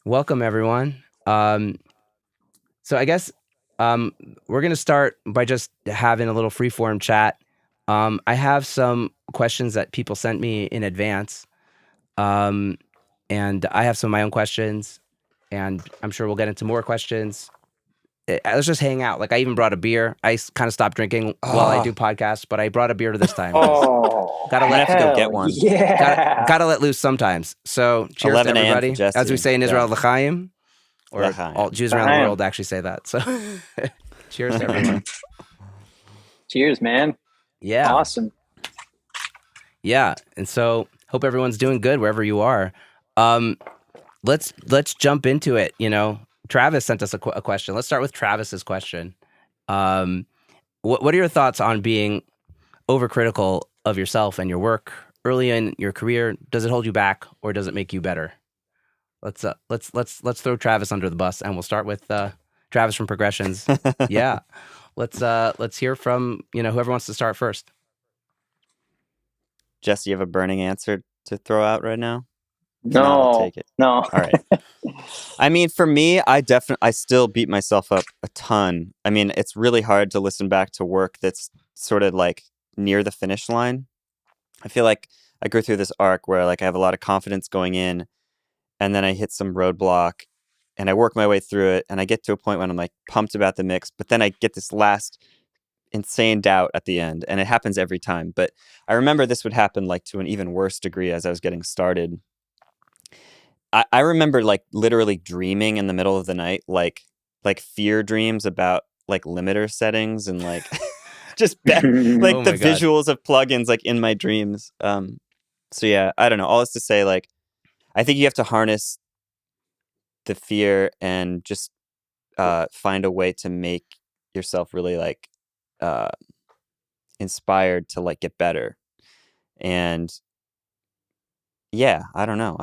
Welcome, everyone. So I guess um, we're going to start by just having a little freeform chat. I have some questions that people sent me in advance, um, and I have some of my own questions, and I'm sure we'll get into more questions. Let's just hang out. Like I even brought a beer. I kind of stopped drinking while I do Oh, podcasts, but I brought a beer this time because Oh, gotta I'm gonna let have to go hell get one. yeah. gotta let loose sometimes. So cheers to 11 a.m. for everybody. As we Jesse. say in Yeah. Israel, l'chaim. Or all L'chaim. Jews around the Damn. world actually say that. So cheers to everyone. Cheers, man. Yeah. Awesome. Yeah. And so hope everyone's doing good wherever you are. Um, let's jump into it. Travis sent us a question. Let's start with Travis's question. Um, what are your thoughts on being overcritical of yourself and your work early in your career? Does it hold you back or does it make you better? Let's throw Travis under the bus and we'll start with Travis from Progressions. Yeah. Let's hear from, whoever wants to start first. Jesse, you have a burning answer to throw out right now? If not, I'll No, take it. no. All right. I mean, for me, I still beat myself up a ton. I mean, it's really hard to listen back to work that's sort of like near the finish line. I feel like I go through this arc where like I have a lot of confidence going in, and then I hit some roadblock and I work my way through it, and I get to a point when I'm like pumped about the mix, but then I get this last insane doubt at the end, and it happens every time. But I remember this would happen like to an even worse degree as I was getting started. I remember like literally dreaming in the middle of the night, like fear dreams about like limiter settings and like just like Oh the my God. visuals of plugins like in my dreams. So yeah, I don't know. All this to say, like, I think you have to harness the fear and just find a way to make yourself really like uh, inspired to like get better. And yeah, I don't know.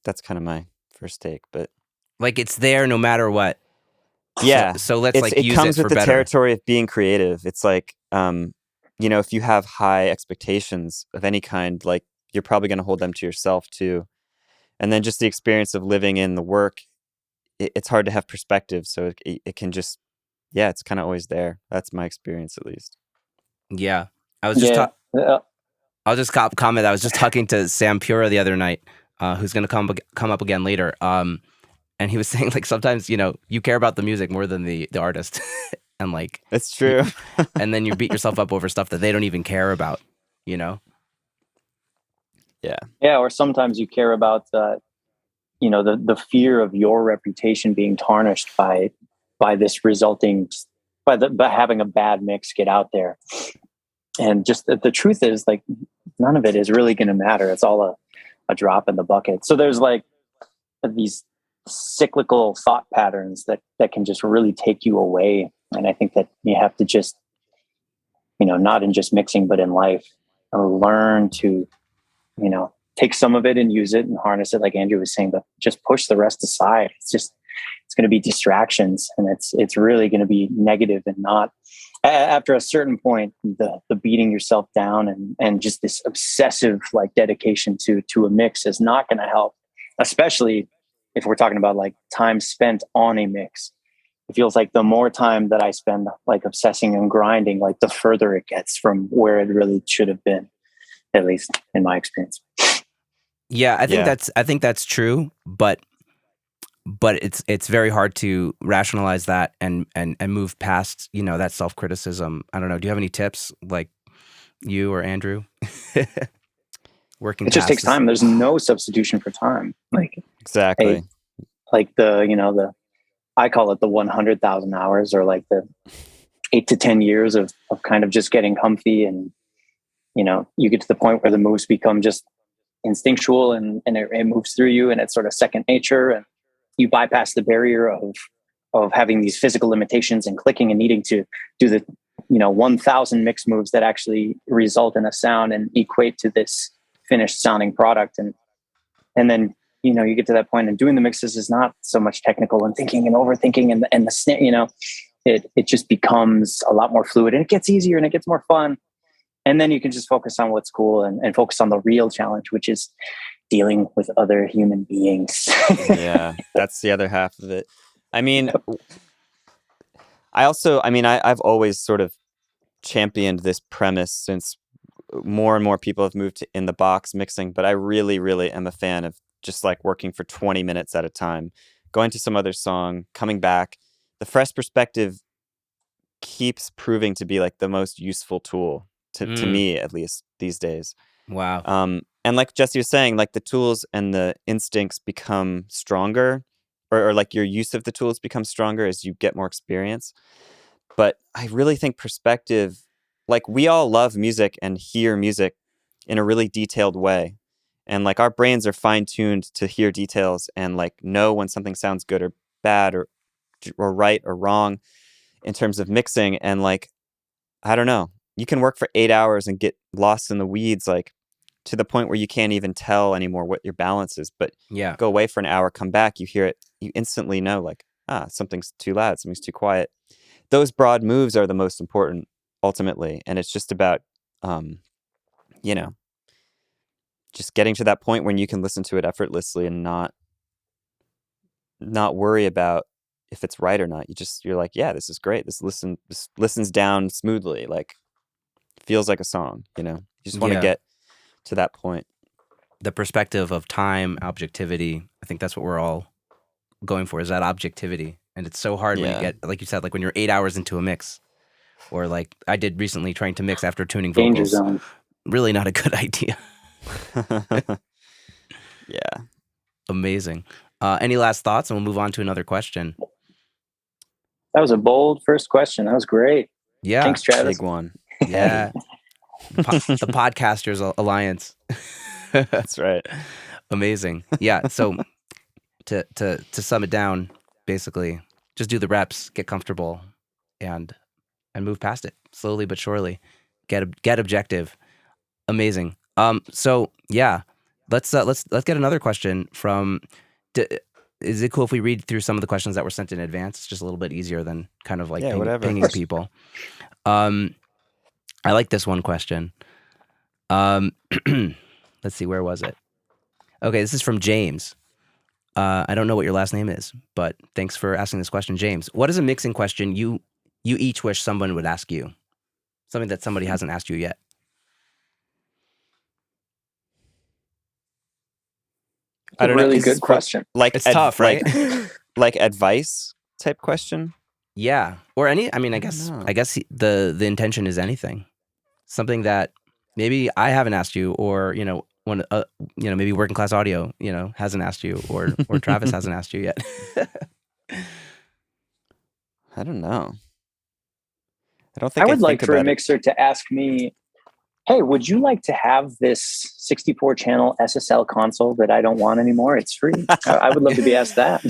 That's kind of my first take, but Like it's there no matter what. So yeah, so let's like it use it comes with for the better. territory of being creative. It's like if you have high expectations of any kind, like you're probably going to hold them to yourself too. And then just the experience of living in the work, it's hard to have perspective, so it can just yeah, it's kind of always there. That's my experience at least. Yeah. I was just Yeah. I'll just comment. I was just talking to Sam Pura the other night, who's going to come up again later. And he was saying like sometimes you care about the music more than the artist, and like It's you, true. and then you beat yourself up over stuff that they don't even care about. You know? Yeah. Yeah. Or sometimes you care about the fear of your reputation being tarnished by this resulting by having a bad mix get out there. And just the truth is, like, none of it is really going to matter. It's all a drop in the bucket. So there's like these cyclical thought patterns that can just really take you away. And I think that you have to just, not in just mixing, but in life, learn to, take some of it and use it and harness it, like Andrew was saying, but just push the rest aside. It's going to be distractions, and it's really going to be negative and not. After a certain point, the beating yourself down and just this obsessive like dedication to a mix is not going to help, especially if we're talking about like time spent on a mix. It feels like the more time that I spend like obsessing and grinding, like the further it gets from where it really should have been, at least in my experience. Yeah, Yeah. I think that's true, but it's very hard to rationalize that and move past that self criticism. I don't know. Do you have any tips, like you or Andrew, working It just past takes this? time. There's no substitution for time. Like, hey, Exactly. like the I call it the 100,000 hours, or like the 8 to 10 years of kind of just getting comfy, and you get to the point where the moves become just instinctual, and it moves through you, and it's sort of second nature, and you bypass the barrier of having these physical limitations and clicking and needing to do the 1,000 mix moves that actually result in a sound and equate to this finished sounding product. And then you get to that point, and doing the mixes is not so much technical and thinking and overthinking, and the snare, it just becomes a lot more fluid, and it gets easier and it gets more fun. And then you can just focus on what's cool, and focus on the real challenge, which is dealing with other human beings. Yeah, that's the other half of it. I mean, I've always sort of championed this premise since more and more people have moved to in the box mixing, but I really, really am a fan of just like working for 20 minutes at a time, going to some other song, coming back. The fresh perspective keeps proving to be like the most useful tool to me, at least these days. Wow. And like Jesse was saying, like the tools and the instincts become stronger, or like your use of the tools becomes stronger as you get more experience. But I really think perspective, like we all love music and hear music in a really detailed way. And like our brains are fine tuned to hear details and like know when something sounds good or bad or right or wrong in terms of mixing. And like, I don't know, you can work for 8 hours and get lost in the weeds, like to the point where you can't even tell anymore what your balance is. But Yeah. go away for an hour, come back, you hear it, you instantly know like, something's too loud, something's too quiet. Those broad moves are the most important ultimately. And it's just about, you know, just getting to that point when you can listen to it effortlessly and not worry about if it's right or not. You're like, yeah, this is great. This listens down smoothly. Like feels like a song, You just want to get to that point. The perspective of time, objectivity. I think that's what we're all going for, is that objectivity. And it's so hard when you get, like you said, like when you're 8 hours into a mix, or like I did recently trying to mix after tuning vocals. Danger zone. Really not a good idea. Yeah. Amazing. Any last thoughts? And we'll move on to another question. That was a bold first question. That was great. Yeah. Thanks, Travis. Big one. Yeah. The Podcasters Alliance. That's right. Amazing. Yeah. So to sum it down, basically, just do the reps, get comfortable, and move past it slowly but surely. Get objective. Amazing. So yeah, let's get another question from. Is it cool if we read through some of the questions that were sent in advance? It's just a little bit easier than kind of like pinging people. I like this one question. Let's see, where was it? Okay, this is from James. I don't know what your last name is, but thanks for asking this question, James. What is a mixing question you each wish someone would ask you? Something that somebody hasn't asked you yet. I don't know. Really good question. Like it's tough, right? Like advice type question. Yeah, or any. I mean, I guess the intention is anything. Something that maybe I haven't asked you, or one maybe Working Class Audio hasn't asked you, or Travis hasn't asked you yet. I don't know. I don't think I would like for a mixer to ask me, hey, would you like to have this 64-channel SSL console that I don't want anymore? It's free. I would love to be asked that.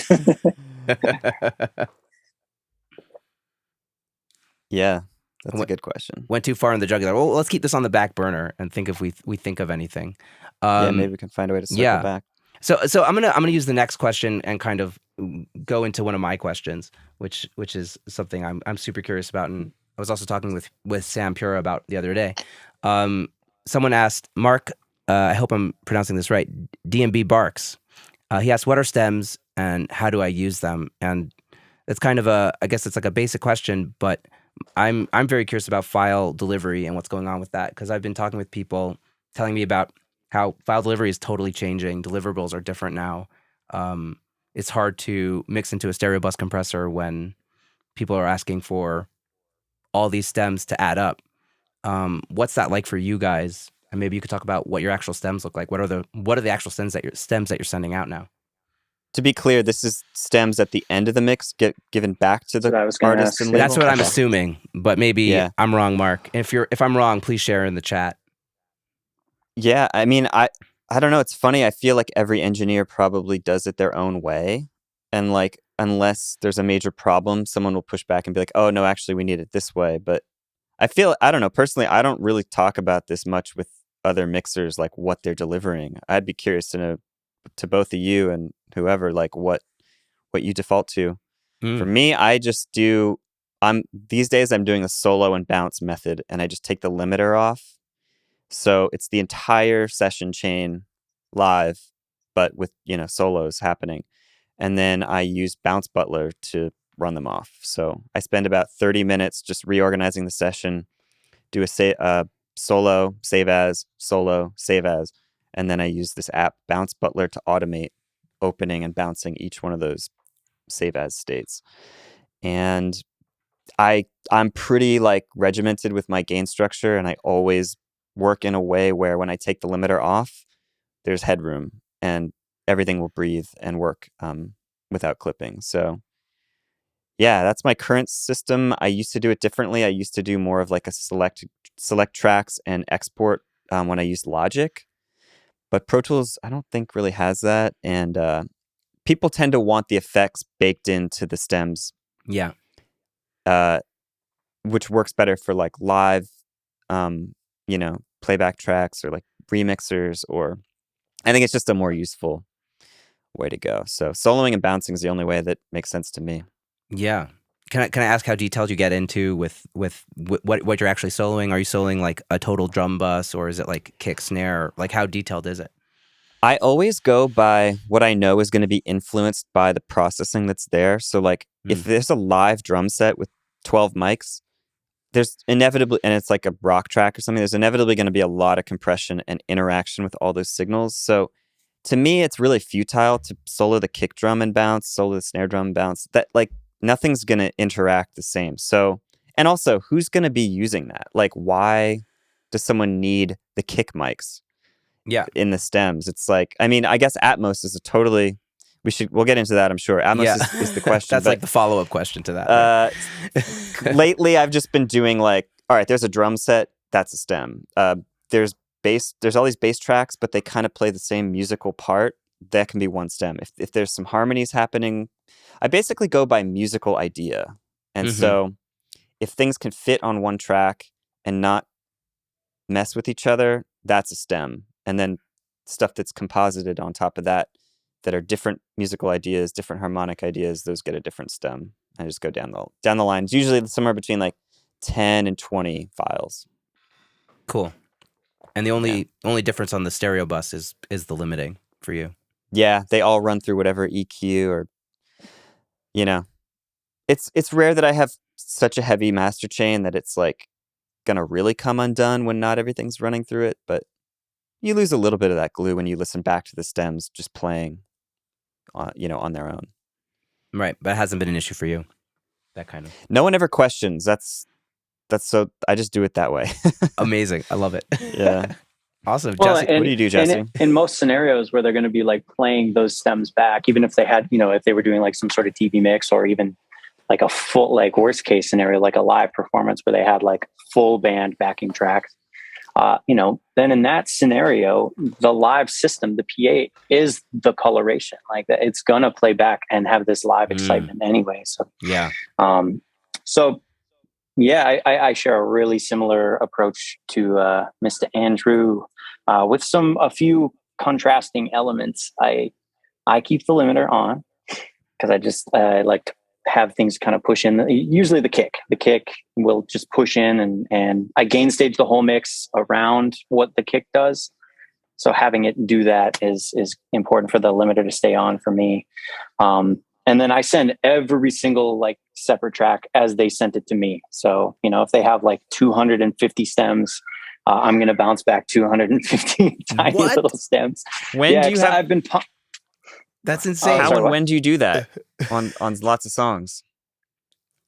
Yeah, that's a good question. Went too far in the jugular. Well, let's keep this on the back burner and think if we think of anything. Maybe we can find a way to circle back. So I'm gonna use the next question and kind of go into one of my questions, which is something I'm super curious about, and I was also talking with Sam Pura about the other day. Someone asked, Mark, I hope I'm pronouncing this right, DMB Barks. He asked, what are stems and how do I use them? And it's kind of I guess it's like a basic question, but I'm very curious about file delivery and what's going on with that, because I've been talking with people telling me about how file delivery is totally changing. Deliverables are different now. It's hard to mix into a stereo bus compressor when people are asking for all these stems to add up. What's that like for you guys? And maybe you could talk about what your actual stems look like. What are the actual stems that you're sending out now? To be clear, this is stems at the end of the mix get given back to the artist and label. That's what I'm assuming, but maybe I'm wrong, Mark. If I'm wrong, please share in the chat. Yeah, I mean, I don't know. It's funny. I feel like every engineer probably does it their own way, and like unless there's a major problem, someone will push back and be like, "Oh no, actually, we need it this way." But I don't know. Personally, I don't really talk about this much with other mixers, like what they're delivering. I'd be curious to know, to both of you and whoever, like what you default to. For me, I just do. These days I'm doing a solo and bounce method, and I just take the limiter off. So it's the entire session chain live, but with, solos happening. And then I use Bounce Butler to run them off. So I spend about 30 minutes just reorganizing the session, do a solo, save as, solo, save as, and then I use this app, Bounce Butler, to automate opening and bouncing each one of those save as states. And I'm pretty like regimented with my gain structure, and I always work in a way where when I take the limiter off, there's headroom and everything will breathe and work without clipping. So yeah, that's my current system. I used to do it differently. I used to do more of like a select tracks and export when I used Logic, but Pro Tools I don't think really has that. And people tend to want the effects baked into the stems. Yeah. Which works better for like live, playback tracks or like remixers, or I think it's just a more useful way to go. So soloing and bouncing is the only way that makes sense to me. Yeah. Can I ask how detailed you get into with what you're actually soloing? Are you soloing like a total drum bus, or is it like kick, snare? Like how detailed is it? I always go by what I know is going to be influenced by the processing that's there. So like if there's a live drum set with 12 mics, there's inevitably, and it's like a rock track or something, there's inevitably going to be a lot of compression and interaction with all those signals. So to me, it's really futile to solo the kick drum and bounce, solo the snare drum and bounce. That like nothing's going to interact the same. So, and also who's going to be using that? Like, why does someone need the kick mics? Yeah. In the stems? It's like, I mean, I guess Atmos is we'll get into that, I'm sure. Atmos is the question. That's like the follow-up question to that. Right? Lately, I've just been doing like, all right, there's a drum set, that's a stem. There's all these bass tracks, but they kind of play the same musical part. That can be one stem. If there's some harmonies happening, I basically go by musical idea. And so if things can fit on one track and not mess with each other, that's a stem. And then stuff that's composited on top of that are different musical ideas, different harmonic ideas, those get a different stem. I just go down the line. It's usually somewhere between like 10 and 20 files. Cool. And the only difference on the stereo bus is the limiting for you. Yeah, they all run through whatever EQ or, it's rare that I have such a heavy master chain that it's like gonna really come undone when not everything's running through it, but you lose a little bit of that glue when you listen back to the stems just playing, on their own. Right, but it hasn't been an issue for you. That kind of. No one ever questions. That's so. I just do it that way. Amazing, I love it. Yeah, awesome. Well, Jesse, what do you do, Jesse? In most scenarios where they're going to be like playing those stems back, even if they had, if they were doing like some sort of TV mix or even like a full, like worst case scenario, like a live performance where they had like full band backing tracks. Then in that scenario, the live system, the PA is the coloration. Like it's gonna play back and have this live excitement anyway. So yeah. I share a really similar approach to Mr. Andrew, with a few contrasting elements. I keep the limiter on because I like to have things kind of push in. Usually the kick will just push in and I gain stage the whole mix around what the kick does. So having it do that is important for the limiter to stay on for me. And then I send every single like separate track as they sent it to me. So, if they have like 250 stems, I'm going to bounce back 250 tiny little stems. I've been That's insane. How and when do you do that on lots of songs?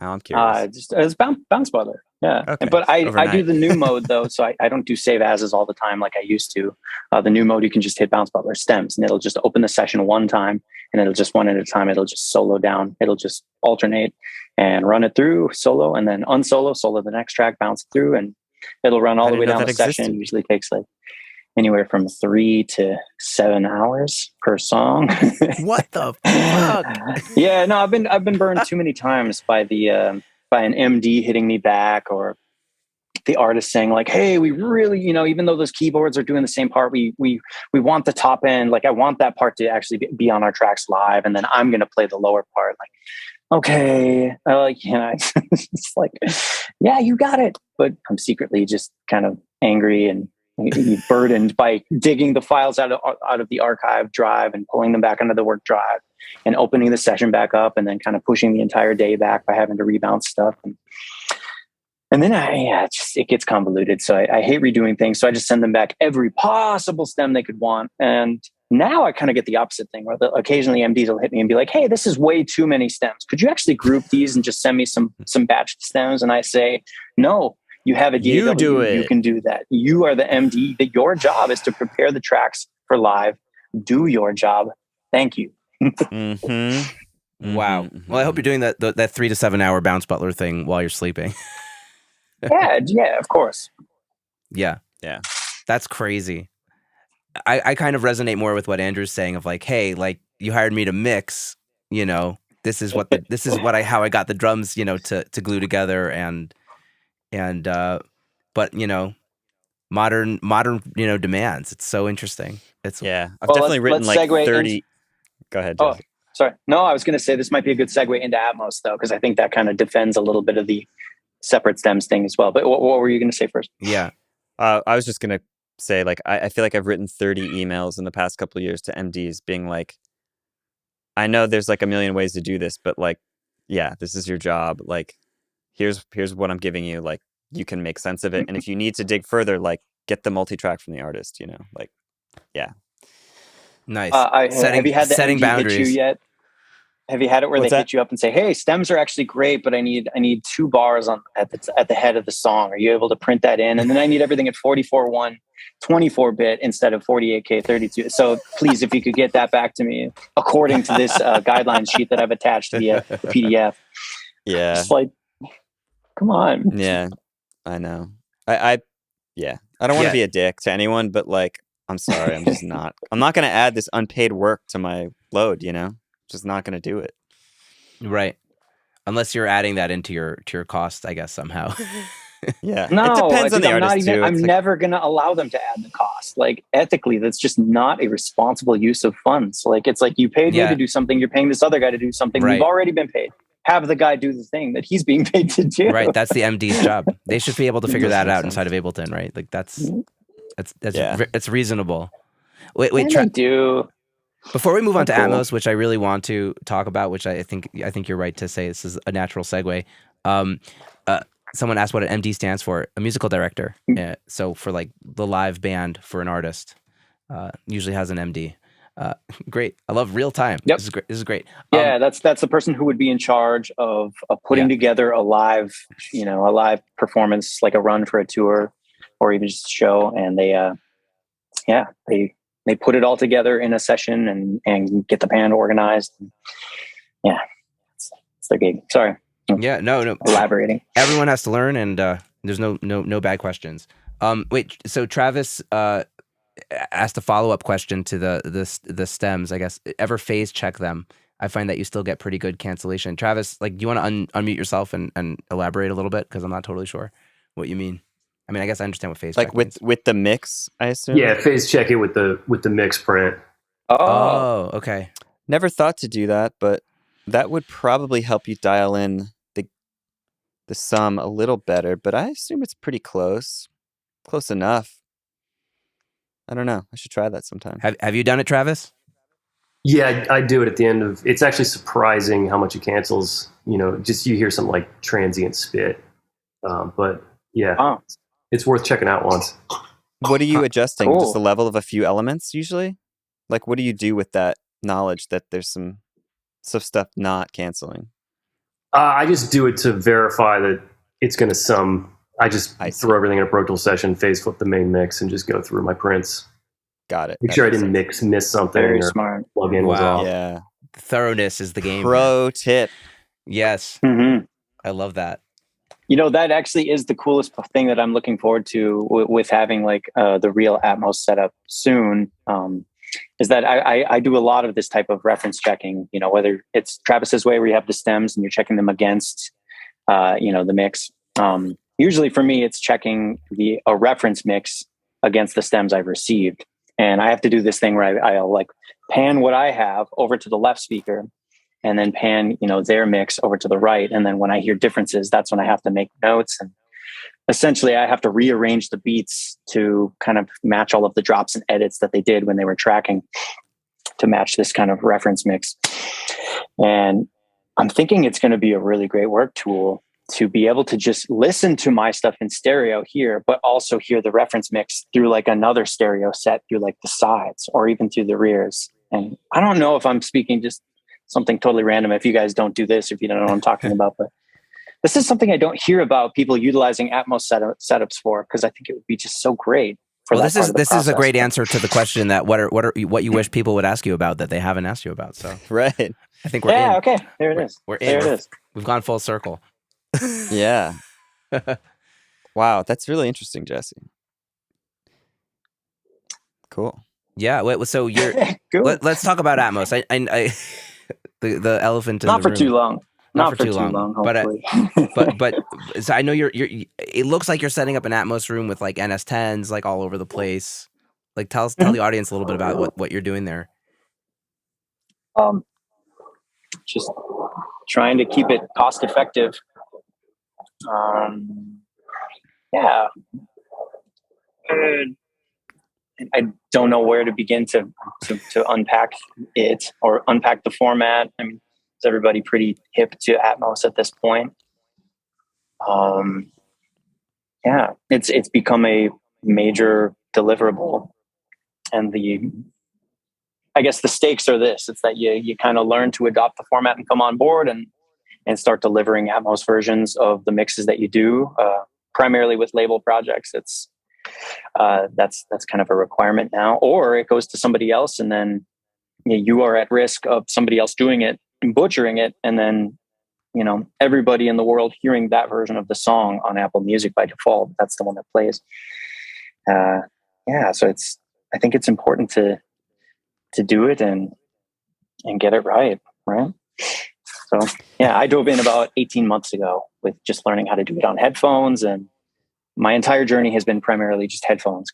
Now I'm curious. It's Bounce Butler. Yeah. Okay. But I do the new mode though. So I don't do save as's all the time like I used to. The new mode, you can just hit Bounce Butler stems and it'll just open the session one time and it'll just one at a time. It'll just solo down. It'll just alternate and run it through solo and then unsolo, solo the next track, bounce it through and it'll run all the way down the session. Usually takes like anywhere from 3 to 7 hours per song. What the fuck? Yeah, no, I've been burned too many times by by an MD hitting me back or the artist saying like, "Hey, we really, even though those keyboards are doing the same part, we want the top end. Like, I want that part to actually be on our tracks live, and then I'm going to play the lower part." Like, okay, it's like, yeah, you got it, but I'm secretly just kind of angry and burdened by digging the files out of the archive drive and pulling them back onto the work drive and opening the session back up and then kind of pushing the entire day back by having to rebound stuff. And then it gets convoluted. So I hate redoing things. So I just send them back every possible stem they could want. And now I kind of get the opposite thing where occasionally MDs will hit me and be like, hey, this is way too many stems. Could you actually group these and just send me some batch stems? And I say, no, you have a DAW. You do it. You can do that. You are the MD. That your job is to prepare the tracks for live. Do your job. Thank you. Mm-hmm. Wow. Well, I hope you're doing that 3 to 7 hour bounce butler thing while you're sleeping. Yeah, of course. Yeah. Yeah. That's crazy. I kind of resonate more with what Andrew's saying of like, hey, like you hired me to mix, you know, how I got the drums, you know, to glue together and but you know, modern, you know, demands. It's so interesting. I've definitely written like 30. Go ahead, Jeff. Oh, sorry. No, I was going to say this might be a good segue into Atmos though, because I think that kind of defends a little bit of the separate stems thing as well. But what were you going to say first? Yeah. I was just going to say, like, I feel like I've written 30 emails in the past couple of years to MDs being like, I know there's like a million ways to do this, but like, yeah, this is your job. Like, here's what I'm giving you. Like, you can make sense of it. And if you need to dig further, like, get the multi-track from the artist, you know, like, yeah. Nice. Have you had the setting MD boundaries. hit you yet? Have you had it where they hit you up and say, "Hey, stems are actually great, but I need 2 bars at the head of the song. Are you able to print that in? And then I need everything at 44.1, 24-bit instead of 48K 32. So please, if you could get that back to me according to this guidelines sheet that I've attached via the PDF." Yeah. It's like, come on. Yeah, I know. I don't want to be a dick to anyone, but like, I'm sorry, I'm not going to add this unpaid work to my load, you know? Just not going to do it. Right. Unless you're adding that into your cost, I guess, somehow. Yeah. No, it depends on the artist too. I'm never going to allow them to add the cost. Like, ethically, that's just not a responsible use of funds. Like, it's like you paid me to do something. You're paying this other guy to do something. Right. We've already been paid. Have the guy do the thing that he's being paid to do. Right. That's the MD's job. They should be able to figure that out inside of Ableton, right? Like it's reasonable. Wait, they do. Before we move on to Atmos, which I really want to talk about, which I think you're right to say this is a natural segue. Someone asked what an MD stands for, a musical director. So for like the live band for an artist, usually has an MD. Great. I love real time. Yep. This is great. Yeah, that's the person who would be in charge of putting together a live performance, like a run for a tour or even just a show. And they put it all together in a session and get the band organized. Yeah, it's their gig. Sorry. Yeah, no. Elaborating. Everyone has to learn, and there's no bad questions. Wait, so Travis asked a follow-up question to the stems, I guess. Ever phase check them? I find that you still get pretty good cancellation. Travis, like, do you want to unmute yourself and elaborate a little bit? Because I'm not totally sure what you mean. I mean, I guess I understand what phase check means. with the mix, I assume. Yeah, phase check it with the mix print. Oh, okay. Never thought to do that, but that would probably help you dial in the sum a little better. But I assume it's pretty close enough. I don't know. I should try that sometime. Have you done it, Travis? Yeah, I do it at the end of. It's actually surprising how much it cancels. You know, just you hear some like transient spit, but yeah. It's worth checking out once. What are you adjusting? Cool. Just the level of a few elements usually? Like, what do you do with that knowledge that there's some stuff not canceling? I just do it to verify that it's going to sum. I throw everything in a Pro Tools session, phase flip the main mix, and just go through my prints. Got it. Make sure I didn't miss something. Very or smart. Plug in was off. Yeah. Thoroughness is the game. Pro tip. Yes. Mm-hmm. I love that. You know, that actually is the coolest thing that I'm looking forward to with having like the real Atmos setup soon. Is that I do a lot of this type of reference checking, you know, whether it's Travis's way where you have the stems and you're checking them against, the mix. Usually for me, it's checking a reference mix against the stems I've received. And I have to do this thing where I'll like pan what I have over to the left speaker and then pan, their mix over to the right. And then when I hear differences, that's when I have to make notes and essentially I have to rearrange the beats to kind of match all of the drops and edits that they did when they were tracking to match this kind of reference mix. And I'm thinking it's going to be a really great work tool to be able to just listen to my stuff in stereo here, but also hear the reference mix through like another stereo set through like the sides or even through the rears. And I don't know if I'm speaking just something totally random, if you guys don't do this, if you don't know what I'm talking about, but this is something I don't hear about people utilizing Atmos setups for, because I think it would be just so great. Well, this is a great answer to the question that what you wish people would ask you about that they haven't asked you about. So right, I think we're in. Okay, there it is. We're in. There it is. We've gone full circle. Yeah. Wow, that's really interesting, Jesse. Cool. Yeah. So you're. Cool. Let's talk about Atmos. I the elephant in not the for room. too long. Not for too long. Hopefully. But so I know you're. It looks like you're setting up an Atmos room with like NS10s like all over the place. Like tell the audience a little bit about what you're doing there. Just trying to keep it cost effective. Yeah. I don't know where to begin to unpack it or unpack the format. I mean, is everybody pretty hip to Atmos at this point? Yeah, it's become a major deliverable, and I guess the stakes are this: it's that you kind of learn to adopt the format and come on board and start delivering Atmos versions of the mixes that you do, primarily with label projects. It's that's kind of a requirement now, or it goes to somebody else, and then you are at risk of somebody else doing it and butchering it, and then everybody in the world hearing that version of the song on Apple Music by default. That's the one that plays. So I think it's important to do it and get it right. So yeah, I dove in about 18 months ago with just learning how to do it on headphones, and my entire journey has been primarily just headphones,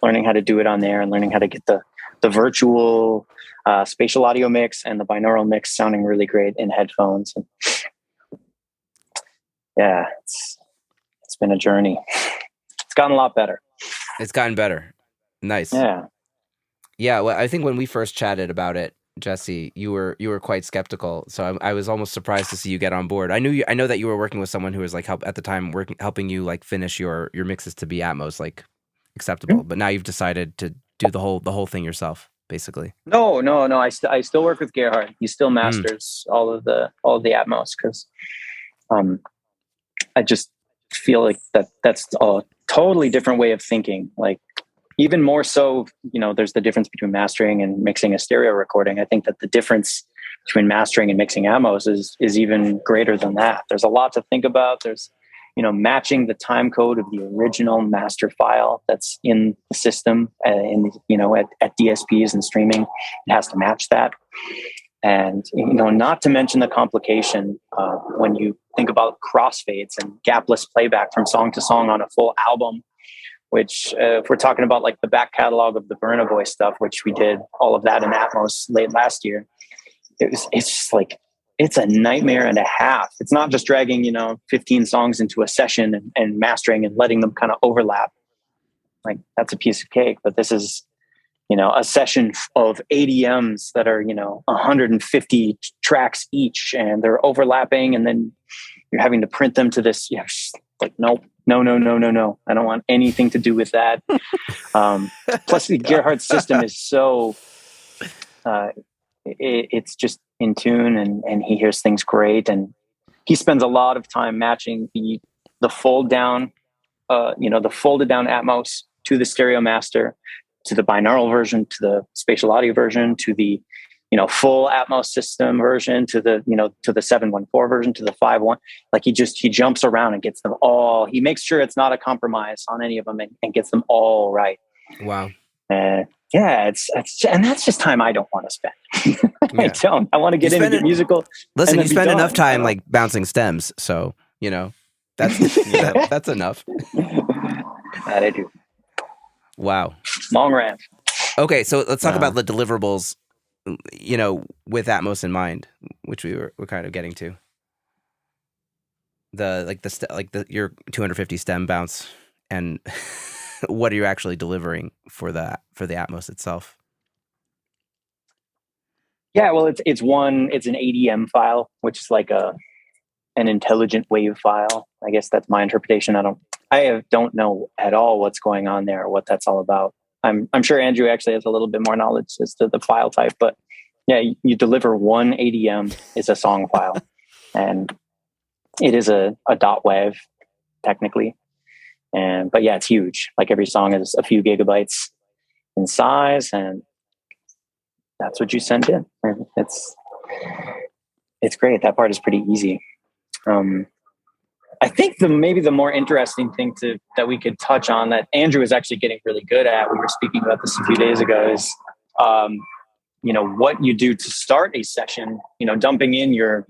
learning how to do it on there, and learning how to get the virtual spatial audio mix and the binaural mix sounding really great in headphones. And yeah, it's been a journey. It's gotten a lot better. It's gotten better. Nice. Yeah. Well, I think when we first chatted about it, Jesse, you were quite skeptical. So I was almost surprised to see you get on board. I know that you were working with someone who was like at the time helping you like finish your mixes to be Atmos like acceptable. Mm-hmm. But now you've decided to do the whole thing yourself, basically. No. I still work with Gerhard. He still masters all of the Atmos, because I just feel like that's a totally different way of thinking. Like, even more so, there's the difference between mastering and mixing a stereo recording. I think that the difference between mastering and mixing Atmos is even greater than that. There's a lot to think about. There's, matching the time code of the original master file that's in the system, at DSPs and streaming. It has to match that. And, not to mention the complication when you think about crossfades and gapless playback from song to song on a full album, which if we're talking about like the back catalog of the Burna Boy stuff, which we did all of that in Atmos late last year, it's just like, it's a nightmare and a half. It's not just dragging, 15 songs into a session and mastering and letting them kind of overlap. Like, that's a piece of cake. But this is, a session of ADMs that are, 150 tracks each, and they're overlapping, and then you're having to print them to this. Like, nope. No. I don't want anything to do with that. Plus, Gerhard's system is so, it's just in tune, and he hears things great. And he spends a lot of time matching the fold down, the folded down Atmos to the stereo master, to the binaural version, to the spatial audio version, to the full Atmos system version, to the to the 714 version, to the 5.1. Like, he jumps around and gets them all. He makes sure it's not a compromise on any of them, and gets them all right. Wow. Yeah, it's and that's just time I don't want to spend. I don't. I want to get into the musical. Listen, you spend enough time like bouncing stems, so that's that's enough. That I do. Wow. Long rant. Okay, so let's talk about the deliverables, with Atmos in mind, which we're kind of getting to. your 250 stem bounce, and what are you actually delivering for the Atmos itself? Yeah, well, it's an ADM file, which is like an intelligent wave file. I guess that's my interpretation. I don't know at all what's going on there, or what that's all about. I'm sure Andrew actually has a little bit more knowledge as to the file type, but yeah, you deliver one ADM is a song file, and it is a dot wave technically, but yeah, it's huge. Like every song is a few gigabytes in size, and that's what you send in. And it's great. That part is pretty easy. I think maybe the more interesting thing that we could touch on, that Andrew is actually getting really good at, we were speaking about this a few days ago, is what you do to start a session. Dumping in your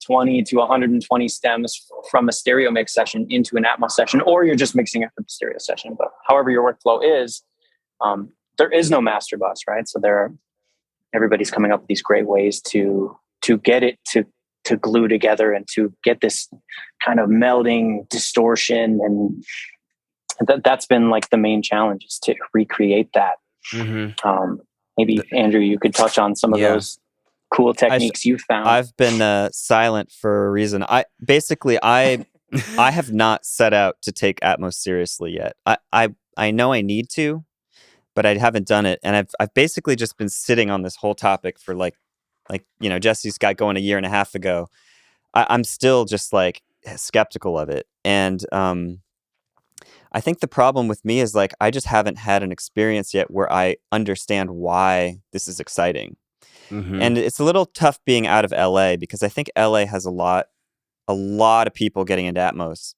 20 to 120 stems from a stereo mix session into an Atmos session, or you're just mixing it from the stereo session. But however your workflow is, there is no master bus, right? So everybody's coming up with these great ways to get it to glue together and to get this kind of melding distortion. And that's been like the main challenge, is to recreate that. Mm-hmm. Maybe Andrew, you could touch on some of those cool techniques you found. I've been silent for a reason. I have not set out to take Atmos seriously yet. I know I need to, but I haven't done it. And I've basically just been sitting on this whole topic for like Jesse's got going a year and a half ago. I'm still just like skeptical of it. And I think the problem with me is like I just haven't had an experience yet where I understand why this is exciting. Mm-hmm. And it's a little tough being out of LA, because I think LA has a lot of people getting into Atmos.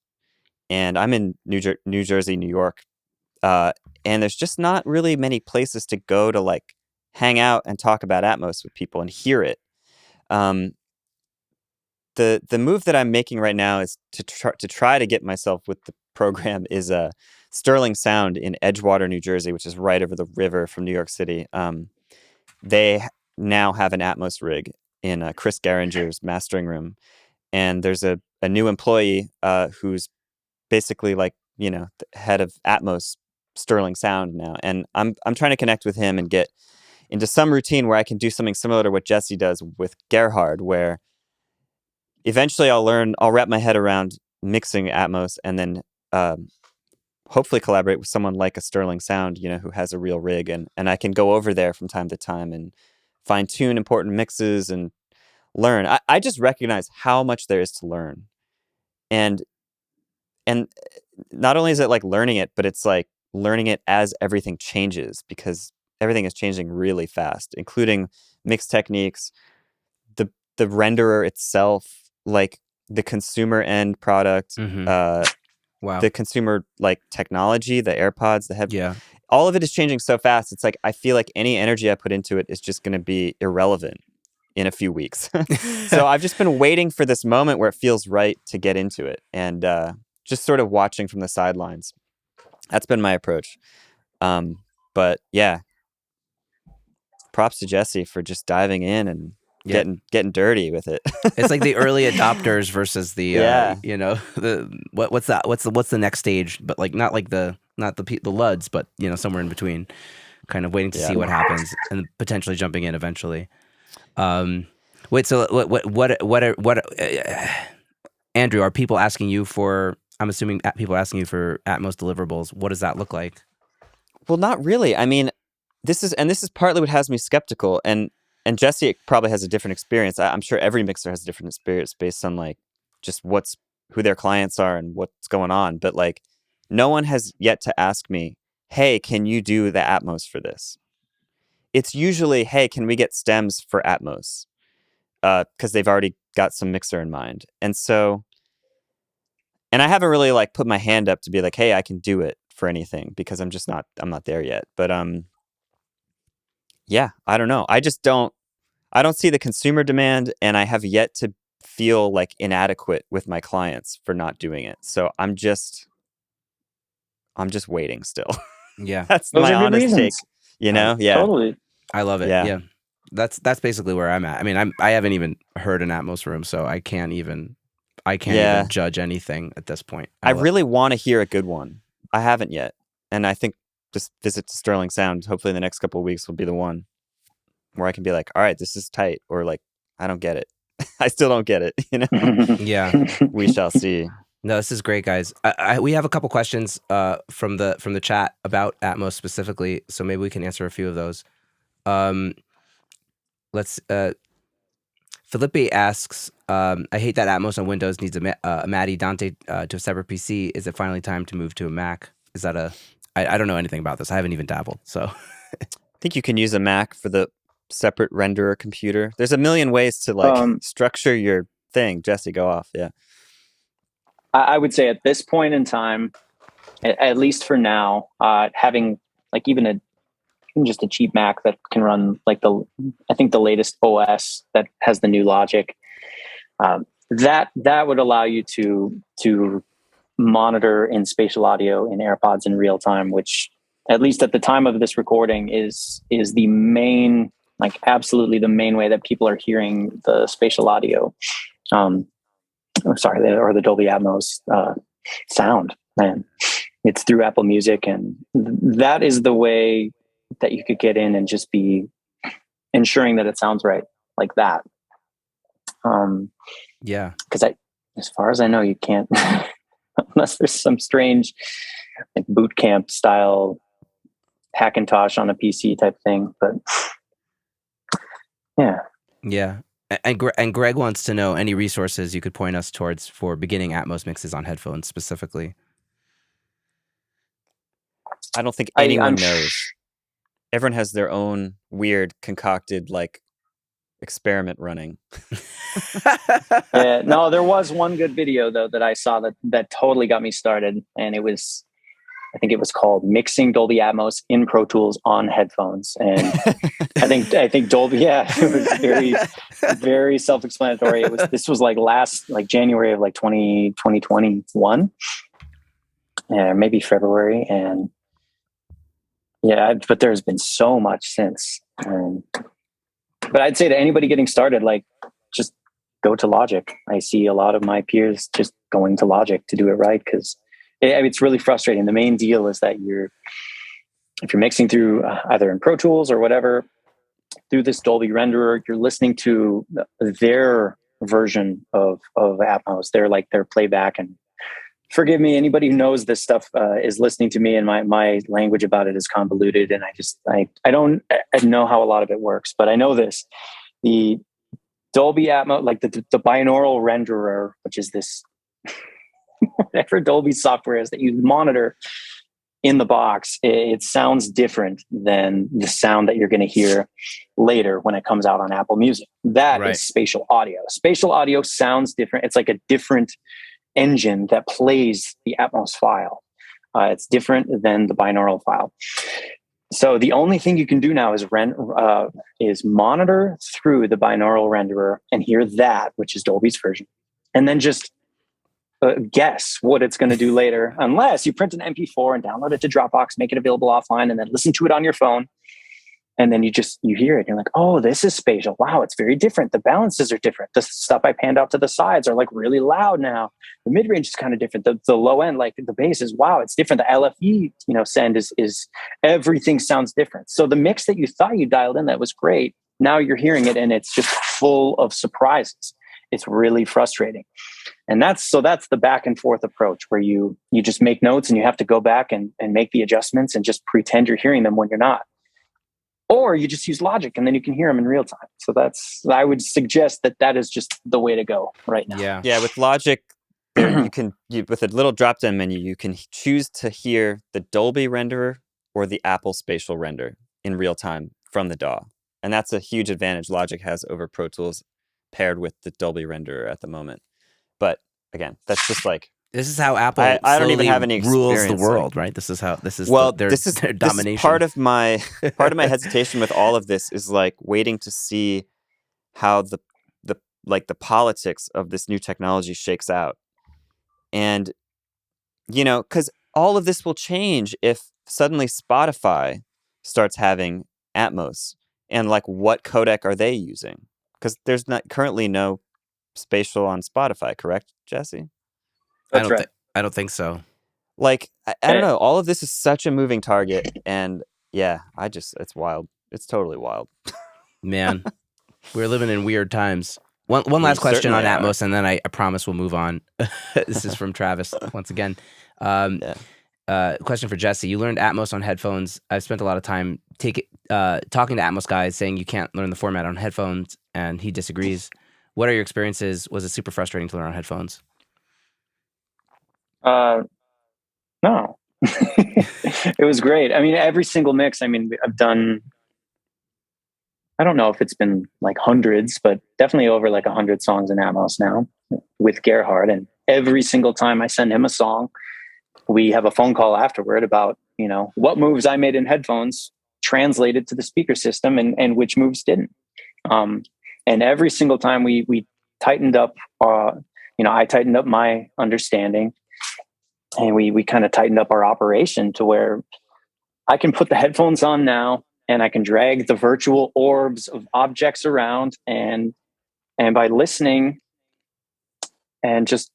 And I'm in New Jersey, New York. And there's just not really many places to go to like hang out and talk about Atmos with people and hear it. The move that I'm making right now is to try to get myself with the program is Sterling Sound in Edgewater, New Jersey, which is right over the river from New York City. They now have an Atmos rig in Chris Geringer's mastering room, and there's a new employee who's basically like the head of Atmos Sterling Sound now, and I'm trying to connect with him and get into some routine where I can do something similar to what Jesse does with Gerhard, where eventually I'll wrap my head around mixing Atmos, and then hopefully collaborate with someone like a Sterling Sound, who has a real rig, and I can go over there from time to time and fine tune important mixes and learn. I just recognize how much there is to learn, and not only is it like learning it, but it's like learning it as everything changes, because everything is changing really fast, including mix techniques, the renderer itself, like the consumer end product, wow, the consumer like technology, the AirPods, the headphones, all of it is changing so fast. It's like I feel like any energy I put into it is just going to be irrelevant in a few weeks. So I've just been waiting for this moment where it feels right to get into it, and just sort of watching from the sidelines. That's been my approach. But yeah, props to Jesse for just diving in and getting dirty with it. It's like the early adopters versus the what's the next stage, but like not the LUDs, but somewhere in between, kind of waiting to see what happens and potentially jumping in eventually. Wait, so what Andrew, are people asking you for? I'm assuming people are asking you for Atmos deliverables. What does that look like? Well, not really. I mean, this is partly what has me skeptical, and Jesse probably has a different experience. I'm sure every mixer has a different experience based on like just who their clients are and what's going on. But like, no one has yet to ask me, "Hey, can you do the Atmos for this?" It's usually, "Hey, can we get stems for Atmos?" Because they've already got some mixer in mind, and I haven't really like put my hand up to be like, "Hey, I can do it for anything," because I'm not there yet. But yeah, I don't know. I don't see the consumer demand, and I have yet to feel like inadequate with my clients for not doing it. So I'm just waiting still. Yeah. That's my honest take, Yeah. Totally. I love it. Yeah. That's basically where I'm at. I mean, I haven't even heard an Atmos room, so I can't even I can't even judge anything at this point. I really want to hear a good one. I haven't yet. And I think just visit to Sterling Sound, hopefully in the next couple of weeks, will be the one where I can be like, all right, this is tight. Or like, I don't get it. I still don't get it. You know? Yeah. We shall see. No, this is great, guys. We have a couple questions from the chat about Atmos specifically, so maybe we can answer a few of those. Let's. Felipe asks, I hate that Atmos on Windows needs a MADI Dante to a separate PC. Is it finally time to move to a Mac? Is that I don't know anything about this. I haven't even dabbled. So I think you can use a Mac for the separate renderer computer. There's a million ways to like structure your thing. Jesse, go off. Yeah. I would say at this point in time, at least for now, having like even just a cheap Mac that can run like I think the latest OS that has the new logic, that would allow you to monitor in spatial audio in AirPods in real time, which at least at the time of this recording is the main, like absolutely the main way that people are hearing the spatial audio. Or the Dolby Atmos sound, man. It's through Apple Music, and that is the way that you could get in and just be ensuring that it sounds right like that. Yeah. Because as far as I know, you can't unless there's some strange like boot camp style Hackintosh on a PC type thing. But yeah. Yeah. And Greg wants to know any resources you could point us towards for beginning Atmos mixes on headphones specifically. I don't think anyone knows. Everyone has their own weird concocted like experiment running. Yeah, no, there was one good video though that I saw that totally got me started, and I think it was called "Mixing Dolby Atmos in Pro Tools on Headphones," and I think Dolby, yeah, it was very, very self-explanatory. This was like January of like 2021, maybe February, and yeah, but there's been so much since. But I'd say to anybody getting started, like just go to Logic. I see a lot of my peers just going to Logic to do it right because it's really frustrating. The main deal is that if you're mixing through either in Pro Tools or whatever, through this Dolby renderer, you're listening to their version of Atmos, their playback. And forgive me, anybody who knows this stuff is listening to me, and my language about it is convoluted. And I don't know how a lot of it works, but I know this. The Dolby Atmos, like the binaural renderer, which is this whatever Dolby software is that you monitor in the box, it sounds different than the sound that you're going to hear later when it comes out on Apple Music. That is spatial audio. Spatial audio sounds different. It's like a different engine that plays the Atmos file. It's different than the binaural file. So the only thing you can do now is monitor through the binaural renderer and hear that, which is Dolby's version, and then just guess what it's going to do later, unless you print an MP4 and download it to Dropbox, make it available offline, and then listen to it on your phone. And then you hear it. You're like, oh, this is spatial. Wow, it's very different. The balances are different. The stuff I panned out to the sides are like really loud now. The mid-range is kind of different. The low end, like the bass is, wow, it's different. The LFE, send is everything sounds different. So the mix that you thought you dialed in that was great, now you're hearing it and it's just full of surprises. It's really frustrating. And that's the back and forth approach where you just make notes and you have to go back and make the adjustments and just pretend you're hearing them when you're not. Or you just use Logic and then you can hear them in real time. So I would suggest that is just the way to go right now. Yeah. Yeah. With Logic, with a little drop down menu, you can choose to hear the Dolby renderer or the Apple spatial render in real time from the DAW. And that's a huge advantage Logic has over Pro Tools paired with the Dolby renderer at the moment. But again, that's just like, this is how Apple I don't even have any rules the world, right? This is their domination. This is part of my hesitation with all of this is like waiting to see how the politics of this new technology shakes out. And because all of this will change if suddenly Spotify starts having Atmos, and like what codec are they using? Because there's not currently no spatial on Spotify, correct, Jesse? That's right. I don't think so. Like, I don't know. All of this is such a moving target, and yeah, it's wild. It's totally wild. Man, we're living in weird times. One last question on Atmos, and then I promise we'll move on. This is from Travis once again. Question for Jesse. You learned Atmos on headphones. I've spent a lot of time talking to Atmos guys saying you can't learn the format on headphones, and he disagrees. What are your experiences? Was it super frustrating to learn on headphones? No. It was great. I mean, every single mix, I mean, I've done, I don't know if it's been like hundreds, but definitely over like 100 songs in Atmos now with Gerhard. And every single time I send him a song, we have a phone call afterward about, you know, what moves I made in headphones translated to the speaker system and which moves didn't. And every single time we tightened up, I tightened up my understanding, and we kind of tightened up our operation to where I can put the headphones on now and I can drag the virtual orbs of objects around, and by listening and just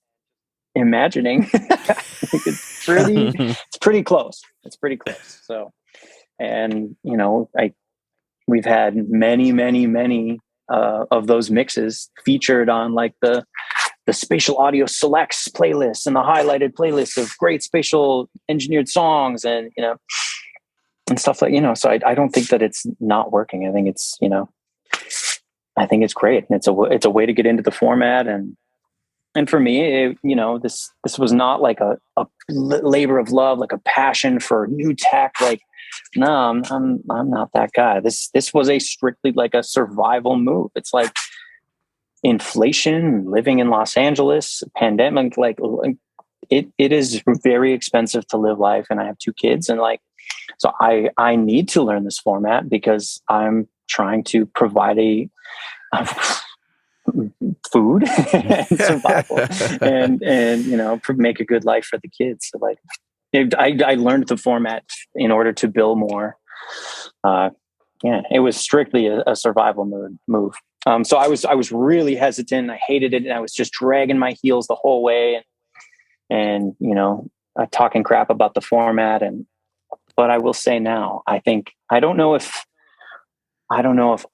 imagining, I think it's pretty close. It's pretty close. So, and you know, we've had many of those mixes featured on like the spatial audio selects playlists and the highlighted playlists of great spatial engineered songs, and you know, and stuff like, you know. So I don't think that it's not working. I think it's, you know, I think it's great, and it's a way to get into the format. And for me, you know, this was not like a labor of love, like a passion for new tech. Like, no, I'm not that guy. This was a strictly like a survival move. It's like inflation, living in Los Angeles, pandemic, like it is very expensive to live life. And I have 2 kids, and like, so I need to learn this format because I'm trying to provide food and survival and you know, make a good life for the kids. So like, I learned the format in order to bill more. It was strictly a survival move. So I was really hesitant. I hated it, and I was just dragging my heels the whole way, and you know, talking crap about the format. But I will say now, I don't know if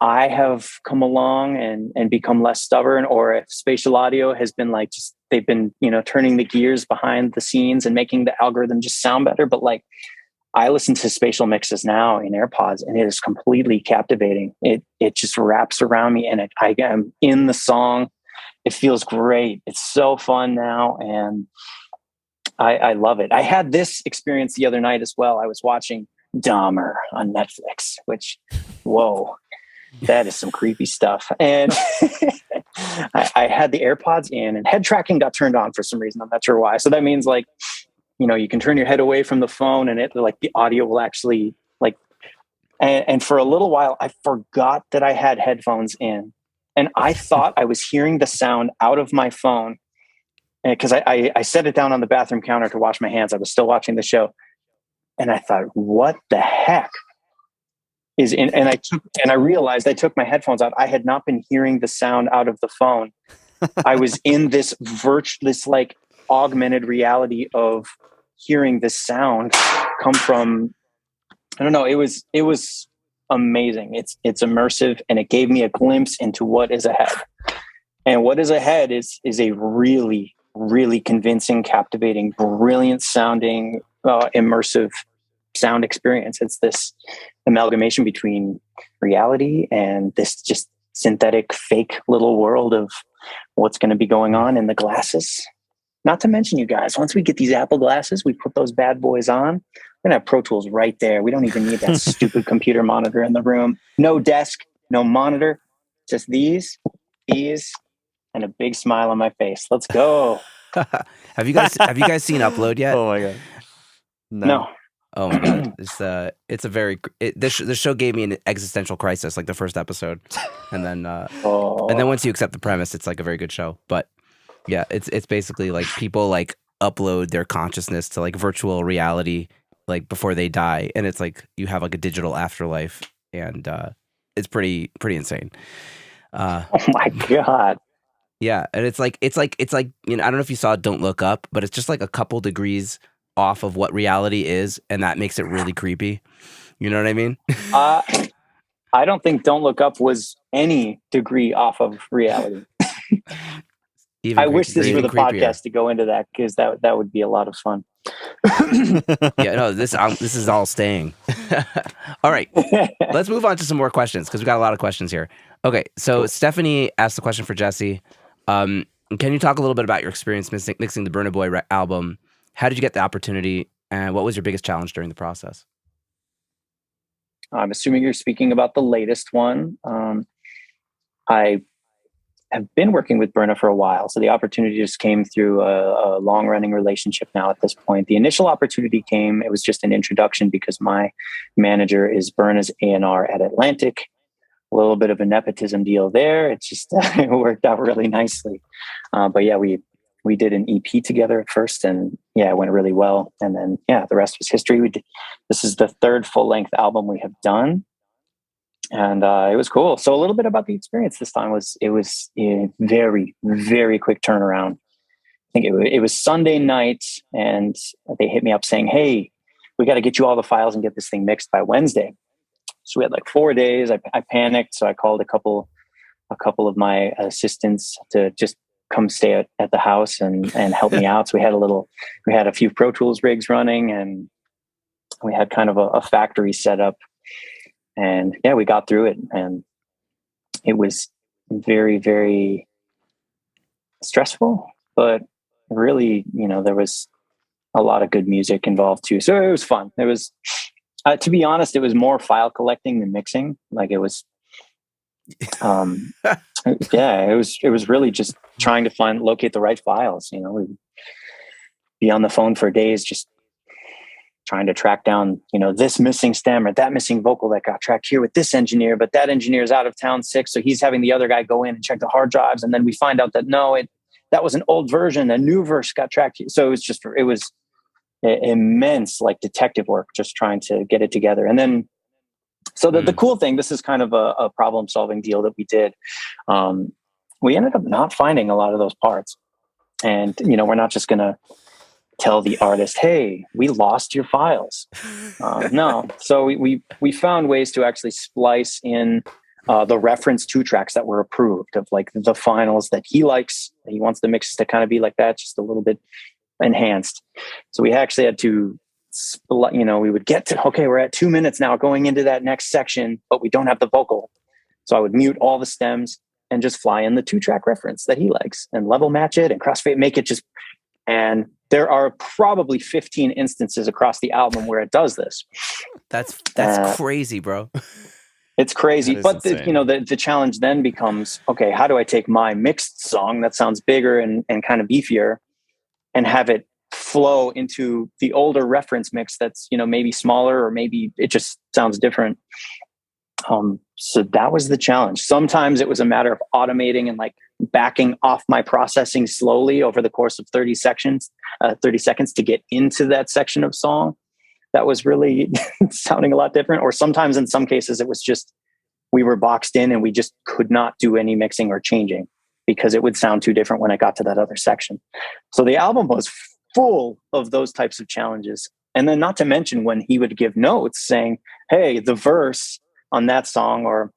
I have come along and become less stubborn, or if spatial audio has been like, just, they've been, you know, turning the gears behind the scenes and making the algorithm just sound better. But like, I listen to spatial mixes now in AirPods, and it is completely captivating. It just wraps around me, and I am in the song. It feels great. It's so fun now, and I love it. I had this experience the other night as well. I was watching Dahmer on Netflix, which, whoa, that is some creepy stuff. And I had the AirPods in, and head tracking got turned on for some reason. I'm not sure why. So that means like, you know, you can turn your head away from the phone, and it like the audio will actually like, and for a little while I forgot that I had headphones in, and I thought I was hearing the sound out of my phone, because I set it down on the bathroom counter to wash my hands. I was still watching the show, and I thought, what the heck is in? And I realized I took my headphones out. I had not been hearing the sound out of the phone. I was in this like augmented reality of hearing this sound come from, I don't know. It was amazing. It's immersive, and it gave me a glimpse into what is ahead. And what is ahead is a really, really convincing, captivating, brilliant sounding, immersive sound experience. It's this amalgamation between reality and this just synthetic, fake little world of what's going to be going on in the glasses. Not to mention, you guys, once we get these Apple glasses, we put those bad boys on, we're going to have Pro Tools right there. We don't even need that stupid computer monitor in the room. No desk, no monitor, just these, and a big smile on my face. Let's go. Have you guys seen Upload yet? Oh my god, no. Oh my god, it's a very this show gave me an existential crisis, like the first episode, and then once you accept the premise, it's like a very good show. But yeah, it's basically like people like upload their consciousness to like virtual reality like before they die, and it's like you have like a digital afterlife, and it's pretty insane. Oh my god. Yeah, and it's like I don't know if you saw Don't Look Up, but it's just like a couple degrees off of what reality is, and that makes it really creepy. You know what I mean? I don't think Don't Look Up was any degree off of reality. I wish this were the podcast to go into that, because that would be a lot of fun. Yeah, no, this is all staying. All right, let's move on to some more questions, because we got a lot of questions here. Okay, so cool. Stephanie asked the question for Jesse. Can you talk a little bit about your experience mixing the Burna Boy album? How did you get the opportunity, and what was your biggest challenge during the process? I'm assuming you're speaking about the latest one. I have been working with Burna for a while, so the opportunity just came through a long-running relationship now at this point. The initial opportunity came, it was just an introduction, because my manager is Burna's A&R at Atlantic. A little bit of a nepotism deal there. It just it worked out really nicely. But yeah, we did an EP together at first, and yeah, it went really well. And then yeah, the rest was history. This is the third full-length album we have done. And it was cool. So a little bit about the experience this time was a very, very quick turnaround. I think it was Sunday night, and they hit me up saying, "Hey, we got to get you all the files and get this thing mixed by Wednesday." So we had like 4 days. I panicked, so I called a couple of my assistants to just come stay at the house and help me out. So we had a few Pro Tools rigs running, and we had kind of a factory set up. And yeah, we got through it, and it was very, very stressful, but really, there was a lot of good music involved too. So it was fun. It was, to be honest, it was more file collecting than mixing. Like it was, yeah, it was really just trying to locate the right files. We'd be on the phone for days, just trying to track down, this missing stem or that missing vocal that got tracked here with this engineer, but that engineer is out of town sick. So he's having the other guy go in and check the hard drives. And then we find out that that was an old version, a new verse got tracked. So it was immense, like detective work, just trying to get it together. And then, so the cool thing, this is kind of a problem solving deal that we did. We ended up not finding a lot of those parts. And, we're not just going to tell the artist, "Hey, we lost your files." No. So we found ways to actually splice in the reference 2 tracks that were approved, of like the finals that he likes. He wants the mixes to kind of be like that, just a little bit enhanced. So we actually had to, we would get to, okay, we're at 2 minutes now going into that next section, but we don't have the vocal. So I would mute all the stems and just fly in the 2-track reference that he likes and level match it and crossfade, make it just, and there are probably 15 instances across the album where it does this. That's crazy, bro. It's crazy. But the challenge then becomes, okay, how do I take my mixed song that sounds bigger and kind of beefier and have it flow into the older reference mix that's, maybe smaller, or maybe it just sounds different. So that was the challenge. Sometimes it was a matter of automating and like backing off my processing slowly over the course of 30 seconds to get into that section of song that was really sounding a lot different. Or sometimes in some cases, it was just, we were boxed in and we just could not do any mixing or changing because it would sound too different when I got to that other section. So the album was full of those types of challenges. And then not to mention when he would give notes saying, "Hey, the verse on that song," or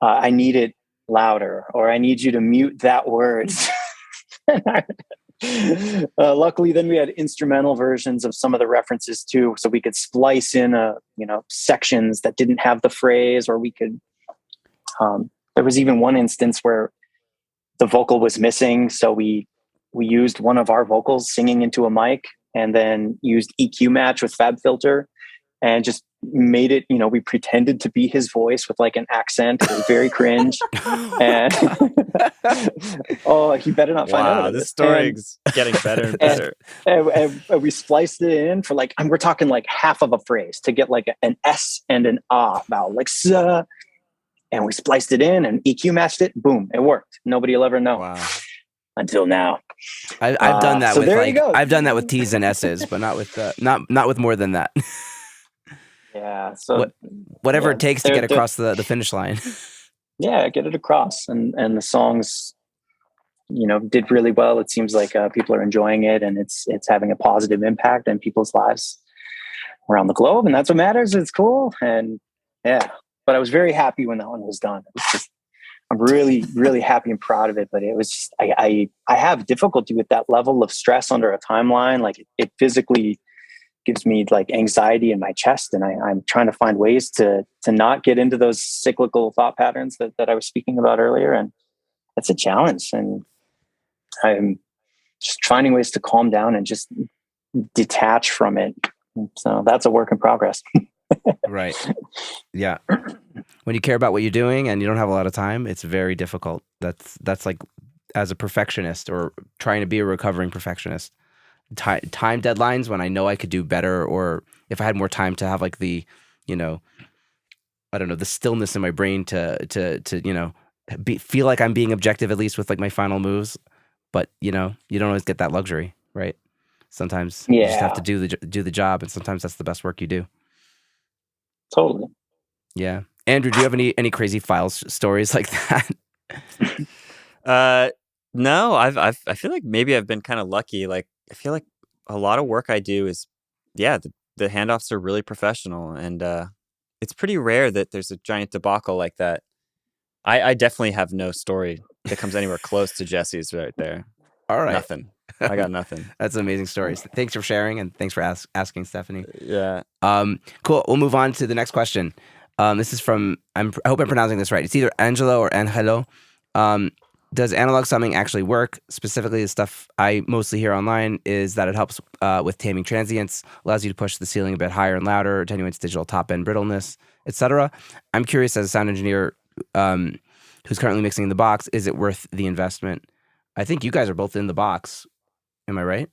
"I need it louder," or "I need you to mute that word." Luckily, then we had instrumental versions of some of the references too, so we could splice in sections that didn't have the phrase, or we could. There was even one instance where the vocal was missing, so we used one of our vocals singing into a mic, and then used EQ match with Fab Filter, and just made it, we pretended to be his voice with like an accent. It was very cringe. And oh, he better not find out. Wow, this story's getting better and better. And we spliced it in for like, we're talking like half of a phrase to get like an S and an ah vowel, like "sa," and we spliced it in and EQ matched it. Boom, it worked. Nobody will ever know. Wow. Until now. I've done that with I've done that with T's and S's, but not with not with more than that. Yeah. So whatever it takes to get across the finish line. Yeah, get it across. And the songs did really well. It seems like people are enjoying it, and it's having a positive impact in people's lives around the globe, and that's what matters. It's cool, and yeah. But I was very happy when that one was done. It was just, I'm really, really happy and proud of it. But it was just, I have difficulty with that level of stress under a timeline. Like it physically gives me like anxiety in my chest, and I'm trying to find ways to not get into those cyclical thought patterns that I was speaking about earlier, and that's a challenge. And I'm just finding ways to calm down and just detach from it. So that's a work in progress. Right. Yeah. When you care about what you're doing and you don't have a lot of time, it's very difficult. That's like, as a perfectionist or trying to be a recovering perfectionist, time deadlines when I know I could do better, or if I had more time to have like the, I don't know, the stillness in my brain to feel like I'm being objective, at least with like my final moves. But you don't always get that luxury, right? Sometimes you just have to do the job, and sometimes that's the best work you do. Totally. Yeah. Andrew, do you have any crazy files stories like that? No, I feel like maybe I've been kind of lucky. Like I feel like a lot of work I do is, the handoffs are really professional, and it's pretty rare that there's a giant debacle like that. I definitely have no story that comes anywhere close to Jesse's right there. All right. Nothing. I got nothing. That's amazing stories. Thanks for sharing, and thanks for asking, Stephanie. Yeah. Cool. We'll move on to the next question. This is from, I hope I'm pronouncing this right. It's either Angelo or Angelo. Does analog summing actually work? Specifically, the stuff I mostly hear online is that it helps with taming transients, allows you to push the ceiling a bit higher and louder, attenuates digital top-end brittleness, etc. I'm curious, as a sound engineer who's currently mixing in the box, is it worth the investment? I think you guys are both in the box. Am I right?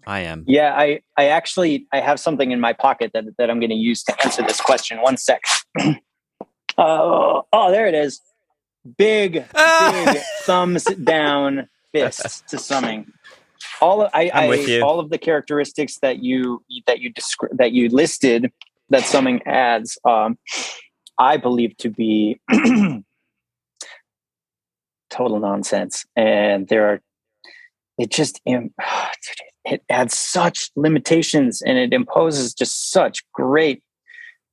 I am. Yeah, I have something in my pocket that I'm going to use to answer this question. One sec. Oh, there it is. Big thumbs down fists to summing. I'm with you. All of the characteristics that you listed that summing adds, I believe to be total nonsense. And it adds such limitations, and it imposes just such great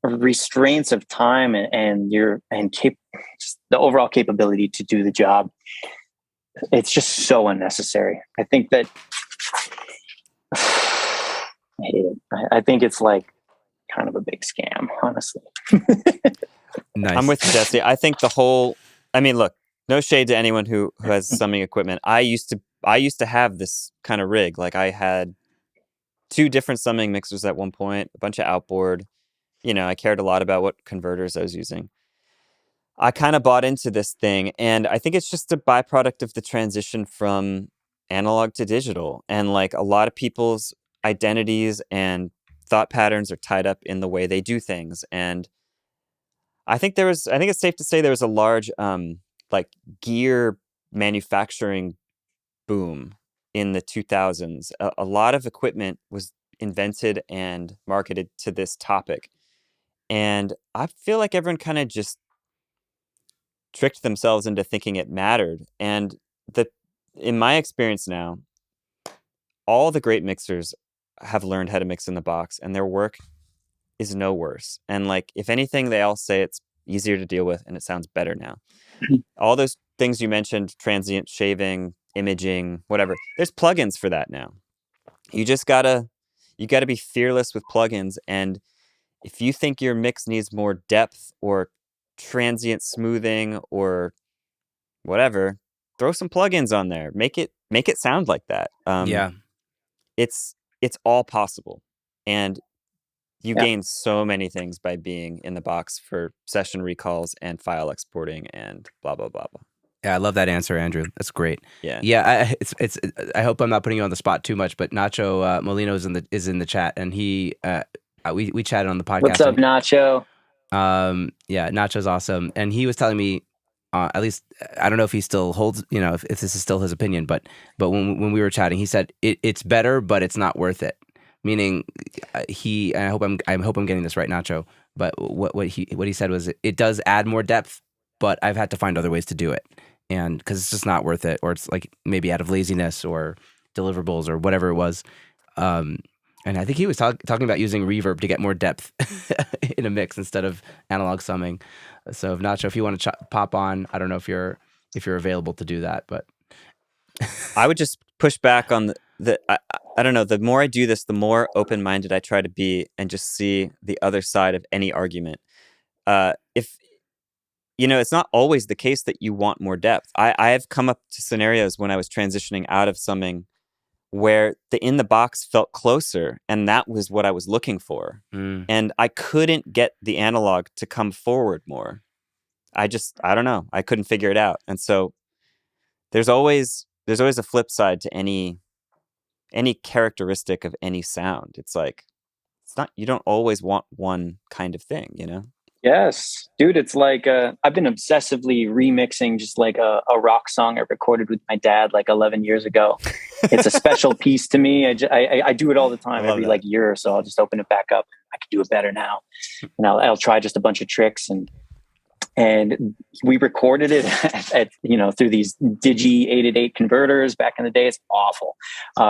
restraints of time and the overall capability to do the job. It's just so unnecessary. I think that I hate it. I think it's like kind of a big scam, honestly. Nice. I'm with you, Jesse. I think look, no shade to anyone who has summing equipment. I used to have this kind of rig. Like I had 2 different summing mixers at one point, a bunch of outboard. I cared a lot about what converters I was using. I kind of bought into this thing, and I think it's just a byproduct of the transition from analog to digital. And like a lot of people's identities and thought patterns are tied up in the way they do things. And I think it's safe to say there was a large like gear manufacturing boom in the 2000s. A lot of equipment was invented and marketed to this topic. And I feel like everyone kind of just tricked themselves into thinking it mattered. And in my experience now, all the great mixers have learned how to mix in the box, and their work is no worse. And like, if anything, they all say it's easier to deal with and it sounds better now. All those things you mentioned, transient shaving, imaging, whatever, there's plugins for that now. You gotta be fearless with plugins. And if you think your mix needs more depth or transient smoothing or whatever, throw some plugins on there. Make it sound like that. Yeah. It's all possible. And you gain so many things by being in the box for session recalls and file exporting and blah, blah, blah, blah. Yeah, I love that answer, Andrew. That's great. Yeah. I hope I'm not putting you on the spot too much, but Nacho Molino is in the chat, and he we chatted on the podcast. What's up, Nacho? Yeah, Nacho's awesome, and he was telling me, at least I don't know if he still holds, if this is still his opinion, but when we were chatting, he said it's better, but it's not worth it. Meaning, and I hope I'm getting this right, Nacho. But what he said was, it does add more depth, but I've had to find other ways to do it. and because it's just not worth it, or it's like maybe out of laziness or deliverables or whatever it was. And I think he was talking about using reverb to get more depth in a mix instead of analog summing. So Nacho, if you want to pop on, I don't know if you're available to do that, but I would just push back on I don't know. The more I do this, the more open-minded I try to be and just see the other side of any argument. If it's not always the case that you want more depth. I have come up to scenarios when I was transitioning out of summing where the in the box felt closer, and that was what I was looking for. And I couldn't get the analog to come forward more. I don't know. I couldn't figure it out. And so there's always a flip side to any characteristic of any sound. It's like, you don't always want one kind of thing, Yes, dude. It's like I've been obsessively remixing just like a rock song I recorded with my dad like 11 years ago. It's a special piece to me. I do it all the time. Every like year or so, I'll just open it back up. I can do it better now, and I'll try just a bunch of tricks. And we recorded it at through these Digi 888 converters back in the day. It's awful.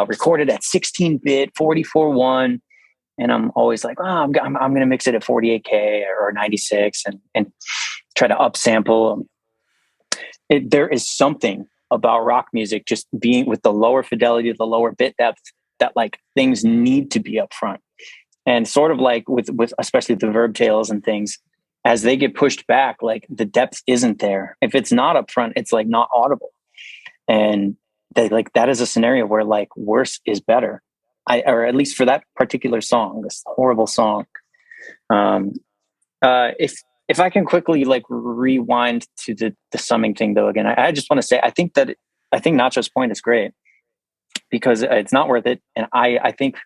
Recorded at 16-bit 44.1. And I'm always like, I'm going to mix it at 48K or 96 and try to upsample. There is something about rock music just being with the lower fidelity, the lower bit depth, that like things need to be up front. And sort of like with especially the verb tails and things, as they get pushed back, like the depth isn't there. If it's not up front, it's like not audible. And that is a scenario where like worse is better. Or at least for that particular song, this horrible song. If I can quickly like rewind to the summing thing though, again, I just want to say, I think Nacho's point is great because it's not worth it. And I think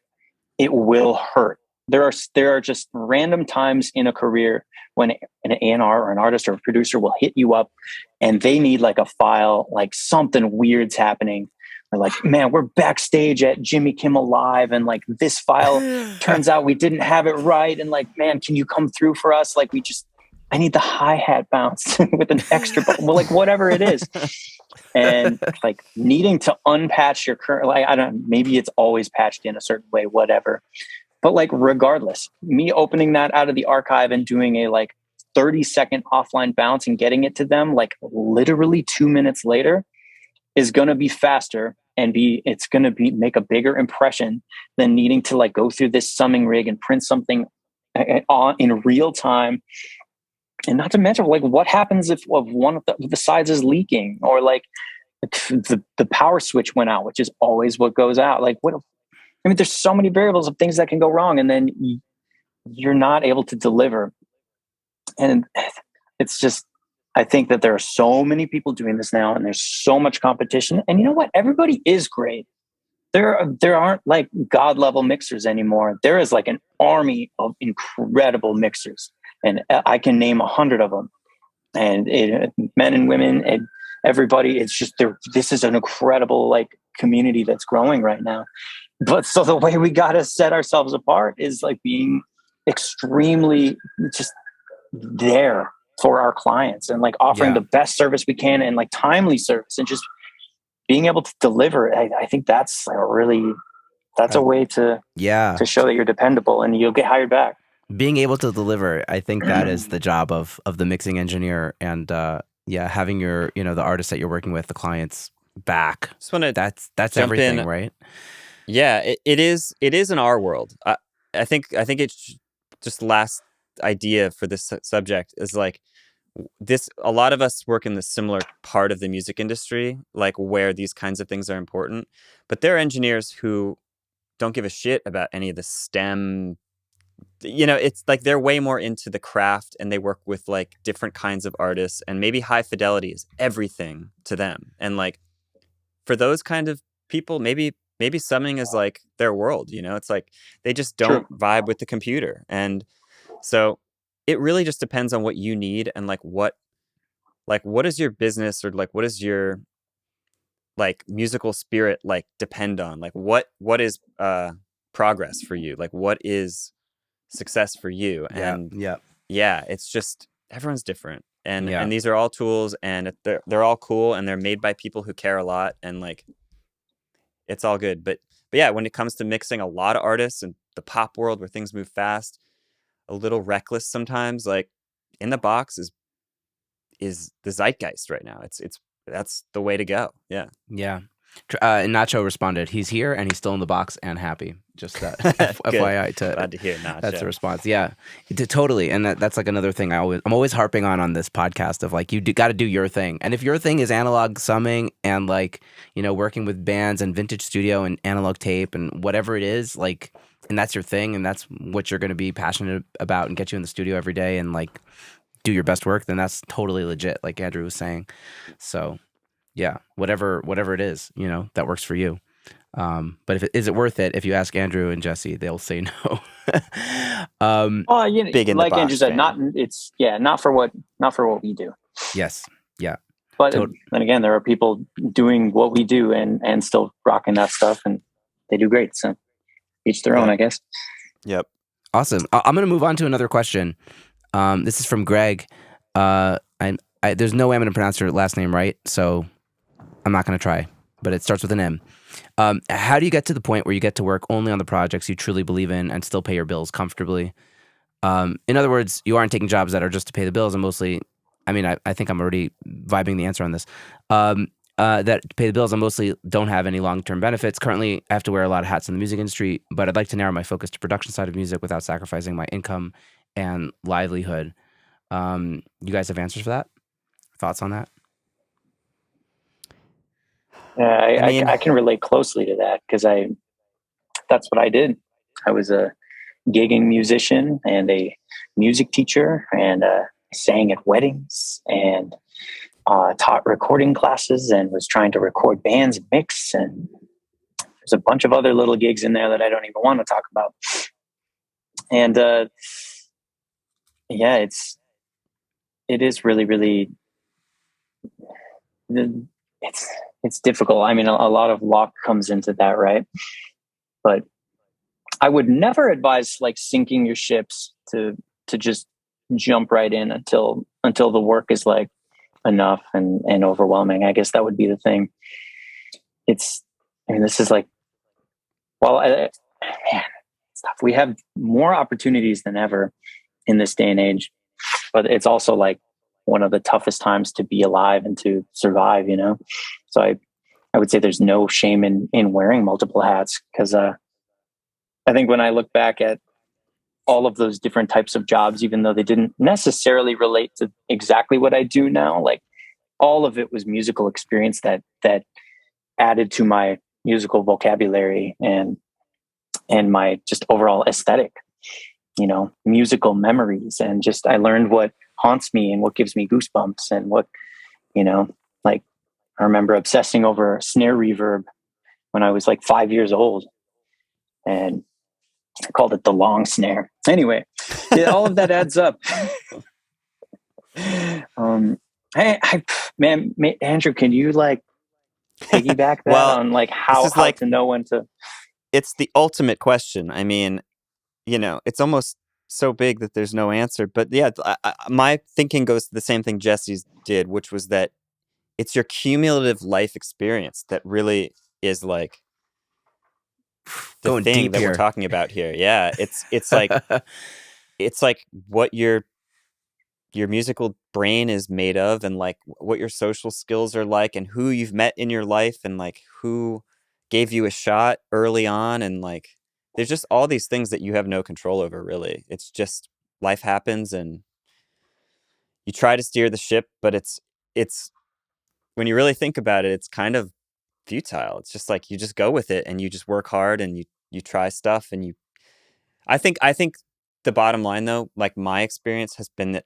it will hurt. There are just random times in a career when an A&R or an artist or a producer will hit you up and they need like a file, like something weird's happening. They're like, man, we're backstage at Jimmy Kimmel Live and like this file turns out we didn't have it right. And like, man, can you come through for us? Like I need the hi-hat bounce with an extra, well, like whatever it is. And like needing to unpatch your current, like, I don't know, maybe it's always patched in a certain way, whatever. But like, regardless, me opening that out of the archive and doing a like 30-second offline bounce and getting it to them like literally 2 minutes later is going to be faster and it's going to make a bigger impression than needing to like go through this summing rig and print something on in real time. And not to mention like what happens if one of the sides is leaking or like the power switch went out, which is always what goes out. Like there's so many variables of things that can go wrong and then you're not able to deliver. And it's just, I think that there are so many people doing this now and there's so much competition. And you know what? Everybody is great. There aren't like God level mixers anymore. There is like an army of incredible mixers. And I can name 100 of them. And men and women and everybody, it's just this is an incredible like community that's growing right now. But so the way we got to set ourselves apart is like being extremely just there for our clients and like offering the best service we can and like timely service and just being able to deliver. I think that's a way to show that you're dependable and you'll get hired back. Being able to deliver, I think that is the job of the mixing engineer and having your the artist that you're working with, the clients back. That's everything, right? Yeah, it is in our world. I think it's just last idea for this subject is like this. A lot of us work in the similar part of the music industry, like where these kinds of things are important. But there are engineers who don't give a shit about any of the STEM. It's like they're way more into the craft and they work with like different kinds of artists and maybe high fidelity is everything to them. And like for those kind of people, maybe summing is like their world, it's like they just don't vibe with the computer. And so it really just depends on what you need and like what is your business or like what is your like musical spirit like depend on? Like what is progress for you? Like what is success for you? And it's just everyone's different. And these are all tools, and they're all cool, and they're made by people who care a lot, and like it's all good. But yeah, when it comes to mixing a lot of artists and the pop world where things move fast, a little reckless sometimes, like in the box is the zeitgeist right now. That's the way to go. Yeah. Yeah. And Nacho responded, he's here and he's still in the box and happy. Just FYI. Glad to hear, Nacho. That's the response. Yeah, totally. And that's like another thing I'm always harping on this podcast of like, you got to do your thing. And if your thing is analog summing and like, you know, working with bands and vintage studio and analog tape and whatever it is, like, and that's your thing and that's what you're going to be passionate about and get you in the studio every day and like do your best work, then that's totally legit, like Andrew was saying. So yeah, whatever it is, you know, that works for you. But is it worth it? If you ask Andrew and Jesse, they'll say no. Big in like the box, Andrew said, not for what we do. Yes. Yeah. But then again, there are people doing what we do and still rocking that stuff, and they do great. So each their own, I guess. Yep. Awesome. I'm going to move on to another question. This is from Greg. There's no way I'm going to pronounce your last name right, so I'm not going to try, but it starts with an M. How do you get to the point where you get to work only on the projects you truly believe in and still pay your bills comfortably? In other words, you aren't taking jobs that are just to pay the bills and mostly, I mean, I think I'm already vibing the answer on this, that pay the bills and mostly don't have any long-term benefits. Currently, I have to wear a lot of hats in the music industry, but I'd like to narrow my focus to production side of music without sacrificing my income and livelihood. You guys have answers for that? Thoughts on that? I can relate closely to that because that's what I did. I was a gigging musician and a music teacher, and sang at weddings and taught recording classes and was trying to record bands and mix. And there's a bunch of other little gigs in there that I don't even want to talk about. And it is really, really, it's difficult. I mean, a lot of luck comes into that, right? But I would never advise like sinking your ships to just jump right in until the work is like enough and overwhelming. I guess that would be the thing. This is like, man, it's tough. We have more opportunities than ever in this day and age, but it's also like one of the toughest times to be alive and to survive, you know? So I would say there's no shame in wearing multiple hats, because I think when I look back at all of those different types of jobs, even though they didn't necessarily relate to exactly what I do now, like all of it was musical experience that added to my musical vocabulary and my just overall aesthetic, you know, musical memories. And just, I learned what haunts me and what gives me goosebumps and what, you know, like I remember obsessing over snare reverb when I was like 5 years old, and I called it the long snare. Anyway, all of that adds up. Man, Andrew, can you like piggyback that on like how to know when to? It's the ultimate question. I mean, you know, it's almost so big that there's no answer. But yeah, my thinking goes to the same thing Jesse's did, which was that it's your cumulative life experience that really is like the Going thing deep that here. we're talking about here. Yeah, it's like it's like what your musical brain is made of, and like what your social skills are like, and who you've met in your life, and like who gave you a shot early on, and like there's just all these things that you have no control over, really. It's just life happens and you try to steer the ship, but it's when you really think about it, it's kind of futile. It's just like you just go with it and you just work hard and you try stuff, and I think the bottom line though, like my experience has been that,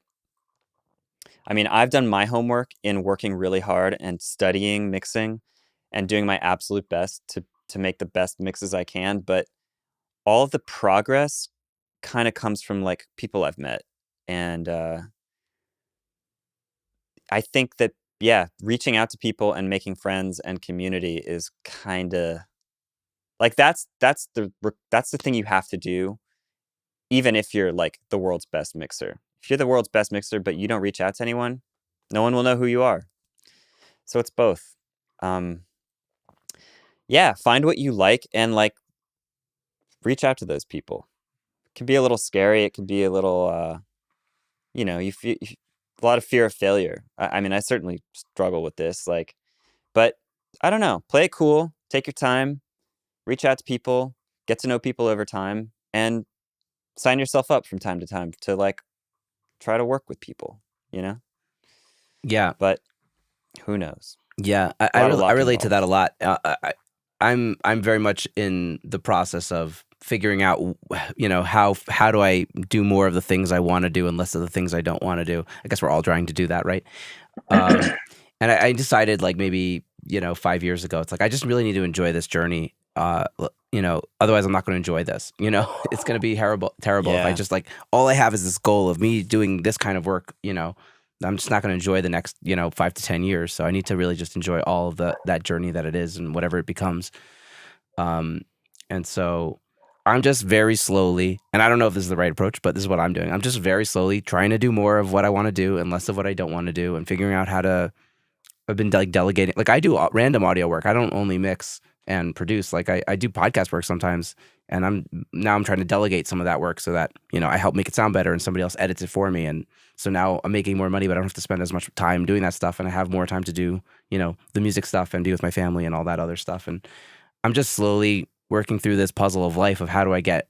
I mean, I've done my homework in working really hard and studying mixing and doing my absolute best to make the best mixes I can, but all of the progress kind of comes from like people I've met. And I think that, yeah, reaching out to people and making friends and community is kind of like that's the thing you have to do, even if you're like the world's best mixer. If you're the world's best mixer but you don't reach out to anyone, No one will know who you are. So it's both. Yeah, find what you like and like reach out to those people. It can be a little scary. It can be a little, you feel a lot of fear of failure. I mean, I certainly struggle with this, like, but I don't know. Play it cool. Take your time. Reach out to people. Get to know people over time, and sign yourself up from time to time to like try to work with people. You know. Yeah. But who knows? Yeah, I relate to that a lot. I'm very much in the process of figuring out, how do I do more of the things I want to do and less of the things I don't want to do. I guess we're all trying to do that, right? And I decided, like, maybe 5 years ago, it's like I just really need to enjoy this journey. Otherwise I'm not going to enjoy this. It's going to be terrible if I just, like, all I have is this goal of me doing this kind of work. I'm just not going to enjoy the next 5 to 10 years. So I need to really just enjoy all of that journey that it is and whatever it becomes. And so I'm just very slowly, and I don't know if this is the right approach, but this is what I'm doing. I'm just very slowly trying to do more of what I want to do and less of what I don't want to do, and figuring out how to. I've been like delegating. Like, I do random audio work. I don't only mix and produce. Like, I do podcast work sometimes, and I'm trying to delegate some of that work so that I help make it sound better, and somebody else edits it for me. And so now I'm making more money, but I don't have to spend as much time doing that stuff, and I have more time to do the music stuff and be with my family and all that other stuff. And I'm just slowly working through this puzzle of life of how do I get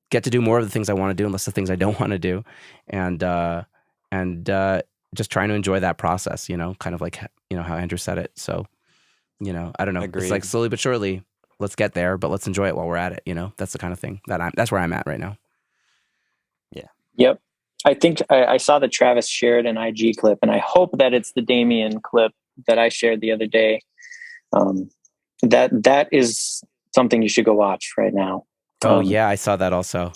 to do more of the things I want to do and less the things I don't want to do, and just trying to enjoy that process. Kind of like how Andrew said it. So I don't know. Agreed. It's like slowly but surely, let's get there, but let's enjoy it while we're at it. That's the kind of thing that's where I'm at right now. Yeah. Yep. I think I saw that Travis shared an IG clip, and I hope that it's the Damien clip that I shared the other day. That is something you should go watch right now. Oh yeah, I saw that also.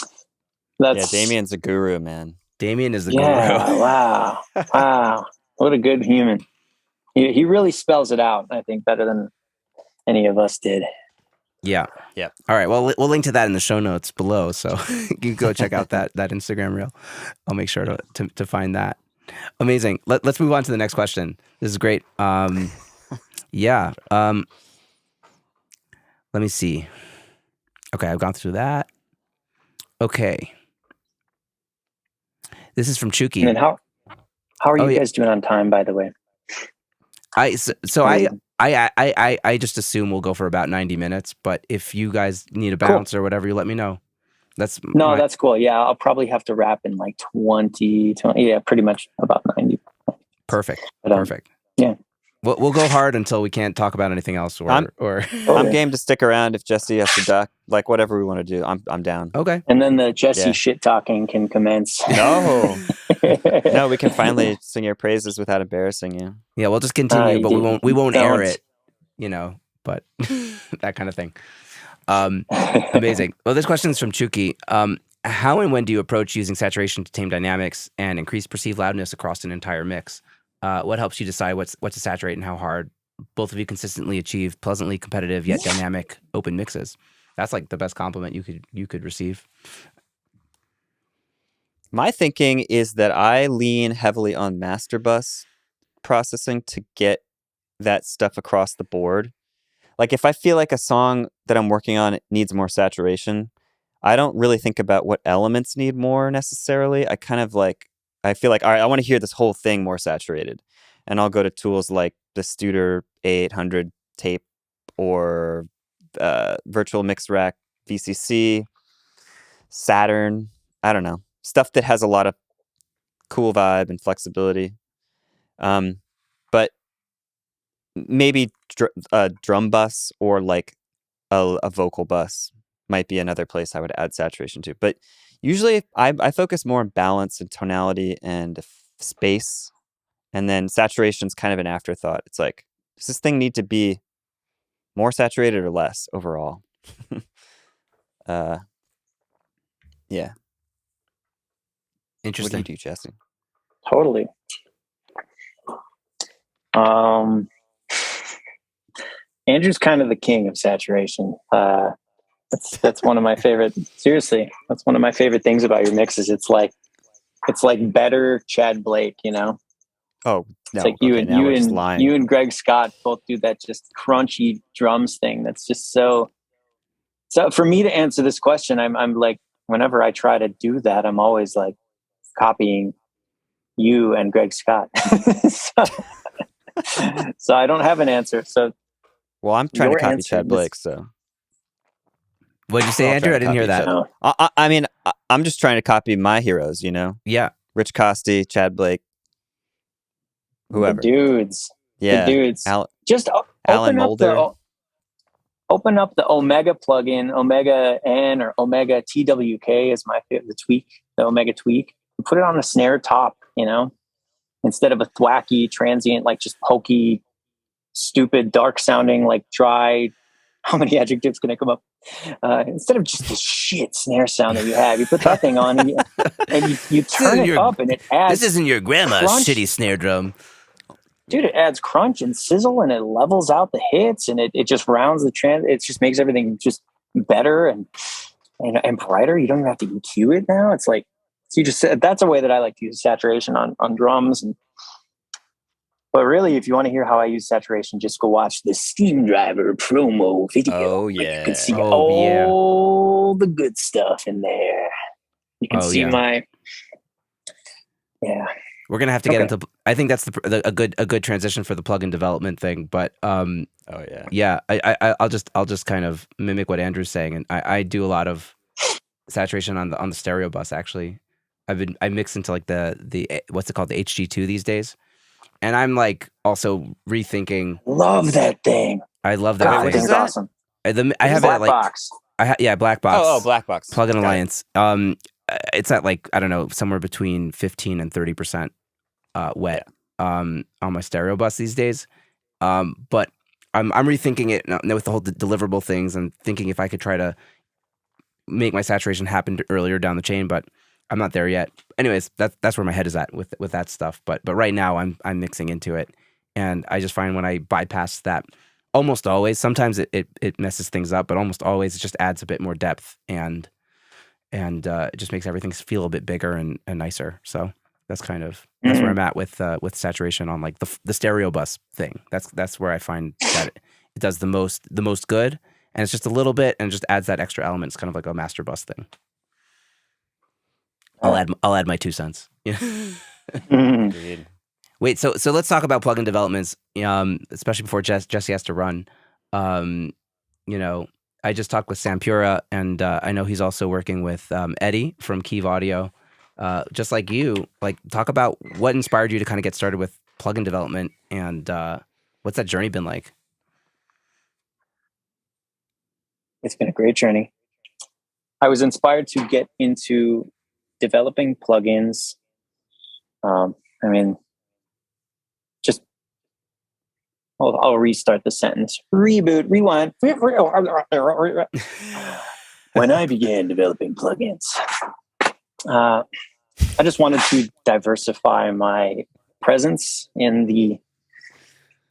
Damien's a guru, man. Damien is the guru. Wow. What a good human. He really spells it out, I think, better than any of us did. Yeah. Yeah. All right. Well, we'll link to that in the show notes below, so you can go check out that Instagram reel. I'll make sure to find that. Amazing. Let's move on to the next question. This is great. Yeah. Let me see. Okay, I've gone through that. Okay. This is from Chuki. And then how are you guys doing on time, by the way? I just assume we'll go for about 90 minutes, but if you guys need a bounce or whatever, you let me know. That's cool. Yeah, I'll probably have to wrap in like 20, yeah, pretty much about 90. Perfect. But, Perfect. Yeah. We'll go hard until we can't talk about anything else. I'm game to stick around if Jesse has to duck. Like, whatever we want to do, I'm down. Okay. And then the Jesse shit talking can commence. No, we can finally sing your praises without embarrassing you. Yeah, we'll just continue, but we won't air it. But that kind of thing. Amazing. Well, this question is from Chuki. How and when do you approach using saturation to tame dynamics and increase perceived loudness across an entire mix? What helps you decide what to saturate and how hard? Both of you consistently achieve pleasantly competitive yet dynamic open mixes. That's like the best compliment you could receive. My thinking is that I lean heavily on master bus processing to get that stuff across the board. Like, if I feel like a song that I'm working on needs more saturation, I don't really think about what elements need more necessarily. I kind of I feel like, all right, I want to hear this whole thing more saturated. And I'll go to tools like the Studer A800 tape or Virtual Mix Rack VCC, Saturn, I don't know. Stuff that has a lot of cool vibe and flexibility. But maybe a drum bus or like a vocal bus might be another place I would add saturation to. But usually I focus more on balance and tonality and space. And then saturation's kind of an afterthought. It's like, does this thing need to be more saturated or less overall? Yeah. Interesting. What do you do, Jesse? Totally. Andrew's kind of the king of saturation. That's one of my favorite. Seriously, that's one of my favorite things about your mixes. It's like better Chad Blake, Oh, It's like you and Greg Scott both do that just crunchy drums thing. That's just so for me to answer this question, I'm like, whenever I try to do that, I'm always like copying you and Greg Scott. so I don't have an answer. So, well, I'm trying to copy Chad Blake. So, what'd you say, Andrew? I didn't hear that. I mean, I'm just trying to copy my heroes. You know? Yeah. Rich Costi, Chad Blake, whoever. The dudes. Yeah. The dudes. Just Alan Mulder. Open up the Omega plugin, Omega N or Omega TWK is my favorite, the Omega tweak. And put it on a snare top, you know, instead of a thwacky, transient, like just pokey, stupid, dark sounding, like dry. How many adjectives can I come up? Instead of just the shit snare sound that you have, you put that thing on and you turn it up and it adds. This isn't your grandma's shitty snare drum. Dude, it adds crunch and sizzle and it levels out the hits and it just rounds the trend. It just makes everything just better and brighter. You don't even have to EQ it now. It's like, so you just said that's a way that I like to use saturation on drums. But really, if you want to hear how I use saturation, just go watch the Steam Driver promo video. Oh, yeah. You can see all the good stuff in there. You can see my... Yeah. We're gonna have to get into. I think that's a good transition for the plugin development thing. But I'll just kind of mimic what Andrew's saying, and I do a lot of saturation on the stereo bus. Actually, I mix into like the what's it called, the HG2 these days, and I'm like also rethinking. Love that thing. I love that thing. That thing's awesome. I have Black it like Box. Black Box. Oh, Black Box. Plugin Alliance. It's at like, I don't know, somewhere between 15 and 30% wet on my stereo bus these days. But I'm rethinking it now with the whole deliverable things and thinking if I could try to make my saturation happen earlier down the chain, but I'm not there yet. Anyways, that's where my head is at with that stuff. But right now I'm mixing into it, and I just find when I bypass that, almost always, sometimes it messes things up, but almost always it just adds a bit more depth and it just makes everything feel a bit bigger and nicer. So that's kind of where I'm at with saturation on like the stereo bus thing. That's where I find that it does the most good, and it's just a little bit and just adds that extra element. It's kind of like a master bus thing. I'll add my 2 cents. Wait, so let's talk about plugin developments, especially before Jesse has to run. I just talked with Sam Pura, and I know he's also working with Eddie from Keve Audio. Just like you, like talk about what inspired you to kind of get started with plugin development, and what's that journey been like? It's been a great journey. I was inspired to get into developing plugins. I'll restart the sentence. Reboot, rewind. When I began developing plugins, I just wanted to diversify my presence in the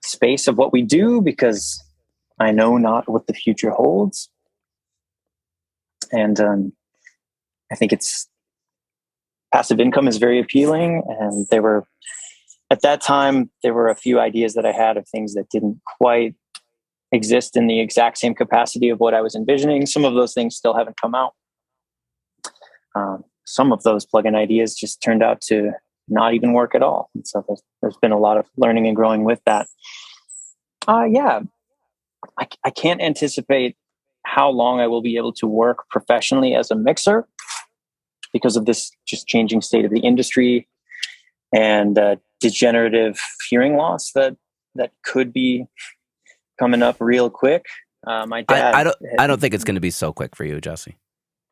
space of what we do, because I know not what the future holds. And I think passive income is very appealing. And at that time, there were a few ideas that I had of things that didn't quite exist in the exact same capacity of what I was envisioning. Some of those things still haven't come out. Some of those plugin ideas just turned out to not even work at all. And so there's been a lot of learning and growing with that. I can't anticipate how long I will be able to work professionally as a mixer because of this just changing state of the industry and degenerative hearing loss that could be coming up real quick. My dad, I don't think it's going to be so quick for you, Jesse.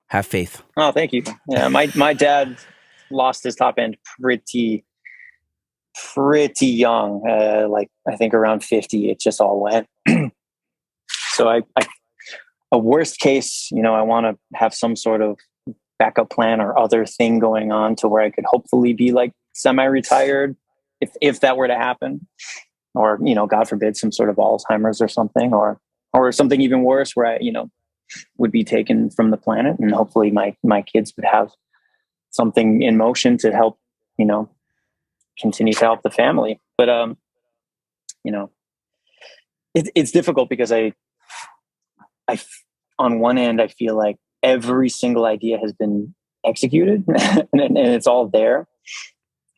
Have faith. Oh, thank you. Yeah, my dad lost his top end pretty young. Like I think around 50, it just all went. So a worst case, I want to have some sort of backup plan or other thing going on to where I could hopefully be like semi-retired if that were to happen, or, God forbid, some sort of Alzheimer's or something, or something even worse where I, would be taken from the planet, and hopefully my kids would have something in motion to help, continue to help the family. But you know, it's difficult because I on one end I feel like every single idea has been executed and it's all there.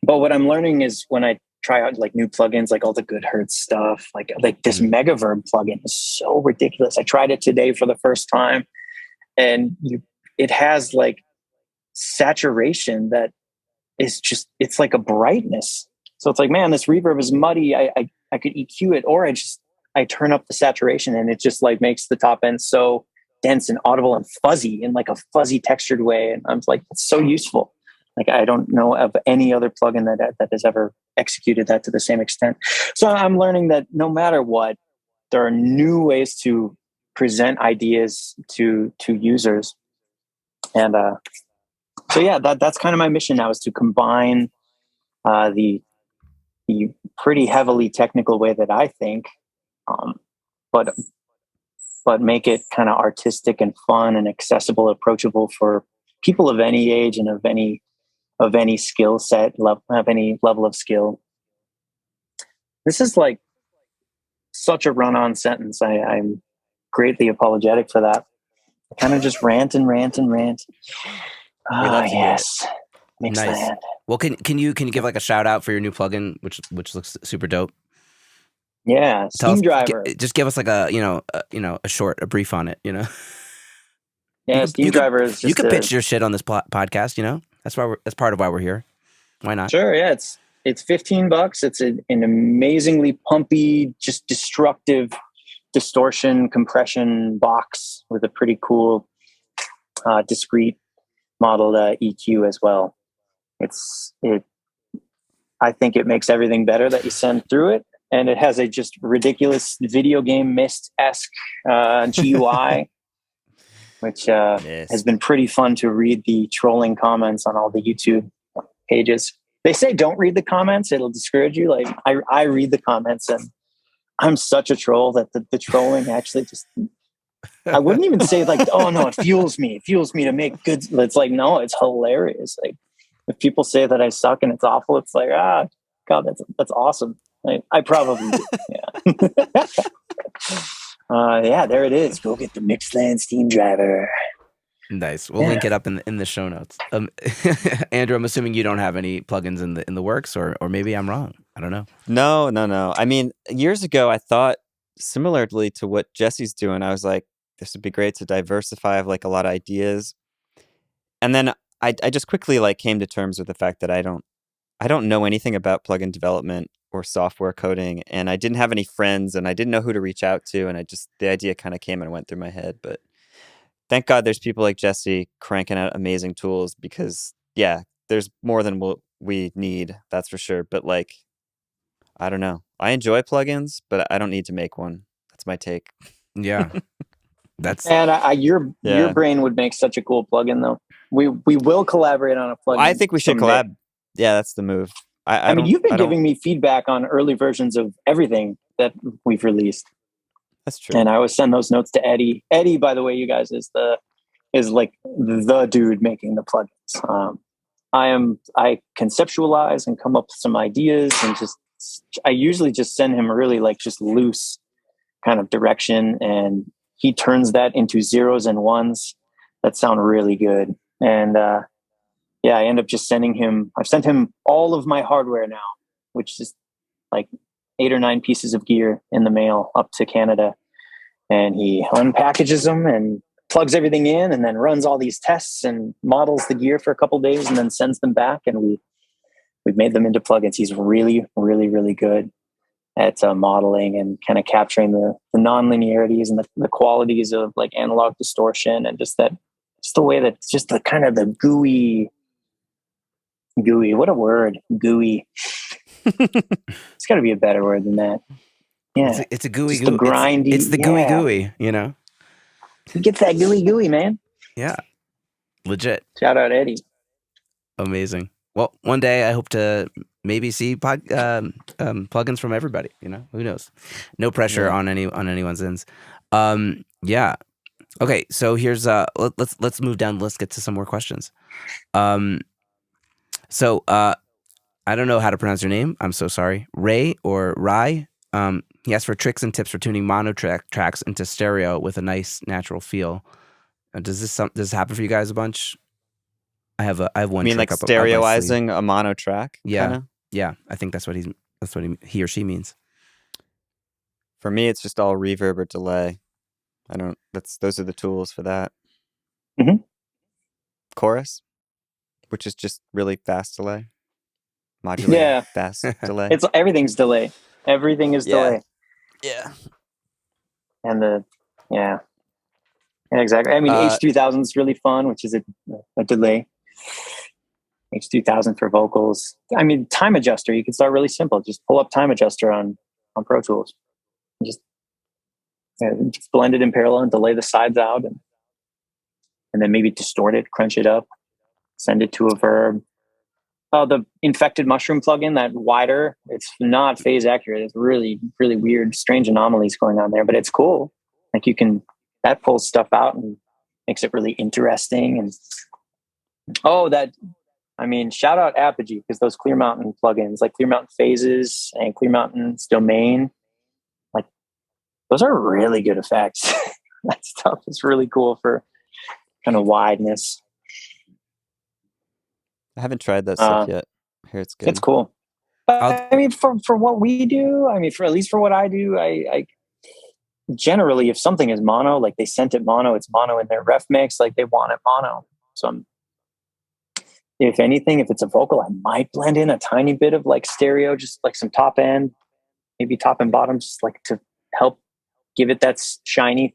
But what I'm learning is when I try out like new plugins, like all the Good Hertz stuff, like this Megaverb plugin is so ridiculous. I tried it today for the first time, and it has like saturation that is just, it's like a brightness. So it's like, man, this reverb is muddy. I could EQ it, or I turn up the saturation and it just like makes the top end so dense and audible and fuzzy in like a fuzzy textured way. And I'm like, it's so useful. Like, I don't know of any other plugin that has ever executed that to the same extent. So I'm learning that no matter what, there are new ways to present ideas to users. And so yeah, that's kind of my mission now, is to combine the pretty heavily technical way that I think, but make it kind of artistic and fun and accessible, approachable for people of any age and of any skill set, of any level of skill. This is like such a run-on sentence. I'm greatly apologetic for that. I kind of just rant and rant and rant. Ah, yes. Nice. Well, can you give like a shout out for your new plugin, which looks super dope? Yeah, Steam Driver. Just give us like a brief on it. Yeah, Steam Driver is just you could pitch your shit on this podcast. That's part of why we're here. Why not? Sure. Yeah, it's $15. It's an amazingly pumpy, just destructive distortion compression box with a pretty cool discrete modeled EQ as well. I think it makes everything better that you send through it, and it has a just ridiculous video game Myst-esque GUI, which has been pretty fun to read the trolling comments on all the YouTube pages. They say don't read the comments; it'll discourage you. Like I read the comments, and I'm such a troll that the trolling actually just. I wouldn't even say like, oh no, it fuels me to make good. It's like, no, it's hilarious. Like, if people say that I suck and it's awful, it's like, God, that's awesome. I probably do. Yeah. Yeah, there it is. Go get the Mixland Steam Driver. Nice. We'll link it up in the show notes. Andrew, I'm assuming you don't have any plugins in the works, or maybe I'm wrong. I don't know. No. I mean, years ago, I thought similarly to what Jesse's doing. I was like, this would be great to diversify. I have like a lot of ideas, and then I just quickly like came to terms with the fact that I don't know anything about plugin development or software coding, and I didn't have any friends, and I didn't know who to reach out to, and the idea kind of came and went through my head. But thank God there's people like Jesse cranking out amazing tools, because yeah, there's more than we need, that's for sure. But like, I don't know. I enjoy plugins, but I don't need to make one. That's my take. Yeah. Your brain would make such a cool plugin, though. We will collaborate on a plugin. I think we should collab. Yeah, that's the move. I mean, you've been giving me feedback on early versions of everything that we've released. That's true. And I always send those notes to Eddie. Eddie, by the way, you guys, is like the dude making the plugins. I conceptualize and come up with some ideas, and I usually just send him really like just loose kind of direction, and he turns that into zeros and ones that sound really good. And I end up just I've sent him all of my hardware now, which is like 8 or 9 pieces of gear in the mail up to Canada. And he unpackages them and plugs everything in, and then runs all these tests and models the gear for a couple of days, and then sends them back. And we've made them into plugins. He's really, really, really good at modeling and kind of capturing the non-linearities and the qualities of like analog distortion, and just the way that just the kind of the gooey, what a word, gooey. It's got to be a better word than that. Yeah, it's a gooey, gooey. Grindy. It's the gooey. You get that gooey, man. Yeah, legit. Shout out Eddie. Amazing. Well, one day I hope to maybe see plugins from everybody. Who knows? No pressure on anyone's ends. Yeah. Okay, so here's let's move down. Let's get to some more questions. So I I don't know how to pronounce your name. I'm so sorry. Ray or Rai. He asked for tricks and tips for tuning mono tracks into stereo with a nice natural feel. Does this happen for you guys a bunch? I have one. You mean trick like up my sleeve. stereoizing a mono track? Yeah, kinda? yeah. I think that's what he or she means. For me, it's just all reverb or delay. Those are the tools for that. Mm-hmm. Chorus, which is just really fast delay. Modulated fast delay. Everything's delay. Everything is delay. Yeah. And exactly. I mean, H3000 is really fun, which is a delay. H3000 for vocals. I mean, time adjuster. You can start really simple. Just pull up time adjuster on Pro Tools. Just blend it in parallel and delay the sides out, and then maybe distort it, crunch it up, send it to a verb. Oh, the infected mushroom plugin, that wider, it's not phase accurate. It's really, really weird, strange anomalies going on there, but it's cool. Like that pulls stuff out and makes it really interesting. And shout out Apogee, because those Clear Mountain plugins, like Clear Mountain Phases and Clear Mountain's Domain, like those are really good effects. That stuff is really cool for kind of wideness. I haven't tried that stuff yet. I hear it's good. It's cool. But I mean, for what we do, I mean, at least for what I do, I generally, if something is mono, like they sent it mono, it's mono in their ref mix, like they want it mono. So if anything, if it's a vocal, I might blend in a tiny bit of like stereo, just like some top end, maybe top and bottom, just like to help give it that shiny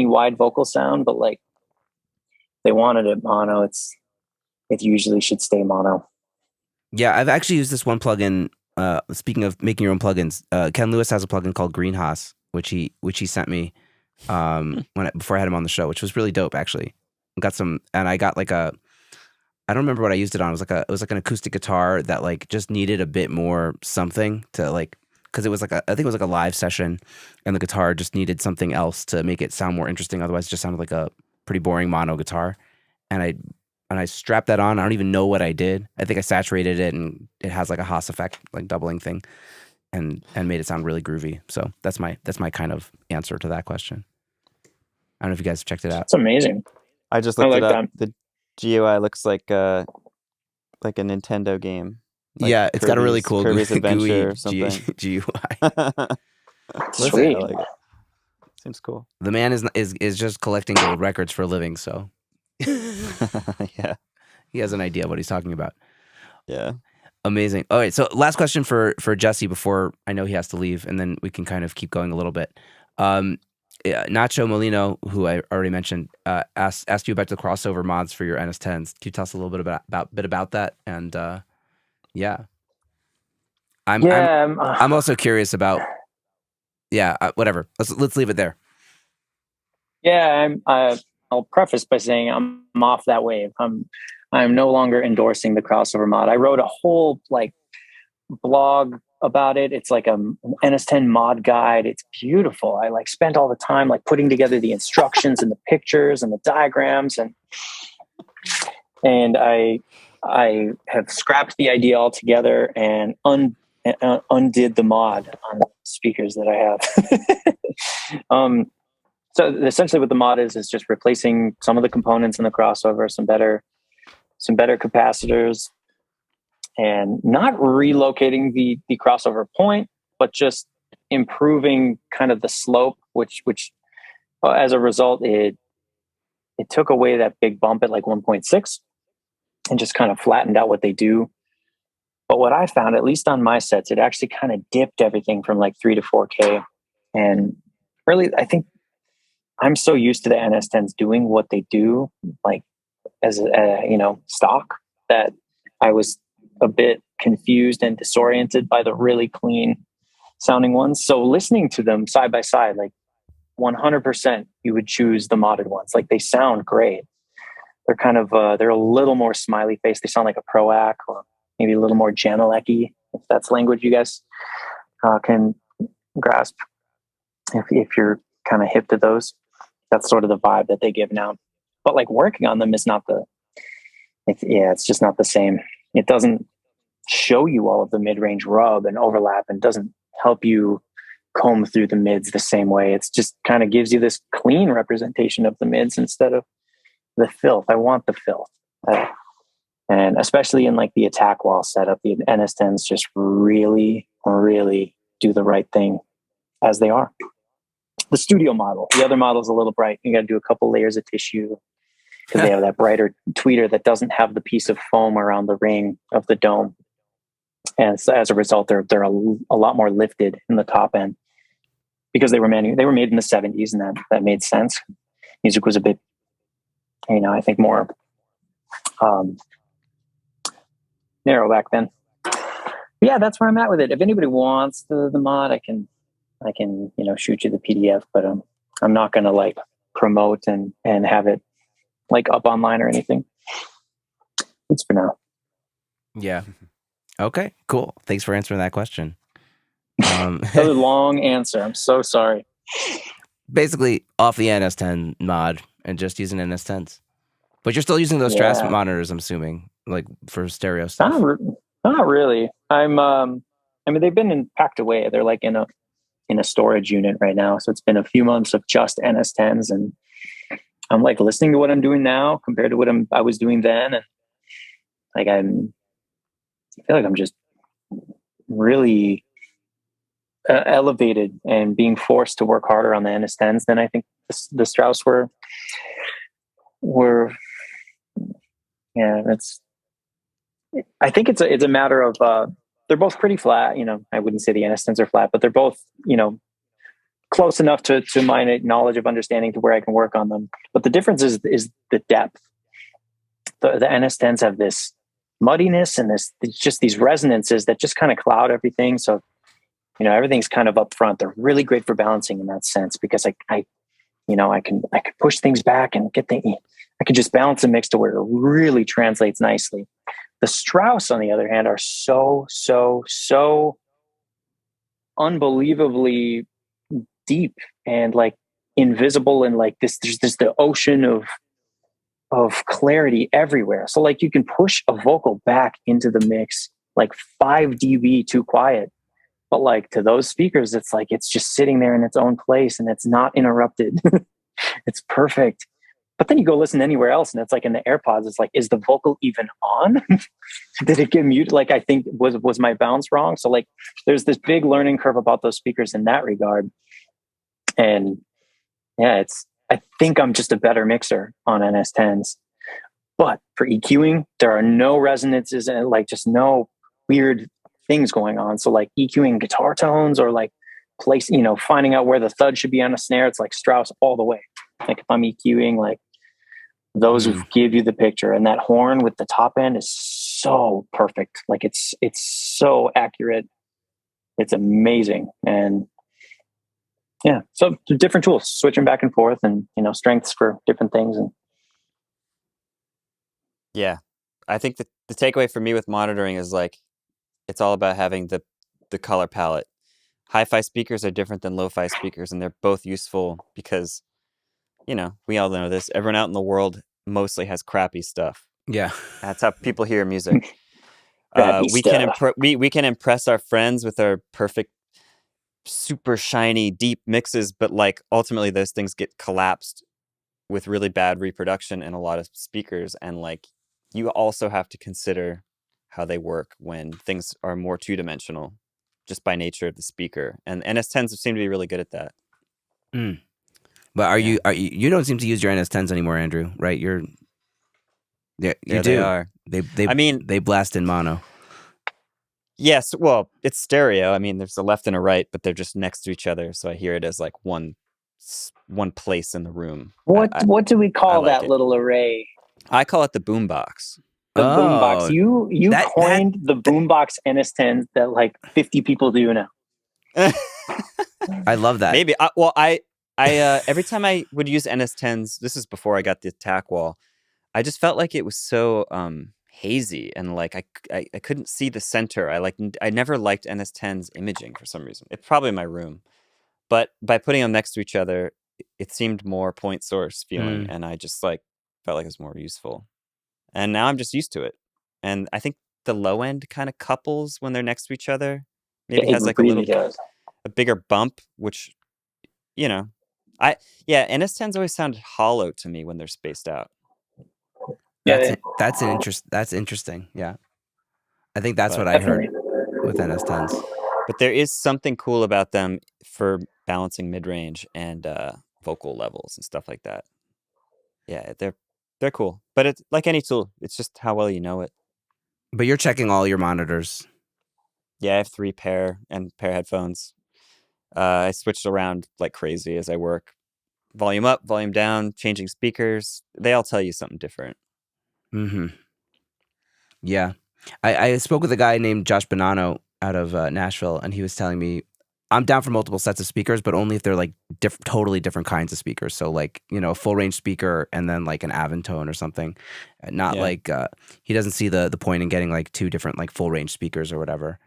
wide vocal sound. But like they wanted it mono, it usually should stay mono. Yeah, I've actually used this one plugin. Speaking of making your own plugins, Ken Lewis has a plugin called Greenhouse, which he sent me before I had him on the show, which was really dope actually. I got like I don't remember what I used it on. It was like an acoustic guitar that like just needed a bit more something to like, because it was like I think it was like a live session, and the guitar just needed something else to make it sound more interesting. Otherwise, it just sounded like a pretty boring mono guitar. And I strapped that on. I don't even know what I did. I think I saturated it, and it has like a Haas effect, like doubling thing, and made it sound really groovy. So that's my kind of answer to that question. I don't know if you guys have checked it out. It's amazing. I just looked it up. The GUI looks like a Nintendo game. Like yeah, it's got a really cool Kirby's Adventure GUI or something. GUI. Sweet. I like it. Seems cool. The man is just collecting gold records for a living, so yeah, he has an idea of what he's talking about. Yeah, amazing. All right, so last question for Jesse before I know he has to leave, and then we can kind of keep going a little bit. Nacho Molino, who I already mentioned, asked you about the crossover mods for your NS10s. Can you tell us a little bit about that? And I'm also curious about. Yeah, whatever. Let's leave it there. Yeah, I'll preface by saying I'm off that wave. I'm no longer endorsing the crossover mod. I wrote a whole blog about it. It's like an NS10 mod guide. It's beautiful. I spent all the time putting together the instructions and the pictures and the diagrams, and I have scrapped the idea altogether and undid the mod on the speakers that I have. So essentially what the mod is just replacing some of the components in the crossover, some better capacitors, and not relocating the crossover point, but just improving kind of the slope, which as a result, it took away that big bump at 1.6 and just kind of flattened out what they do. But what I found, at least on my sets, it actually kind of dipped everything from 3 to 4K. And really, I think I'm so used to the NS10s doing what they do, as stock, that I was a bit confused and disoriented by the really clean sounding ones. So listening to them side by side, 100%, you would choose the modded ones. They sound great. They're kind of they're a little more smiley face. They sound like a Proac, or maybe a little more Janelec-y, if that's language you guys can grasp. If you're kind of hip to those, that's sort of the vibe that they give now. But working on them is not it's just not the same. It doesn't show you all of the mid-range rub and overlap, and doesn't help you comb through the mids the same way. It's just kind of gives you this clean representation of the mids instead of the filth. I want the filth. And especially in like the attack wall setup, the NS10s just really, really do the right thing as they are. The studio model, the other model is a little bright. You got to do a couple layers of tissue because they have that brighter tweeter that doesn't have the piece of foam around the ring of the dome. And so as a result, they're a lot more lifted in the top end because they were made in the 70s, and that made sense. Music was a bit, I think more narrow back then. But yeah, that's where I'm at with it. If anybody wants the mod, I can shoot you the PDF, but I'm not going to like promote and have it like up online or anything. It's for now. Yeah. Okay, cool. Thanks for answering that question. Another long answer. I'm so sorry. Basically, off the NS10 mod and just using NS10s. But you're still using those Stras monitors, I'm assuming, like for stereo stuff. Not really. They've been packed away. They're like in a storage unit right now. So it's been a few months of just NS10s, and I'm like listening to what I'm doing now compared to what I was doing then, and like I feel like I'm just really elevated and being forced to work harder on the NS10s than I think the Strauss were. Yeah, I think it's a matter of they're both pretty flat. I wouldn't say the NS10s are flat, but they're both close enough to my knowledge of understanding to where I can work on them. But the difference is the depth. The NS10s have this muddiness and just these resonances that just kind of cloud everything. So everything's kind of up front. They're really great for balancing in that sense because I can push things back and I could just balance a mix to where it really translates nicely. The Strauss, on the other hand, are so unbelievably deep and like invisible, and like there's the ocean of clarity everywhere. So like you can push a vocal back into the mix like 5 dB too quiet, but like to those speakers, it's like it's just sitting there in its own place and it's not interrupted. It's perfect. But then you go listen anywhere else, and it's like in the AirPods, it's like, is the vocal even on? Did it get muted? Like, I think was my bounce wrong? So like, there's this big learning curve about those speakers in that regard. And yeah, I think I'm just a better mixer on NS10s. But for EQing, there are no resonances and like just no weird things going on. So like EQing guitar tones or like finding out where the thud should be on a snare, it's like Strauss all the way. Like if I'm EQing, like those give you the picture, and that horn with the top end is so perfect. Like it's so accurate. It's amazing. And yeah, so different tools, switching back and forth, and strengths for different things. And yeah, I think the takeaway for me with monitoring is like it's all about having the color palette. Hi-fi speakers are different than lo-fi speakers, and they're both useful because we all know this. Everyone out in the world mostly has crappy stuff. Yeah, that's how people hear music. We can impress our friends with our perfect, super shiny, deep mixes, but like ultimately those things get collapsed with really bad reproduction in a lot of speakers. And like you also have to consider how they work when things are more two-dimensional, just by nature of the speaker. And NS10s seem to be really good at that. But you don't seem to use your NS10s anymore, Andrew, right? You do. They are. They blast in mono. Yes, well, it's stereo. I mean, there's a left and a right, but they're just next to each other, so I hear it as like one place in the room. What do we call that little array? I call it the boombox. The boombox. You coined the boombox NS10 that like 50 people do now. I love that. Maybe. I every time I would use NS10s, this is before I got the attack wall, I just felt like it was so hazy, and like I couldn't see the center. I never liked NS10's imaging for some reason. It's probably my room, but by putting them next to each other, it seemed more point source feeling, and I just like felt like it was more useful. And now I'm just used to it, and I think the low end kind of couples when they're next to each other. Maybe It has like really does. a bigger bump, which, you know, NS10s always sound hollow to me when they're spaced out. That's interesting. Yeah, I think that's what I heard with NS10s. But there is something cool about them for balancing mid range and vocal levels and stuff like that. Yeah, they're cool. But it's like any tool; it's just how well you know it. But you're checking all your monitors. Yeah, I have 3 pair headphones. I switched around like crazy as I work. Volume up, volume down, changing speakers. They all tell you something different. Mm-hmm. Yeah. I spoke with a guy named Josh Bonanno out of Nashville, and he was telling me, I'm down for multiple sets of speakers, but only if they're like totally different kinds of speakers. So like, a full range speaker and then like an Aventone or something. Not like he doesn't see the point in getting like 2 different like full range speakers or whatever.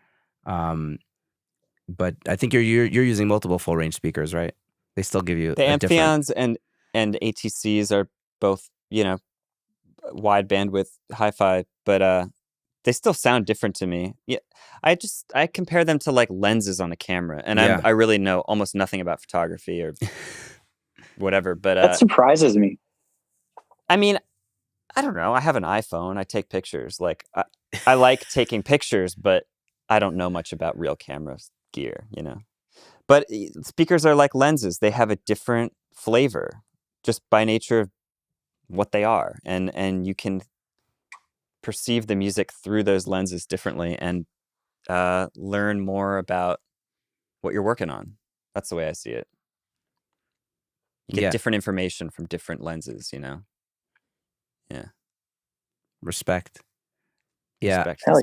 But I think you're using multiple full range speakers, right? They still give you the a Amphions and ATCs are both, wide bandwidth hi-fi, but they still sound different to me. Yeah, I compare them to like lenses on a camera, and I really know almost nothing about photography or whatever. But that surprises me. I mean, I don't know. I have an iPhone. I take pictures. Like I like taking pictures, but I don't know much about real camera gear, But speakers are like lenses. They have a different flavor just by nature of what they are. And you can perceive the music through those lenses differently and learn more about what you're working on. That's the way I see it. You get different information from different lenses, Yeah. Respect. Yeah. Respect. Hell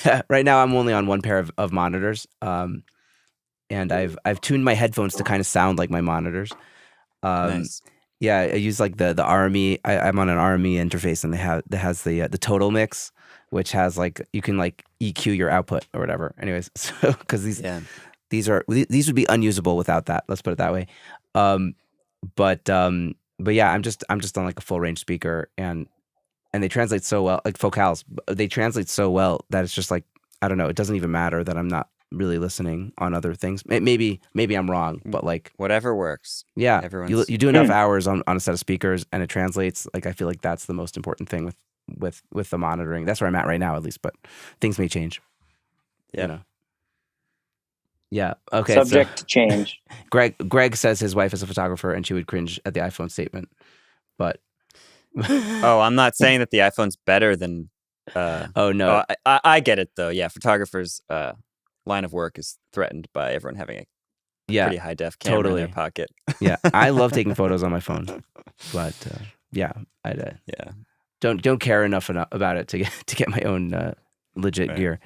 yeah. Right now I'm only on one pair of monitors. And I've tuned my headphones to kind of sound like my monitors. Nice. Yeah, I use like the RME. I'm on an RME interface, and that has the total mix, which has like you can like EQ your output or whatever. Anyways, so because these would be unusable without that. Let's put it that way. But yeah, I'm just on like a full range speaker, and they translate so well, like focals. They translate so well that it's just like, I don't know. It doesn't even matter that I'm not really listening on other things. Maybe I'm wrong, but like whatever works. Yeah, you do enough hours on a set of speakers, and it translates. Like I feel like that's the most important thing with the monitoring. That's where I'm at right now, at least. But things may change. Yeah. Yeah. Okay. Subject to change. Greg says his wife is a photographer, and she would cringe at the iPhone statement. But I'm not saying that the iPhone's better than. Oh no, I get it though. Yeah, photographers' line of work is threatened by everyone having a pretty high def camera in their pocket. Yeah, I love taking photos on my phone, but I don't care enough about it to get my own legit gear.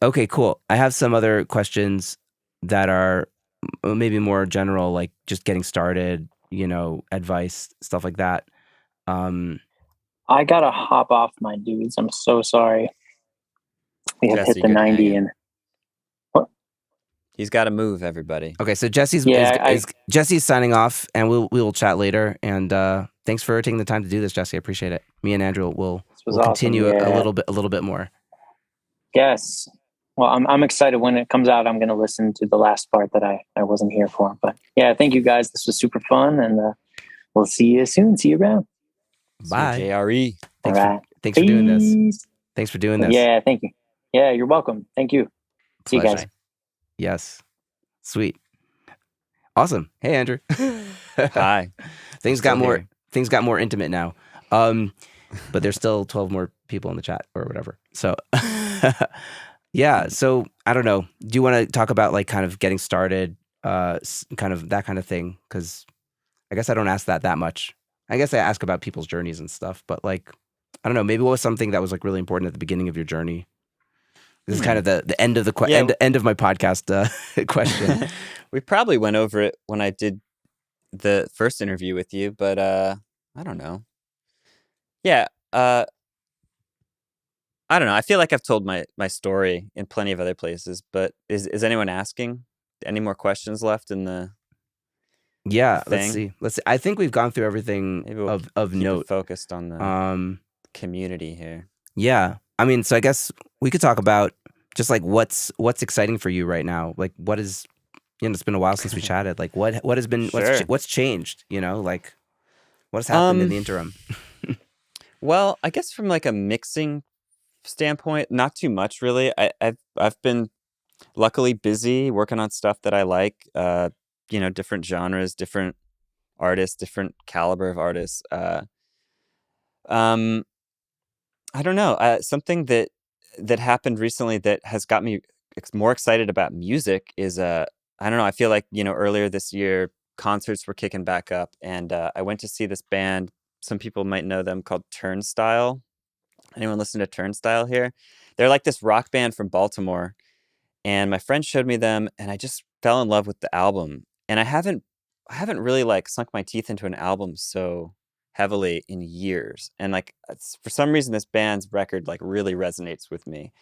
Okay, cool. I have some other questions that are maybe more general, like just getting started, advice, stuff like that. I gotta hop off, my dudes. I'm so sorry. We have hit the 90 and what? He's got to move, everybody. Okay, so Jesse's signing off, and we will chat later. And thanks for taking the time to do this, Jesse. I appreciate it. Me and Andrew will continue a little bit more. Yes. Well, I'm excited when it comes out. I'm going to listen to the last part that I wasn't here for. But yeah, thank you guys. This was super fun, and we'll see you soon. See you around. Bye. JRE. Thanks for doing this. Thanks for doing this. Yeah, thank you. Yeah, you're welcome. Thank you. See you guys. Yes. Sweet. Awesome. Hey, Andrew. Hi. Things got more intimate now. But there's still 12 more people in the chat or whatever. So yeah, so I don't know. Do you want to talk about like kind of getting started, kind of that kind of thing? Because I guess I don't ask that much. I guess I ask about people's journeys and stuff, but like, I don't know, maybe what was something that was like really important at the beginning of your journey? This is kind of the end of the end of my podcast question. We probably went over it when I did the first interview with you, but I don't know. Yeah, I don't know. I feel like I've told my story in plenty of other places, but is anyone asking? Any more questions left in the Yeah, thing? Let's see. I think we've gone through everything of note. Focused on the community here. Yeah. I mean, so I guess we could talk about just like what's exciting for you right now. Like, what is, it's been a while since we chatted. Like, what has been Sure. what's changed? Like, what has happened in the interim? Well, I guess from like a mixing standpoint, not too much really. I've been luckily busy working on stuff that I like. Different genres, different artists, different caliber of artists. Um, I don't know. Something that happened recently that has got me more excited about music is I don't know. I feel like earlier this year concerts were kicking back up, and I went to see this band. Some people might know them, called Turnstile. Anyone listen to Turnstile here? They're like this rock band from Baltimore, and my friend showed me them, and I just fell in love with the album. And I haven't really like sunk my teeth into an album so heavily in years. And like for some reason this band's record like really resonates with me.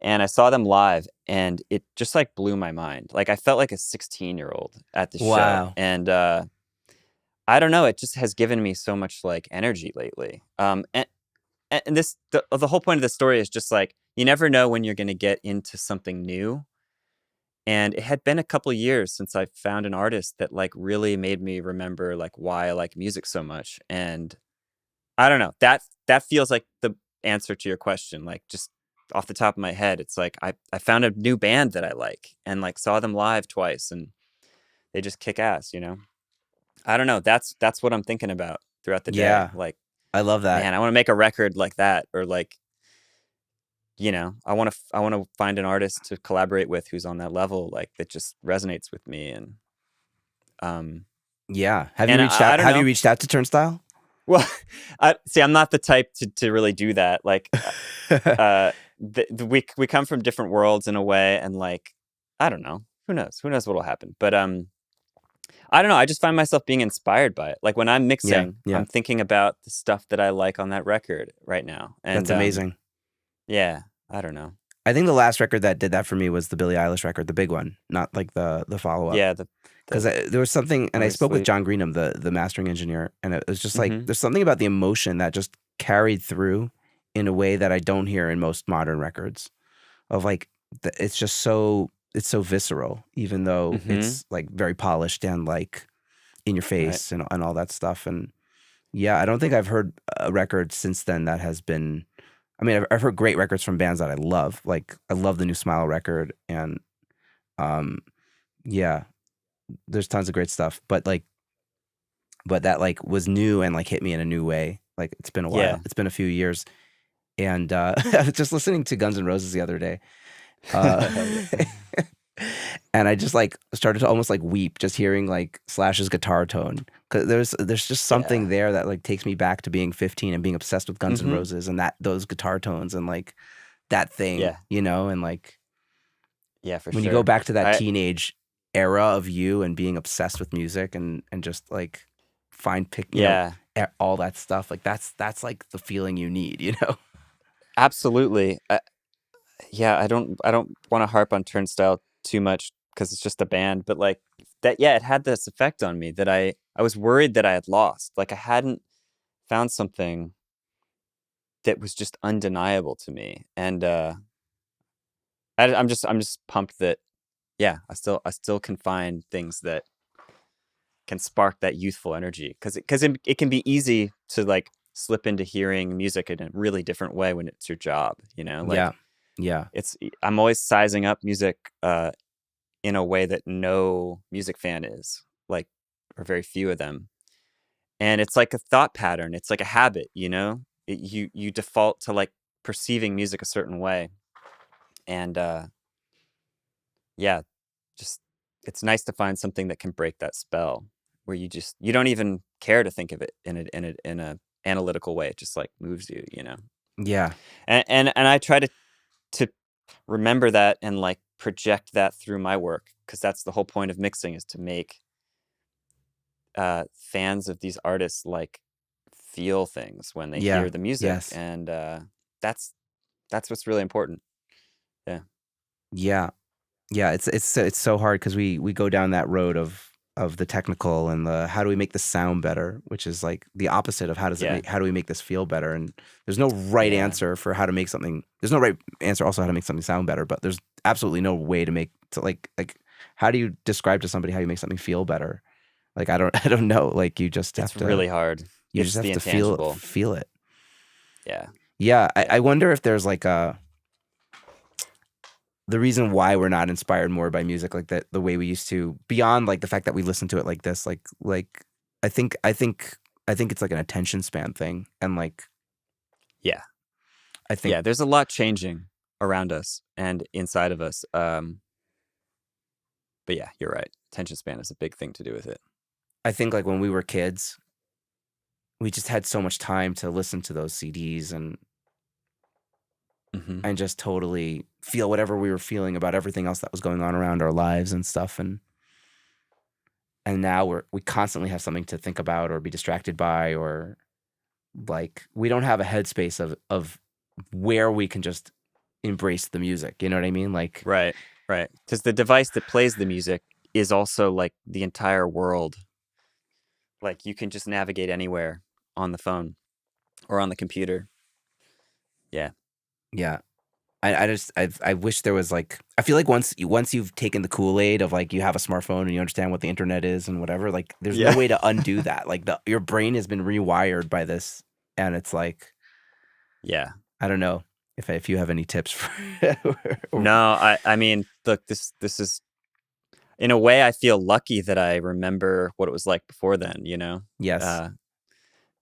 And I saw them live, and it just like blew my mind. Like I felt like a 16-year-old at the show. Wow. And I don't know, it just has given me so much like energy lately. And the whole point of the story is just like you never know when you're going to get into something new. And it had been a couple years since I found an artist that like really made me remember like why I like music so much. And I don't know, that feels like the answer to your question. Like just off the top of my head, it's like I found a new band that I like, and like saw them live twice, and they just kick ass. I don't know. That's what I'm thinking about throughout the day. Yeah. Like, I love that. man, I want to make a record like that, or like, I want to find an artist to collaborate with who's on that level, like that just resonates with me. And Yeah. Have you and reached I out? don't Have know. you reached out to Turnstile? Well, I'm not the type to really do that. Like, we come from different worlds in a way, and like, I don't know. Who knows? Who knows what'll happen? But I don't know. I just find myself being inspired by it. Like when I'm mixing, Yeah. I'm thinking about the stuff that I like on that record right now. And That's amazing. Yeah, I don't know. I think the last record that did that for me was the Billie Eilish record, the big one, not like the follow up. Yeah, because there was something, and I spoke with John Greenham, the mastering engineer, and it was just like there's something about the emotion that just carried through in a way that I don't hear in most modern records. Of like, it's just it's so visceral, even though it's like very polished and like in your face and all that stuff. And yeah, I don't think I've heard a record since then that has been. I mean, I've heard great records from bands that I love. Like I love the new Smile record, and yeah, there's tons of great stuff. But that like was new and like hit me in a new way. Like it's been a while. Yeah. It's been a few years, and I was just listening to Guns N' Roses the other day, and I just like started to almost like weep just hearing like Slash's guitar tone, because there's just something there that like takes me back to being 15 and being obsessed with Guns N' Roses and those guitar tones and like that thing, and like for when sure. you go back to that teenage era of you and being obsessed with music and just like all that stuff, like that's like the feeling you need, Absolutely. I don't want to harp on Turnstile too much because it's just a band, but like that, it had this effect on me that I was worried that I had lost. Like I hadn't found something that was just undeniable to me. And I'm just pumped that I still can find things that can spark that youthful energy, because it can be easy to like slip into hearing music in a really different way when it's your job, like I'm always sizing up music in a way that no music fan is, like, or very few of them. And it's like a thought pattern. It's like a habit, you default to like perceiving music a certain way. And just it's nice to find something that can break that spell, where you don't even care to think of it in a analytical way. It just like moves you, Yeah. And I try to remember that and like project that through my work, because that's the whole point of mixing, is to make fans of these artists like feel things when they hear the music. Yes. And that's what's really important. Yeah. It's so hard because we go down that road of of the technical and the how do we make this sound better, which is like the opposite of how do we make this feel better. And there's no right answer for how to make something. There's no right answer also how to make something sound better, but there's absolutely no way to make to like how do you describe to somebody how you make something feel better? Like I don't know. Like you just have It's to really hard. you It's just have the to intangible. feel it. Yeah. Yeah, I wonder if there's like the reason why we're not inspired more by music like that the way we used to, beyond like the fact that we listen to it like this, like I think it's like an attention span thing, and like I think there's a lot changing around us and inside of us. But yeah, you're right. Attention span is a big thing to do with it. I think like when we were kids, we just had so much time to listen to those CDs and just totally feel whatever we were feeling about everything else that was going on around our lives and stuff. And now we constantly have something to think about or be distracted by, or like we don't have a headspace of where we can just embrace the music. You know what I mean? Like right. Because the device that plays the music is also like the entire world. Like you can just navigate anywhere on the phone or on the computer. Yeah. I wish there was like, I feel like once you've taken the Kool-Aid of like you have a smartphone and you understand what the internet is and whatever, like there's no way to undo that. Like your brain has been rewired by this, and it's like, I don't know if you have any tips for No, I mean, look, this is, in a way I feel lucky that I remember what it was like before then, you know? Yes.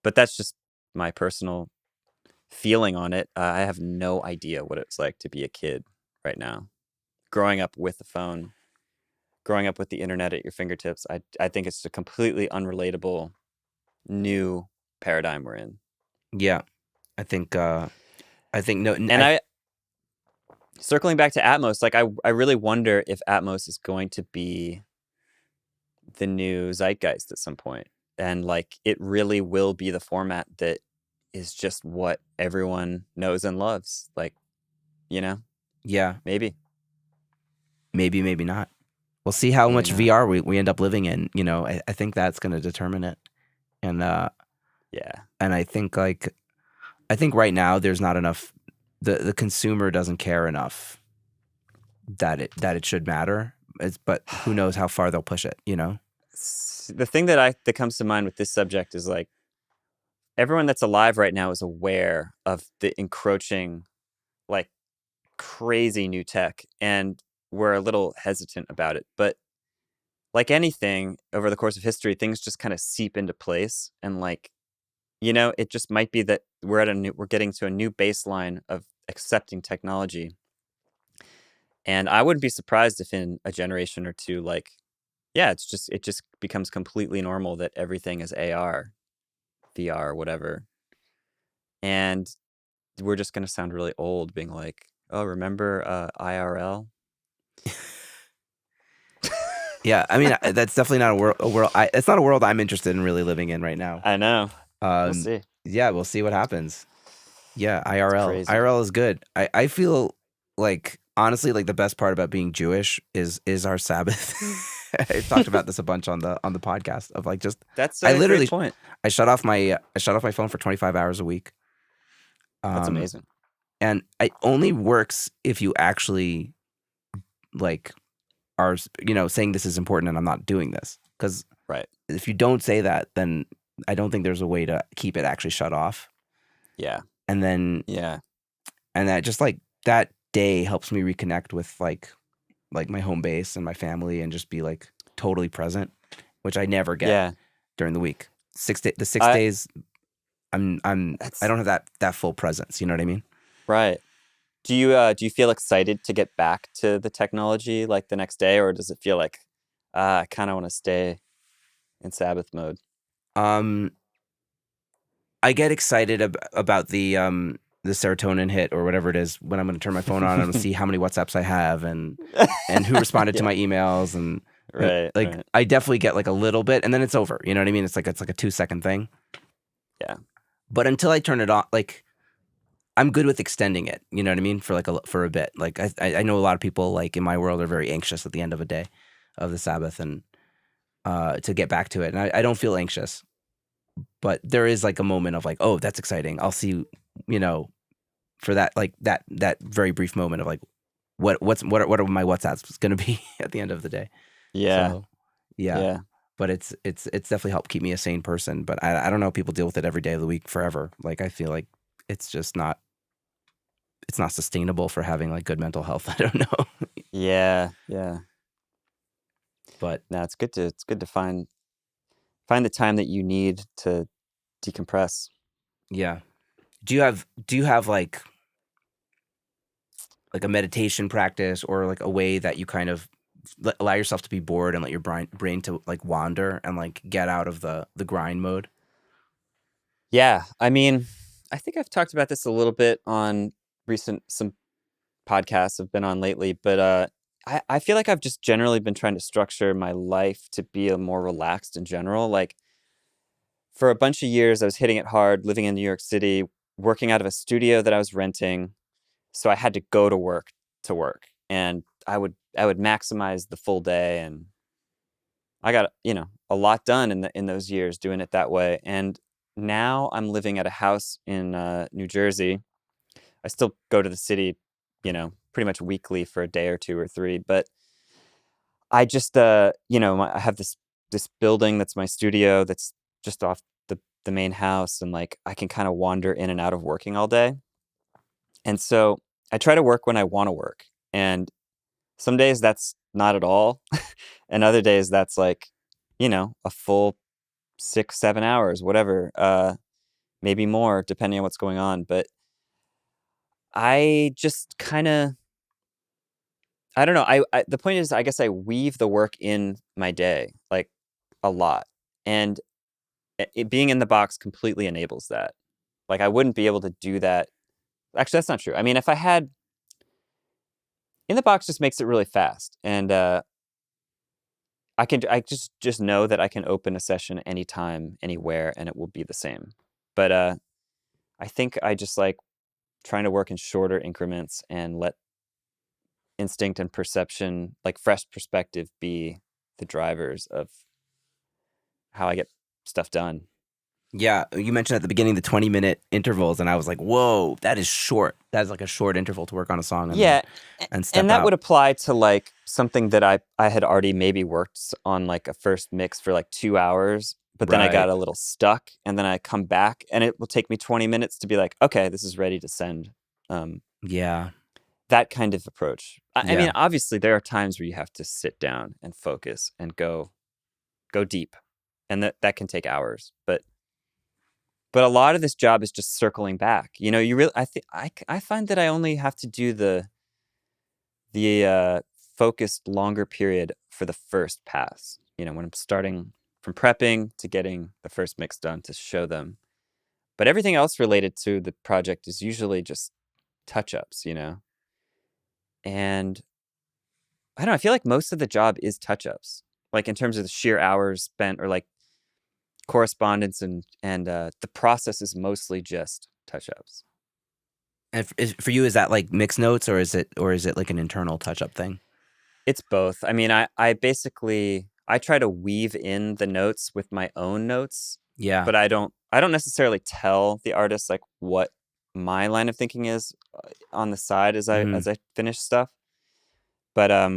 But that's just my personal feeling on it. I have no idea what it's like to be a kid right now, growing up with the phone, growing up with the internet at your fingertips. I think it's a completely unrelatable new paradigm we're in. Yeah, I think no. And circling back to Atmos, like I really wonder if Atmos is going to be the new zeitgeist at some point, and like it really will be the format that is just what everyone knows and loves. Like, you know? Yeah. Maybe not. We'll see how Maybe much not. VR we end up living in. You know, I think that's going to determine it. And and I think right now there's not enough. The consumer doesn't care enough that it should matter. But who knows how far they'll push it? You know. The thing that comes to mind with this subject is like everyone that's alive right now is aware of the encroaching, like crazy new tech, and we're a little hesitant about it. But like anything over the course of history, things just kind of seep into place, and like, you know, it just might be that we're getting to a new baseline of accepting technology. And I wouldn't be surprised if in a generation or two, like, yeah, it just becomes completely normal that everything is AR, VR, whatever. And we're just going to sound really old being like, oh, remember IRL? Yeah, I mean that's definitely not a world. It's not a world I'm interested in really living in right now. I know. We'll see. Yeah, we'll see what happens. Yeah, IRL is good. I feel like honestly, like the best part about being Jewish is our Sabbath. I've talked about this a bunch on the podcast of like just that's a great point. I shut off my phone for 25 hours a week. That's amazing. And it only works if you actually like are, you know, saying this is important and I'm not doing this. Because if you don't say that, then I don't think there's a way to keep it actually shut off. Yeah. And then and that just like that day helps me reconnect with like my home base and my family and just be like totally present, which I never get during the week. 6 days I don't have that full presence, you know what I mean? Right. Do you feel excited to get back to the technology like the next day, or does it feel like I kind of want to stay in Sabbath mode? I get excited about the serotonin hit or whatever it is when I'm going to turn my phone on and see how many WhatsApps I have and who responded to my emails and I definitely get like a little bit and then it's over. You know what I mean? It's like a 2-second thing. Yeah. But until I turn it on, like I'm good with extending it. You know what I mean? For a bit. Like I know a lot of people like in my world are very anxious at the end of a day of the Sabbath, and to get back to it, and I don't feel anxious. But there is like a moment of like, oh, that's exciting. I'll see, for that like that very brief moment of like, what are my WhatsApps going to be at the end of the day. Yeah. So, yeah. Yeah. But it's definitely helped keep me a sane person. But I don't know if people deal with it every day of the week forever. Like I feel like it's just not sustainable for having like good mental health. I don't know. Yeah. Yeah. But no, it's good to find the time that you need to decompress. yeah. Do you have like a meditation practice or like a way that you kind of allow yourself to be bored and let your brain to like wander and like get out of the grind mode? Yeah. I mean, I think I've talked about this a little bit on some podcasts I've been on lately, but I feel like I've just generally been trying to structure my life to be a more relaxed in general. Like for a bunch of years, I was hitting it hard, living in New York City, working out of a studio that I was renting. So I had to go to work, and I would maximize the full day, and I got a lot done in those years doing it that way. And now I'm living at a house in New Jersey. I still go to the city, pretty much weekly for a day or two or three, but I just I have this building that's my studio that's just off the main house, and like I can kind of wander in and out of working all day. And so I try to work when I want to work. And some days that's not at all. And other days that's like, a full 6-7 hours, whatever, maybe more, depending on what's going on. But I just kind of, I don't know. The point is, I guess I weave the work in my day, like a lot. And being in the box completely enables that. Like I wouldn't be able to do that. Actually, that's not true. I mean, if I had, in the box just makes it really fast. And I just know that I can open a session anytime, anywhere, and it will be the same. But I think I just like trying to work in shorter increments and let instinct and perception, like fresh perspective, be the drivers of how I get stuff done. Yeah, you mentioned at the beginning the 20-minute intervals, and I was like, "Whoa, that is short. That is like a short interval to work on a song and Yeah, and step and that out." would apply to like something that I had already maybe worked on, like a first mix for like 2 hours, but then I got Right. a little stuck, and then I come back, and it will take me 20 minutes to be like, okay, this is ready to send. Um, Yeah. that kind of approach. I mean, Yeah. obviously, there are times where you have to sit down and focus and go deep, and that can take hours, but a lot of this job is just circling back. You really, I think I find that I only have to do the focused longer period for the first pass. When I'm starting from prepping to getting the first mix done to show them. But everything else related to the project is usually just touch-ups, And I don't know, I feel like most of the job is touch-ups. Like in terms of the sheer hours spent, or like correspondence, and the process is mostly just touch-ups. And for you, is that like mix notes, or is it like an internal touch up thing? It's both. I mean, I basically I try to weave in the notes with my own notes, Yeah. but I don't necessarily tell the artist like what my line of thinking is on the side as I Mhm. as I finish stuff. But I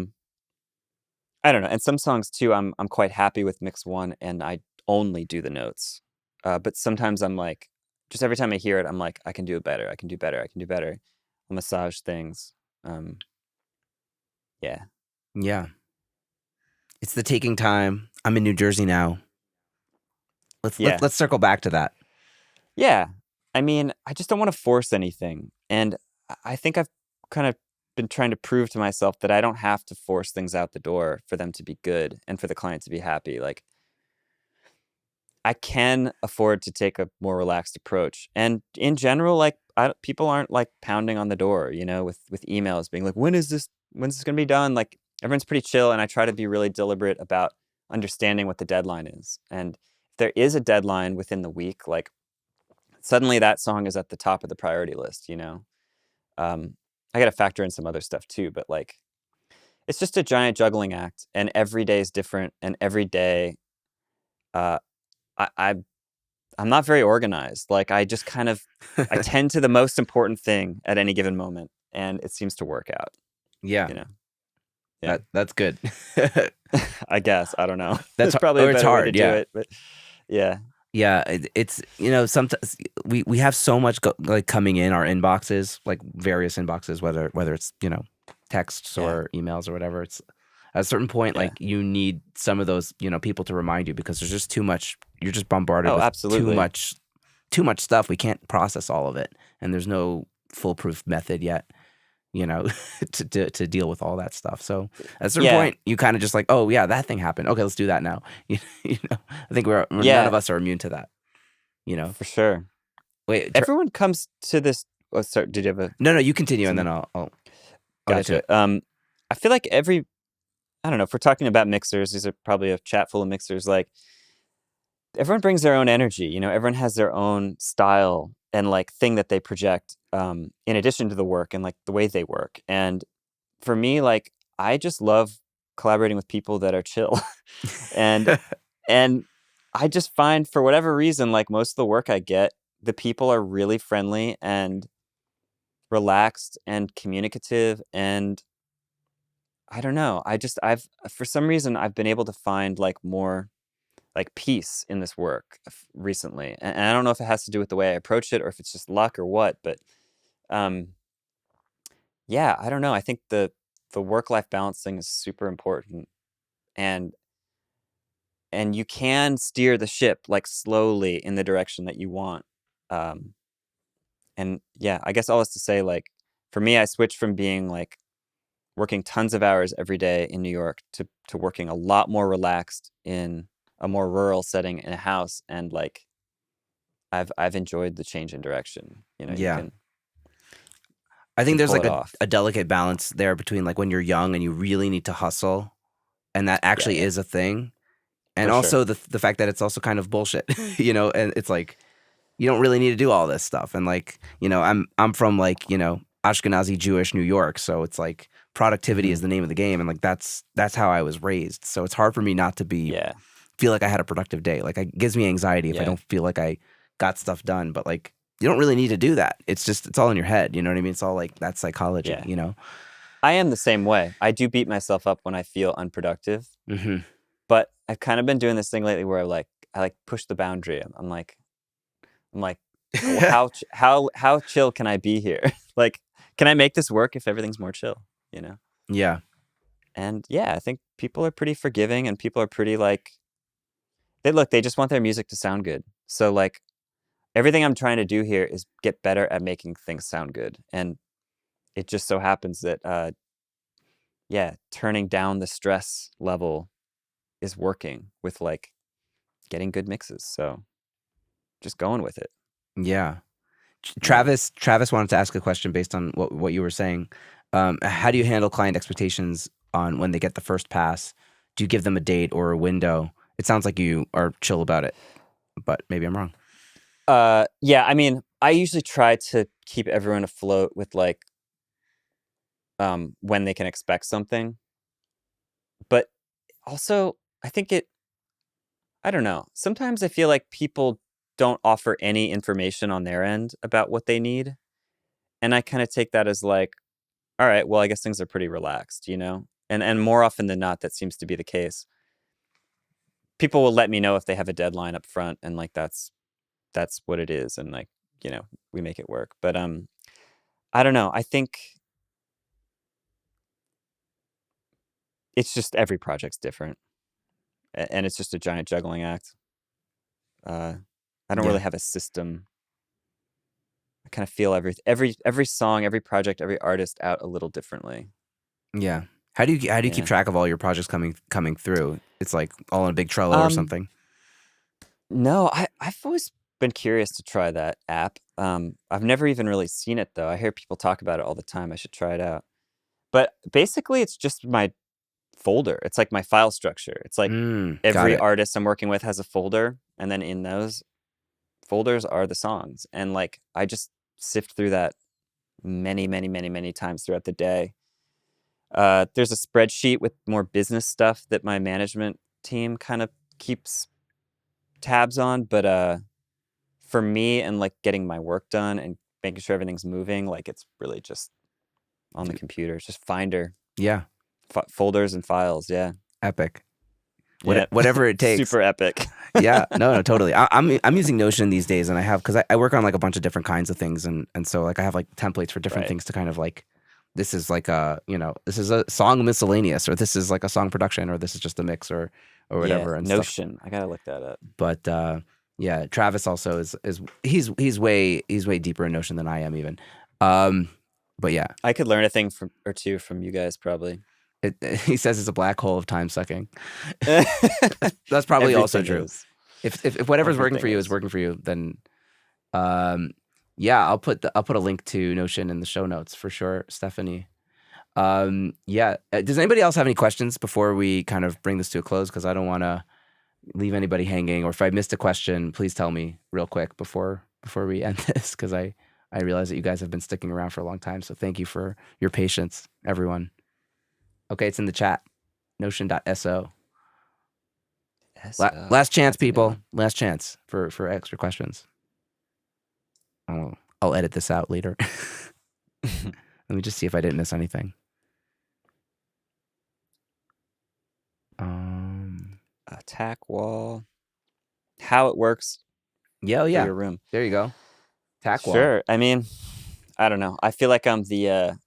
don't know. And some songs too, I'm quite happy with mix one, and I only do the notes. But sometimes I'm like, just every time I hear it, I'm like, I can do it better. I can do better. I can do better. I'll massage things. Um, yeah. Yeah. It's the taking time. I'm in New Jersey now. Yeah. Let's circle back to that. Yeah. I mean, I just don't want to force anything. And I think I've kind of been trying to prove to myself that I don't have to force things out the door for them to be good and for the client to be happy. Like, I can afford to take a more relaxed approach. And in general, like, people aren't like pounding on the door, with emails being like, when's this going to be done? Like, everyone's pretty chill. And I try to be really deliberate about understanding what the deadline is. And if there is a deadline within the week, like, suddenly that song is at the top of the priority list. I got to factor in some other stuff too, but like it's just a giant juggling act, and every day is different, and every day, uh, I'm not very organized. Like I just kind of I tend to the most important thing at any given moment, and it seems to work out. Yeah. You know. Yeah. That's good. I guess. I don't know. That's There's probably a it's better way to hard. do Yeah. it, but yeah. Yeah, it's sometimes we have so much like coming in our inboxes, like various inboxes, whether it's texts Yeah. or emails or whatever. It's at a certain point, Yeah. like you need some of those people to remind you, because there's just too much. You're just bombarded Oh, with absolutely. too much stuff. We can't process all of it, and there's no foolproof method yet, to deal with all that stuff. So at a certain Yeah. point, you kind of just like, oh yeah, that thing happened. Okay, let's do that now. I think none Yeah, of us are immune to that. for sure. Wait, Everyone comes to this. Oh, sorry, did you have a no, you continue, and then something? I'll get to Gotcha. it. I feel like I don't know, if we're talking about mixers, these are probably a chat full of mixers. Like everyone brings their own energy, everyone has their own style and like thing that they project, in addition to the work and like the way they work. And for me, like I just love collaborating with people that are chill. and and I just find, for whatever reason, like most of the work I get, the people are really friendly and relaxed and communicative, and I don't know. I've for some reason I've been able to find like more like peace in this work recently, and I don't know if it has to do with the way I approach it or if it's just luck or what, but um, yeah, I don't know. I think the work life balance thing is super important, and you can steer the ship like slowly in the direction that you want. Um, and yeah, I guess all is to say, like for me, I switched from being like working tons of hours every day in New York to working a lot more relaxed in a more rural setting in a house, and like I've enjoyed the change in direction. You Yeah, can I think there's pull like it off. a delicate balance there between like when you're young and you really need to hustle, and that Yeah, actually yeah, is a thing, and for sure. also the fact that it's also kind of bullshit, and it's like you don't really need to do all this stuff, and like I'm from like Ashkenazi Jewish New York, so it's like productivity Hmm. is the name of the game, and like that's how I was raised, so it's hard for me not to Yeah, feel like I had a productive day. Like it gives me anxiety if I yeah, don't feel like I got stuff done. But like you don't really need to do that. It's all in your head. You know what I mean? It's all like that's psychology. yeah. I am the same way. I do beat myself up when I feel unproductive, Hmm. but I've kind of been doing this thing lately where I like push the boundary. I'm like, oh, how chill can I be here? Like, can I make this work if everything's more chill? You know? Yeah. And yeah, I think people are pretty forgiving, and people are pretty like they just want their music to sound good. So like everything I'm trying to do here is get better at making things sound good. And it just so happens that yeah, turning down the stress level is working with like getting good mixes. So just going with it. Yeah. Yeah. Travis wanted to ask a question based on what you were saying. How do you handle client expectations on when they get the first pass? Do you give them a date or a window? It sounds like you are chill about it, but maybe I'm wrong. Yeah, I mean, I usually try to keep everyone afloat with like when they can expect something. But also, I think I don't know. Sometimes I feel like people don't offer any information on their end about what they need. And I kind of take that as like, all right, well, I guess things are pretty relaxed, you know? And more often than not, that seems to be the case. People will let me know if they have a deadline up front, and like that's what it is, and like, we make it work. But I don't know. I think it's just every project's different, and it's just a giant juggling act. Uh, I don't really Yeah. have a system. I kind of feel every song, every project, every artist out a little differently. Yeah. How do you keep Yeah. track of all your projects coming through? It's like all in a big Trello or Um, something. no, I've always been curious to try that app. I've never even really seen it though. I hear people talk about it all the time. I should try it out. But basically, it's just my folder. It's like my file structure. It's like Got every it. artist I'm working with has a folder, and then in those folders are the songs. And like I just sift through that many, many, many, many times throughout the day. There's a spreadsheet with more business stuff that my management team kind of keeps tabs on. But for me and like getting my work done and making sure everything's moving, like it's really just on the computer. It's just Finder. Yeah. Folders and files. Yeah. Epic. Yeah. Whatever it takes. Super epic. Yeah, no, totally. I'm using Notion these days, and I have, because I work on like a bunch of different kinds of things, and so like I have like templates for different things to kind of like, this is like a, this is a song miscellaneous, or this is like a song production, or this is just a mix, or whatever. Yeah, and Notion. Stuff. I gotta look that up. But yeah, Travis also is he's way deeper in Notion than I am even. But yeah, I could learn a thing or two from you guys probably. He says it's a black hole of time sucking. That's probably also true. Is. If whatever's working for you is working for you, then yeah, I'll put a link to Notion in the show notes for sure, Stephanie. Yeah, does anybody else have any questions before we kind of bring this to a close? Because I don't want to leave anybody hanging, or if I missed a question, please tell me real quick before we end this, because I realize that you guys have been sticking around for a long time, so thank you for your patience, everyone. Okay, it's in the chat. Notion.so. Last chance, people. Last chance for extra questions. I'll edit this out later. Let me just see if I didn't miss anything. Attack wall. How it works. Yeah, for your room. There you go. Attack wall. Sure. I mean, I don't know. I feel like I'm the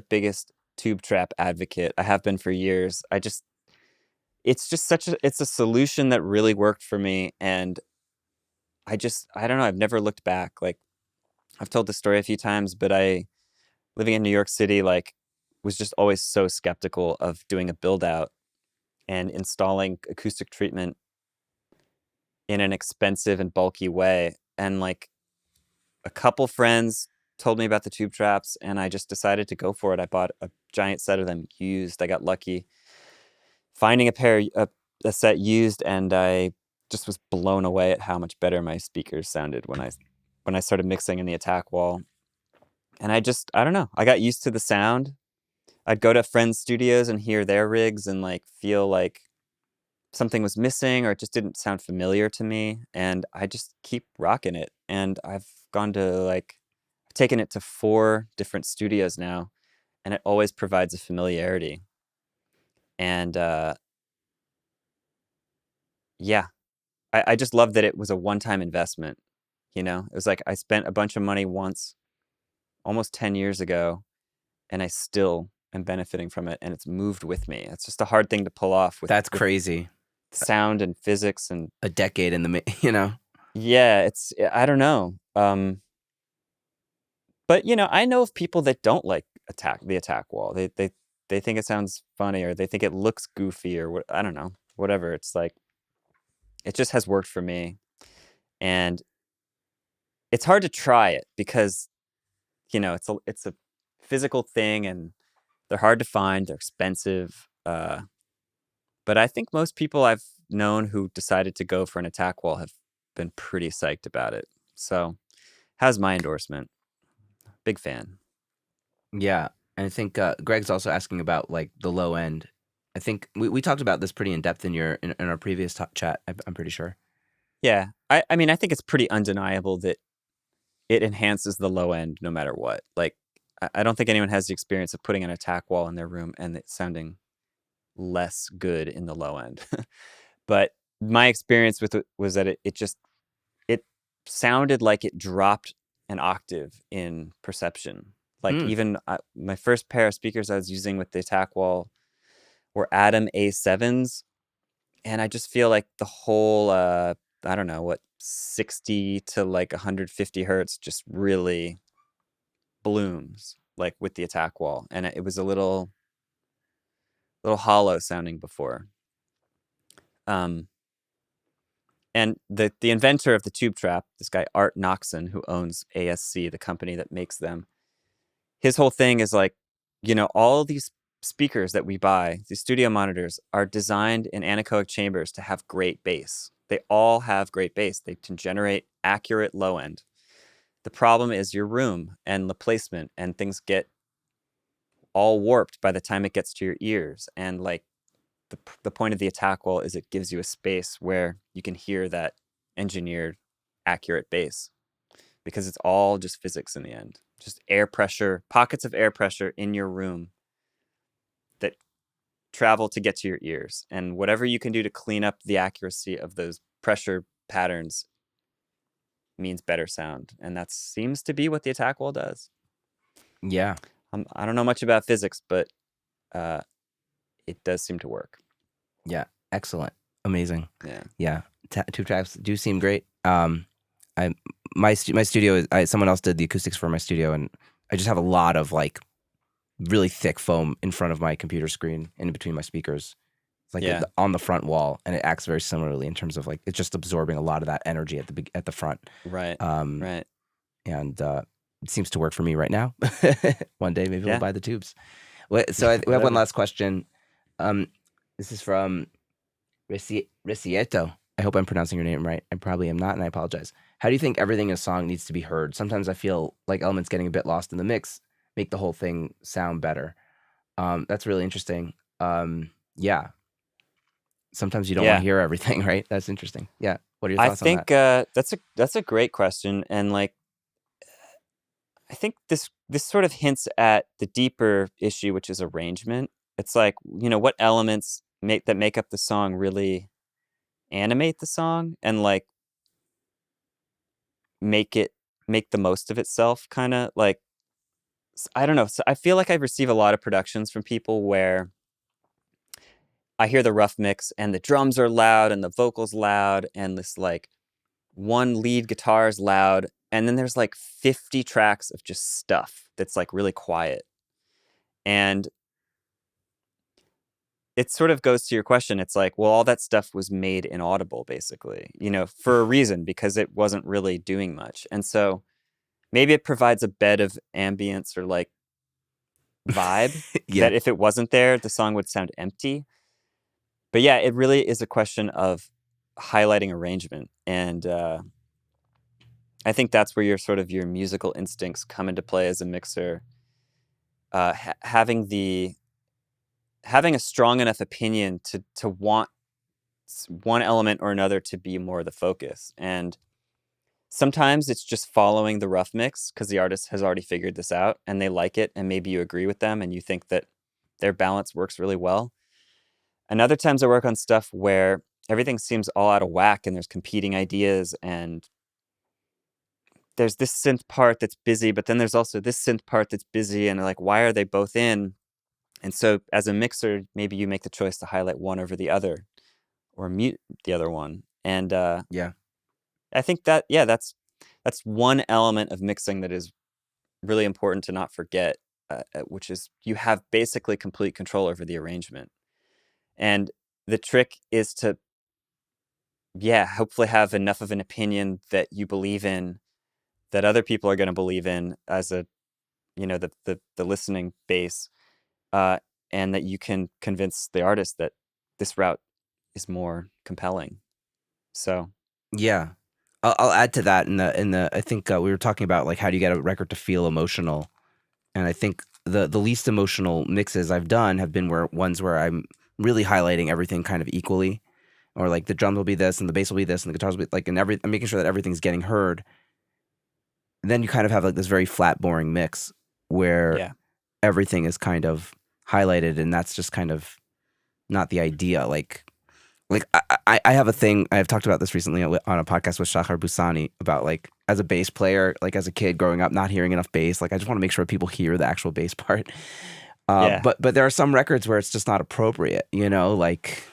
biggest tube trap advocate. I have been for years. It's just it's a solution that really worked for me, and I don't know. I've never looked back. Like, I've told the story a few times, but living in New York City, like, was just always so skeptical of doing a build out and installing acoustic treatment in an expensive and bulky way. And like, a couple friends told me about the tube traps, and I just decided to go for it. I bought a giant set of them used. I got lucky finding a set used, and I just was blown away at how much better my speakers sounded when I started mixing in the attack wall. And I don't know. I got used to the sound. I'd go to friends' studios and hear their rigs and like feel like something was missing, or it just didn't sound familiar to me. And I just keep rocking it. And I've taken it to 4 different studios now, and it always provides a familiarity. And yeah, I just love that it was a one-time investment. It was like I spent a bunch of money once, almost 10 years ago, and I still am benefiting from it, and it's moved with me. It's just a hard thing to pull off. That's crazy. Sound and physics and a decade in the Yeah, I don't know. But I know of people that don't like the attack wall. They think it sounds funny, or they think it looks goofy, or I don't know, whatever. It's like, it just has worked for me. And it's hard to try it because, it's a physical thing, and they're hard to find. They're expensive. But I think most people I've known who decided to go for an attack wall have been pretty psyched about it. So, how's my endorsement? Big fan. Yeah, and I think Greg's also asking about like the low end. I think we talked about this pretty in depth in our previous chat. I'm pretty sure. Yeah, I mean, I think it's pretty undeniable that it enhances the low end no matter what. Like, I don't think anyone has the experience of putting an attack wall in their room and it sounding less good in the low end. But my experience with it was that it sounded like it dropped an octave in perception. Like, even my first pair of speakers I was using with the attack wall were Adam A7s, and I just feel like the whole I don't know what, 60 to like 150 hertz just really blooms like with the attack wall, and it was a little hollow sounding before. And the inventor of the tube trap, this guy Art Noxon, who owns ASC, the company that makes them, his whole thing is like, all these speakers that we buy, these studio monitors, are designed in anechoic chambers to have great bass. They all have great bass. They can generate accurate low end. The problem is your room and the placement, and things get all warped by the time it gets to your ears. And like the point of the attack wall is it gives you a space where you can hear that engineered, accurate bass, because it's all just physics in the end. Just air pressure, pockets of air pressure in your room that travel to get to your ears. And whatever you can do to clean up the accuracy of those pressure patterns means better sound. And that seems to be what the attack wall does. Yeah. I don't know much about physics, but it does seem to work. Yeah. Excellent. Amazing. Yeah. Yeah. Tube tracks do seem great. My studio is someone else did the acoustics for my studio, and I just have a lot of like really thick foam in front of my computer screen and in between my speakers. It's like on the front wall, and it acts very similarly in terms of like it's just absorbing a lot of that energy at the front. Right. Right. And it seems to work for me right now. One day maybe we'll buy the tubes. So we have one last question. This is from Ricieto. I hope I'm pronouncing your name right. I probably am not, and I apologize. How do you think everything in a song needs to be heard? Sometimes I feel like elements getting a bit lost in the mix make the whole thing sound better. That's really interesting. Yeah. Sometimes you don't want to hear everything, right? That's interesting. Yeah. What are your thoughts on that? I think that's a great question, and like I think this sort of hints at the deeper issue, which is arrangement. It's like, what elements make up the song really animate the song and like make the most of itself, kind of like, I don't know. So I feel like I receive a lot of productions from people where I hear the rough mix and the drums are loud and the vocals loud and this like one lead guitar is loud, and then there's like 50 tracks of just stuff that's like really quiet. And it sort of goes to your question. It's like, well, all that stuff was made inaudible, basically, for a reason, because it wasn't really doing much. And so maybe it provides a bed of ambience or like vibe that if it wasn't there, the song would sound empty. But yeah, it really is a question of highlighting arrangement. And I think that's where your musical instincts come into play as a mixer. Having a strong enough opinion to want one element or another to be more the focus. And sometimes it's just following the rough mix because the artist has already figured this out and they like it, and maybe you agree with them and you think that their balance works really well. And other times I work on stuff where everything seems all out of whack and there's competing ideas, and there's this synth part that's busy, but then there's also this synth part that's busy, and like, why are they both in? And so as a mixer, maybe you make the choice to highlight one over the other or mute the other one. And I think that's one element of mixing that is really important to not forget, which is you have basically complete control over the arrangement. And the trick is to, hopefully have enough of an opinion that you believe in, that other people are going to believe in as the listening base, and that you can convince the artist that this route is more compelling. So yeah, I'll add to that in the I think we were talking about like how do you get a record to feel emotional, and I think the least emotional mixes I've done have been ones where I'm really highlighting everything kind of equally, or like the drums will be this and the bass will be this and the guitars will be like, and I'm making sure that everything's getting heard. And then you kind of have like this very flat, boring mix where everything is kind of highlighted, and that's just kind of not the idea. Like I have a thing, I've talked about this recently on a podcast with Shahar Busani about like as a bass player, like as a kid growing up, not hearing enough bass. Like I just want to make sure people hear the actual bass part. But there are some records where it's just not appropriate, like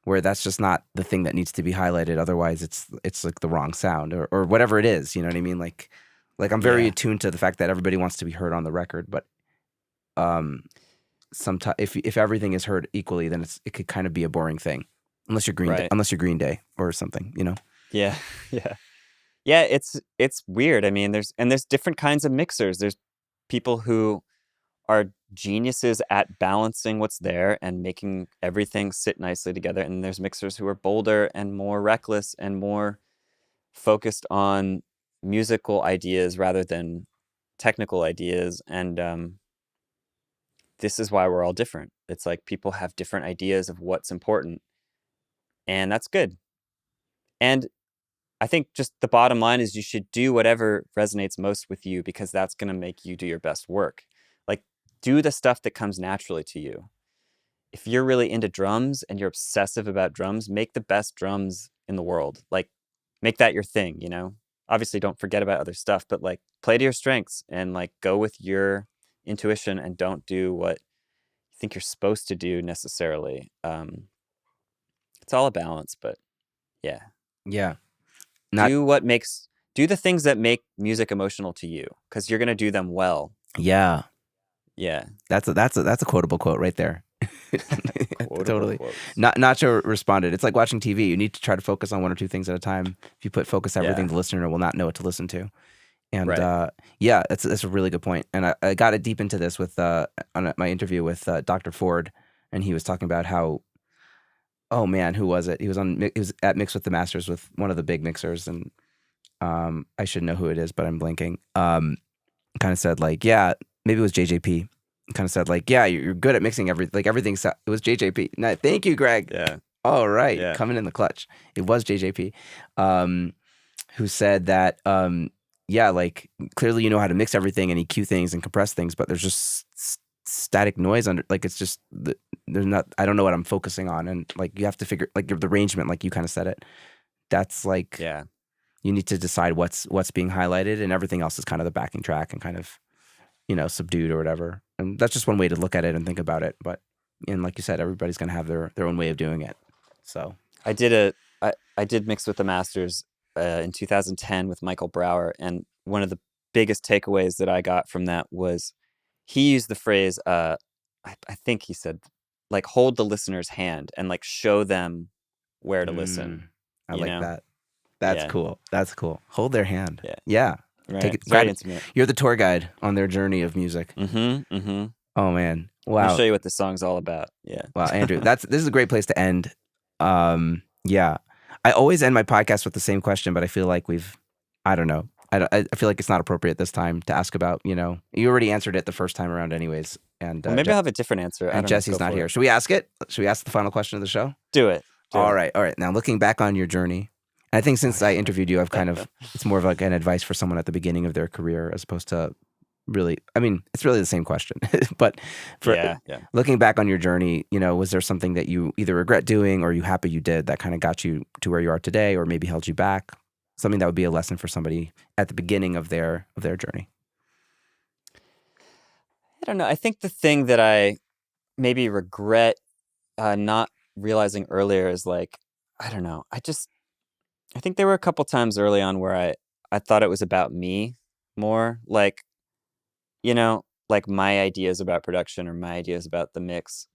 where that's just not the thing that needs to be highlighted. Otherwise it's like the wrong sound or whatever it is, you know what I mean? Like I'm very attuned to the fact that everybody wants to be heard on the record, but sometimes if everything is heard equally, then it could kind of be a boring thing. Unless you're Green Day or something, Yeah. It's weird. I mean, there's different kinds of mixers. There's people who are geniuses at balancing what's there and making everything sit nicely together. And there's mixers who are bolder and more reckless and more focused on musical ideas rather than technical ideas. And this is why we're all different. It's like people have different ideas of what's important, and that's good. And I think just the bottom line is you should do whatever resonates most with you, because that's going to make you do your best work. Like, do the stuff that comes naturally to you. If you're really into drums and you're obsessive about drums, make the best drums in the world. Like, make that your thing, you know? Obviously, don't forget about other stuff, but like, play to your strengths and like go with your intuition and don't do what you think you're supposed to do necessarily. It's all a balance, but yeah. Yeah. Do the things that make music emotional to you, because you're going to do them well. Yeah. Yeah. That's a quotable quote right there. Totally. Quotes. Nacho responded, it's like watching TV. You need to try to focus on one or two things at a time. If you focus everything, the listener will not know what to listen to. And right. That's a really good point. And I got it deep into this with on my interview with Dr. Ford, and he was talking about how, oh man, who was it? He was at Mix with the Masters with one of the big mixers, and I should know who it is, but I'm blanking. Kind of said like, yeah, maybe it was JJP. Kind of said like, yeah, you're good at mixing everything. Like everything. It was JJP. No, thank you, Greg. Yeah. All right, coming in the clutch. It was JJP, who said that, like clearly you know how to mix everything and EQ things and compress things, but there's just static noise under. Like it's just there's not. I don't know what I'm focusing on, and like you have to figure like the arrangement, like you kind of said it. That's like you need to decide what's being highlighted, and everything else is kind of the backing track and kind of, subdued or whatever. And that's just one way to look at it and think about it. But, and like you said, everybody's going to have their own way of doing it. So I did Mix with the Masters in 2010 with Michael Brower, and one of the biggest takeaways that I got from that was he used the phrase, I think he said, like, hold the listener's hand and like show them where to listen. I like that. That's cool. That's cool. Hold their hand. Yeah. Right. Take it. Very intimate. You're the tour guide on their journey of music. Mm-hmm. Mm-hmm. Oh man. Wow. I'll show you what this song's all about. Yeah. Wow, Andrew, this is a great place to end. Yeah. I always end my podcast with the same question, but I feel like I don't know. I feel like it's not appropriate this time to ask about, you already answered it the first time around anyways. And maybe I'll have a different answer. And Jesse's not here. Should we ask it? Should we ask the final question of the show? Do it. All right. Now looking back on your journey, I think since I interviewed you, I've it's more of like an advice for someone at the beginning of their career as opposed to really, it's really the same question. But looking back on your journey, was there something that you either regret doing or you happy you did that kind of got you to where you are today or maybe held you back? Something that would be a lesson for somebody at the beginning of their journey. I don't know. I think the thing that I maybe regret not realizing earlier is like, I don't know. I think there were a couple times early on where I thought it was about me more, like, like my ideas about production or my ideas about the mix.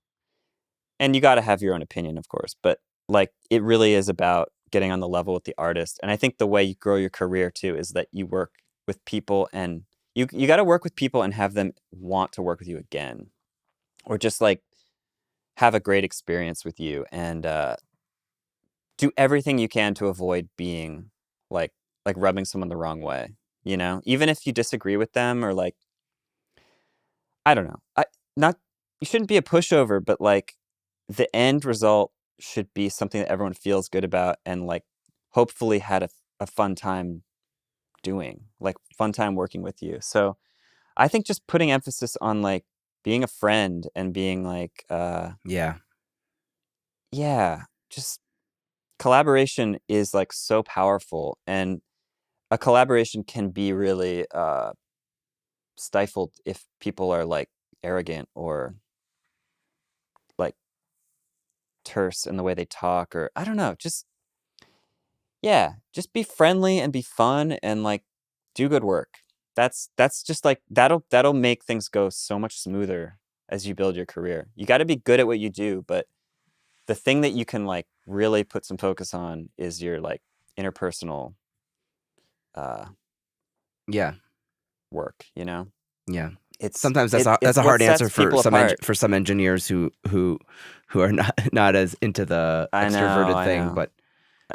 And you got to have your own opinion, of course, but like it really is about getting on the level with the artist. And I think the way you grow your career too is that you work with people, and you got to work with people and have them want to work with you again, or just like have a great experience with you, and do everything you can to avoid being like rubbing someone the wrong way, even if you disagree with them, or like, I don't know. You shouldn't be a pushover, but like the end result should be something that everyone feels good about and like hopefully had a fun time doing, like fun time working with you. So I think just putting emphasis on like being a friend and being like, just collaboration is like so powerful, and a collaboration can be really stifled if people are like arrogant or like terse in the way they talk, or I don't know, just be friendly and be fun and like do good work. That's just like that'll make things go so much smoother as you build your career. You got to be good at what you do, but the thing that you can like really put some focus on is your like interpersonal work, It's sometimes that's a hard answer for some engineers who are not as into the extroverted thing, but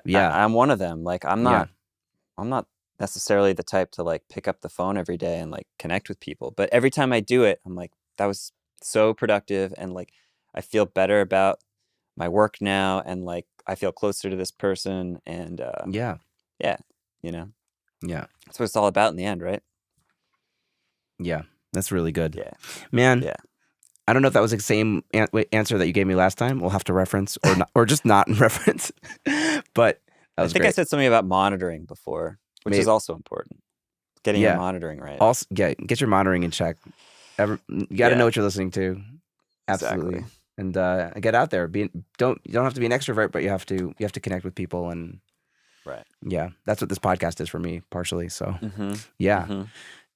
I'm one of them. Like I'm not necessarily the type to like pick up the phone every day and like connect with people, but every time I do it, I'm like, that was so productive, and like I feel better about my work now, and like I feel closer to this person, and Yeah. you know, Yeah. that's what it's all about in the end, right? Yeah. That's really good. Yeah. Man. Yeah. I don't know if that was the same answer that you gave me last time. We'll have to reference or not, or just not reference. But that was I think great. I said something about monitoring before, which is also important. Getting your monitoring right. Also, get your monitoring in check. You got to know what you're listening to. Absolutely. Exactly. And get out there. You don't have to be an extrovert, but you have to connect with people, and right. Yeah, that's what this podcast is for me, partially. So yeah. Mm-hmm.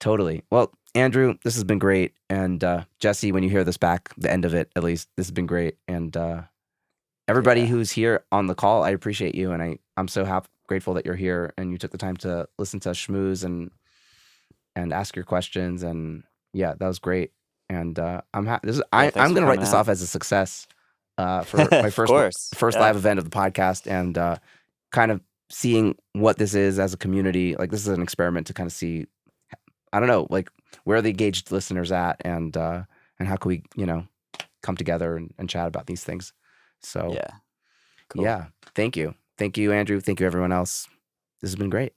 Totally. Well, Andrew, this has been great. And Jesse, when you hear this back, the end of it, at least, this has been great. And everybody who's here on the call, I appreciate you. And I'm so grateful that you're here and you took the time to listen to us schmooze and ask your questions. And yeah, that was great. And I'm going to write this off as a success for my first live event of the podcast, and kind of seeing what this is as a community. Like, this is an experiment to kind of see, I don't know, like, where are the engaged listeners at, and how can we, come together and chat about these things. So cool. Thank you, Andrew. Thank you, everyone else. This has been great.